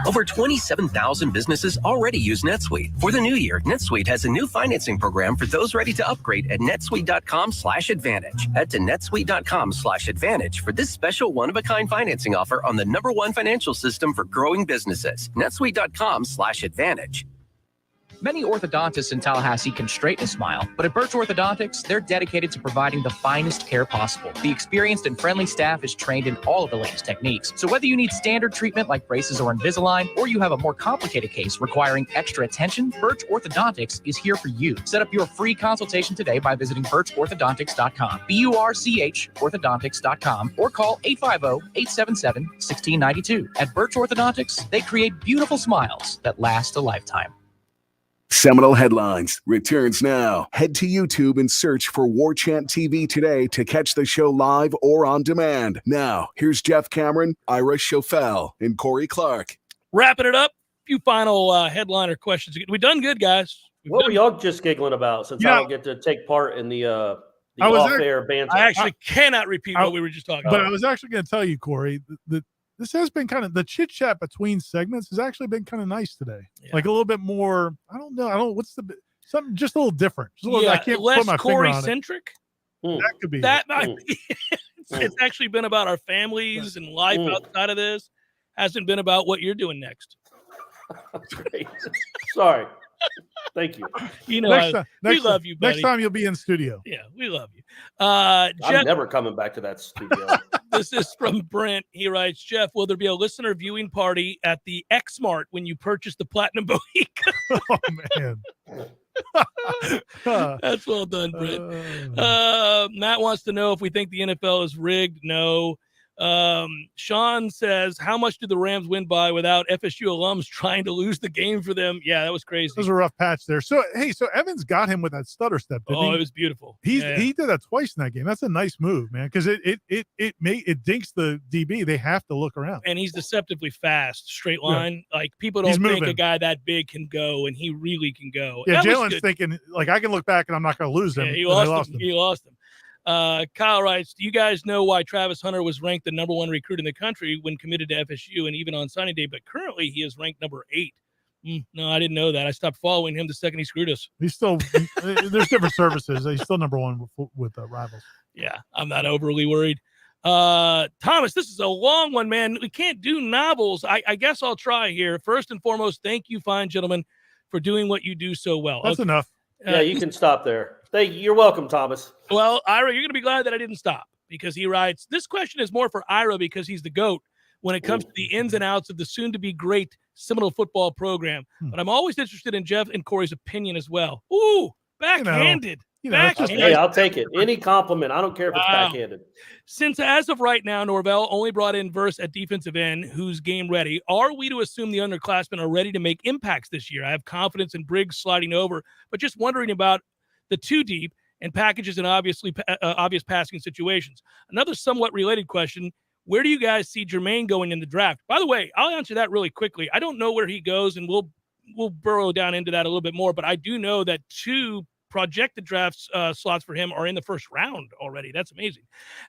Over 27,000 businesses already use NetSuite. For the new year, NetSuite has a new financing program for those ready to upgrade at netsuite.com/advantage. Head to netsuite.com/advantage for this special one-of-a-kind financing offer on the #1 financial system for growing businesses. netsuite.com/advantage. Many orthodontists in Tallahassee can straighten a smile, but at Birch Orthodontics, they're dedicated to providing the finest care possible. The experienced and friendly staff is trained in all of the latest techniques. So whether you need standard treatment like braces or Invisalign, or you have a more complicated case requiring extra attention, Birch Orthodontics is here for you. Set up your free consultation today by visiting birchorthodontics.com, BURCH orthodontics.com, or call 850-877-1692. At Birch Orthodontics, they create beautiful smiles that last a lifetime. Seminole Headlines returns now. Head to YouTube and search for Warchant TV today to catch the show live or on demand. Now, here's Jeff Cameron, Ira Schofel, and Corey Clark. Wrapping it up. A few final headliner questions. We've done good, guys. What were y'all just giggling about since I don't get to take part in the off-air banter? I actually cannot repeat what we were just talking about. But I was actually going to tell you, Corey, that this has been kind of the chit chat between segments has actually been kind of nice today. Yeah. Like a little bit more. I don't know. What's something just a little different. Just a little, I can't less put my finger on Corey-centric. That could be. That might be. It's actually been about our families and life outside of this. Hasn't been about what you're doing next. Great. Sorry. Thank you. You know, we love you, buddy. Next time you'll be in studio. Yeah, we love you. I'm never coming back to that studio. This is from Brent. He writes, Jeff, will there be a listener viewing party at the X-Mart when you purchase the Platinum Bohica? Oh, man. That's well done, Brent. Matt wants to know if we think the NFL is rigged. No. Sean says, how much did the Rams win by without FSU alums trying to lose the game for them? Yeah, that was crazy. It was a rough patch there. So, hey, Evans got him with that stutter step. Didn't he? It was beautiful. He did that twice in that game. That's a nice move, man, because it dinks the DB. They have to look around. And he's deceptively fast, straight line. Yeah. Like, people don't think a guy that big can go, and he really can go. Yeah, Jalen's thinking, like, I can look back and I'm not going to lose him. Yeah, he lost him. Kyle writes, do you guys know why Travis Hunter was ranked the number 1 recruit in the country when committed to FSU and even on signing day, but currently he is ranked number 8? No, I didn't know that. I stopped following him the second he screwed us. He's still there's different services. He's still number 1 with rivals. Yeah, I'm not overly worried. Thomas, this is a long one, man. We can't do novels. I guess I'll try here. First and foremost, thank you, fine gentlemen, for doing what you do so well. That's enough. Yeah, you can stop there. You're welcome, Thomas. Well, Ira, you're going to be glad that I didn't stop, because he writes, this question is more for Ira because he's the GOAT when it comes to the ins and outs of the soon-to-be great Seminole football program. But I'm always interested in Jeff and Corey's opinion as well. Ooh, backhanded. Hey, I'll take it. Any compliment. I don't care if it's backhanded. Since as of right now, Norvell only brought in Verse at defensive end, who's game ready, are we to assume the underclassmen are ready to make impacts this year? I have confidence in Briggs sliding over, but just wondering about the 2 deep and packages in obvious passing situations. Another somewhat related question, where do you guys see Jermaine going in the draft? By the way, I'll answer that really quickly. I don't know where he goes, and we'll burrow down into that a little bit more, but I do know that 2 projected drafts slots for him are in the first round already. That's amazing.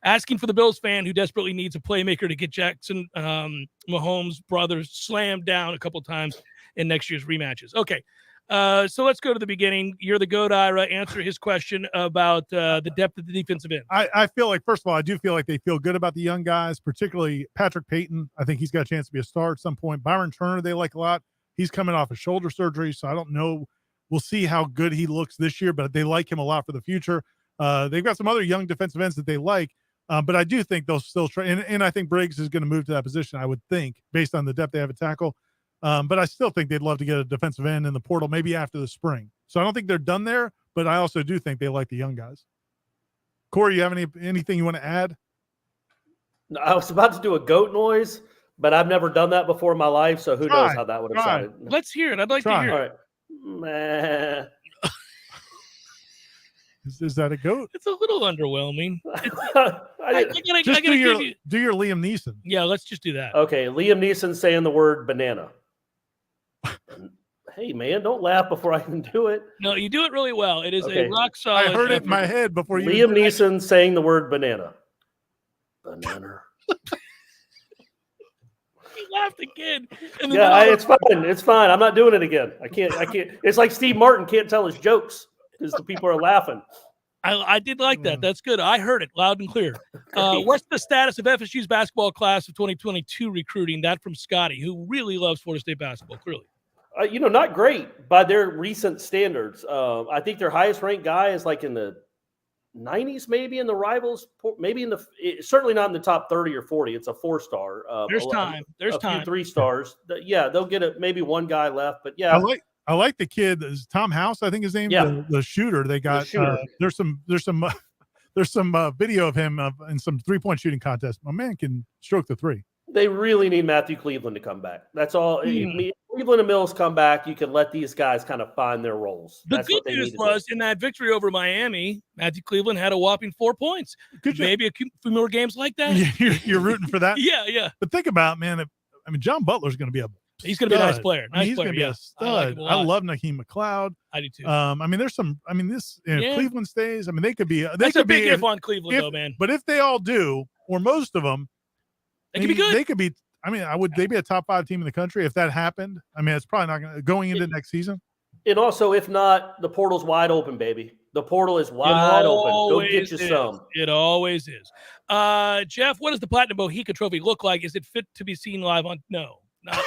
Asking for the Bills fan who desperately needs a playmaker to get Jackson Mahomes' brothers slammed down a couple times in next year's rematches. Okay. So let's go to the beginning. You're the GOAT, Ira. Answer his question about the depth of the defensive end. I feel like, first of all, I do feel like they feel good about the young guys, particularly Patrick Payton. I think he's got a chance to be a star at some point. Byron Turner, they like a lot. He's coming off a shoulder surgery, so I don't know. We'll see how good he looks this year, but they like him a lot for the future. They've got some other young defensive ends that they like, but I do think they'll still try. And I think Briggs is going to move to that position, I would think, based on the depth they have at tackle. But I still think they'd love to get a defensive end in the portal, maybe after the spring. So I don't think they're done there, but I also do think they like the young guys. Corey, you have anything you want to add? I was about to do a goat noise, but I've never done that before in my life, so who knows how that would have sounded. Let's hear it. I'd like to hear it. All right. Meh. Is that a goat? It's a little underwhelming. Do your Liam Neeson. Yeah, let's just do that. Okay, Liam Neeson saying the word banana. Hey, man, don't laugh before I can do it. No, you do it really well. It is a rock solid. I heard it in my head before you. Liam Neeson saying the word banana. Banana. Laughed again. It's fine. It's fine. I'm not doing it again. I can't. It's like Steve Martin can't tell his jokes because the people are laughing. I did like that. That's good. I heard it loud and clear. What's the status of FSU's basketball class of 2022 recruiting? That from Scotty, who really loves Florida State basketball, clearly. Not great by their recent standards. I think their highest ranked guy is like in the 90s, maybe in the rivals, maybe certainly not in the top 30 or 40. It's a 4-star. There's time. There's time. 3 stars. Yeah, they'll get maybe one guy left, but yeah. I like the kid. Is Tom House, I think his name. Yeah. The shooter. They got. There's some video of him in some 3-point shooting contest. My man can stroke the 3. They really need Matthew Cleveland to come back. That's all. Cleveland and Mills come back. You can let these guys kind of find their roles. The good news was in that victory over Miami, Matthew Cleveland had a whopping 4 points. Maybe a few more games like that. You're rooting for that? Yeah. But think about, man, John Butler's going to be he's going to be a nice player. He's going to be a stud. I love Naheem McLeod. I do too. There's some. Cleveland stays. They could be. That's a big if on Cleveland, though, man. But if they all do, or most of them, they could be good. They could be. Would they be a top 5 team in the country if that happened? It's probably not going into next season. And also, if not, the portal's wide open, baby. The portal is wide open. Go get you some. It always is. Jeff, what does the Platinum Bohica Trophy look like? Is it fit to be seen live on? No. Not.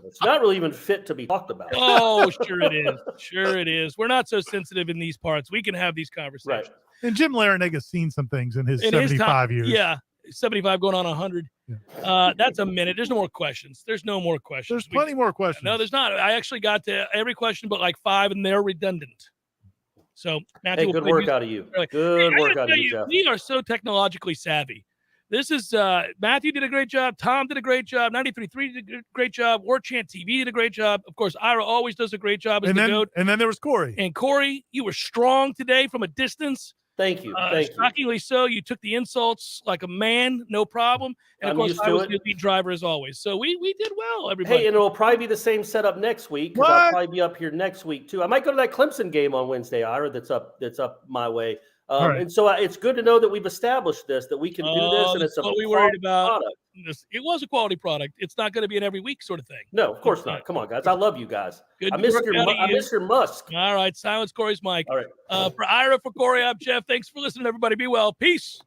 It's not really even fit to be talked about. Oh, sure it is. Sure it is. We're not so sensitive in these parts. We can have these conversations. Right. And Jim Larinaga has seen some things in his 75 years. Yeah. 75 going on 100. That's a minute. There's no more questions. There's plenty more questions. No, there's not. I actually got to every question but like 5, and they're redundant. So, Matthew, hey, good work out of you. Good work out of you, Jeff. We are so technologically savvy. This is Matthew did a great job. Tom did a great job. 93.3 did a great job. Warchant TV did a great job. Of course, Ira always does a great job. And then there was Corey. And Corey, you were strong today from a distance. Thank you. Shockingly so. You took the insults like a man, no problem. And of course, I was the lead driver as always. So we did well, everybody. Hey, and it'll probably be the same setup next week because I'll probably be up here next week too. I might go to that Clemson game on Wednesday, Ira. That's up my way. Right. And so it's good to know that we've established this, that we can do this, and it's a what we worried about. product. It was a quality product. It's not going to be an every week sort of thing. No, of course not. Come on, guys. I love you guys. Good I miss work out of I miss your Musk. All right. Silence Corey's mic. All right. For Ira, for Corey, I'm Jeff. Thanks for listening, everybody. Be well. Peace.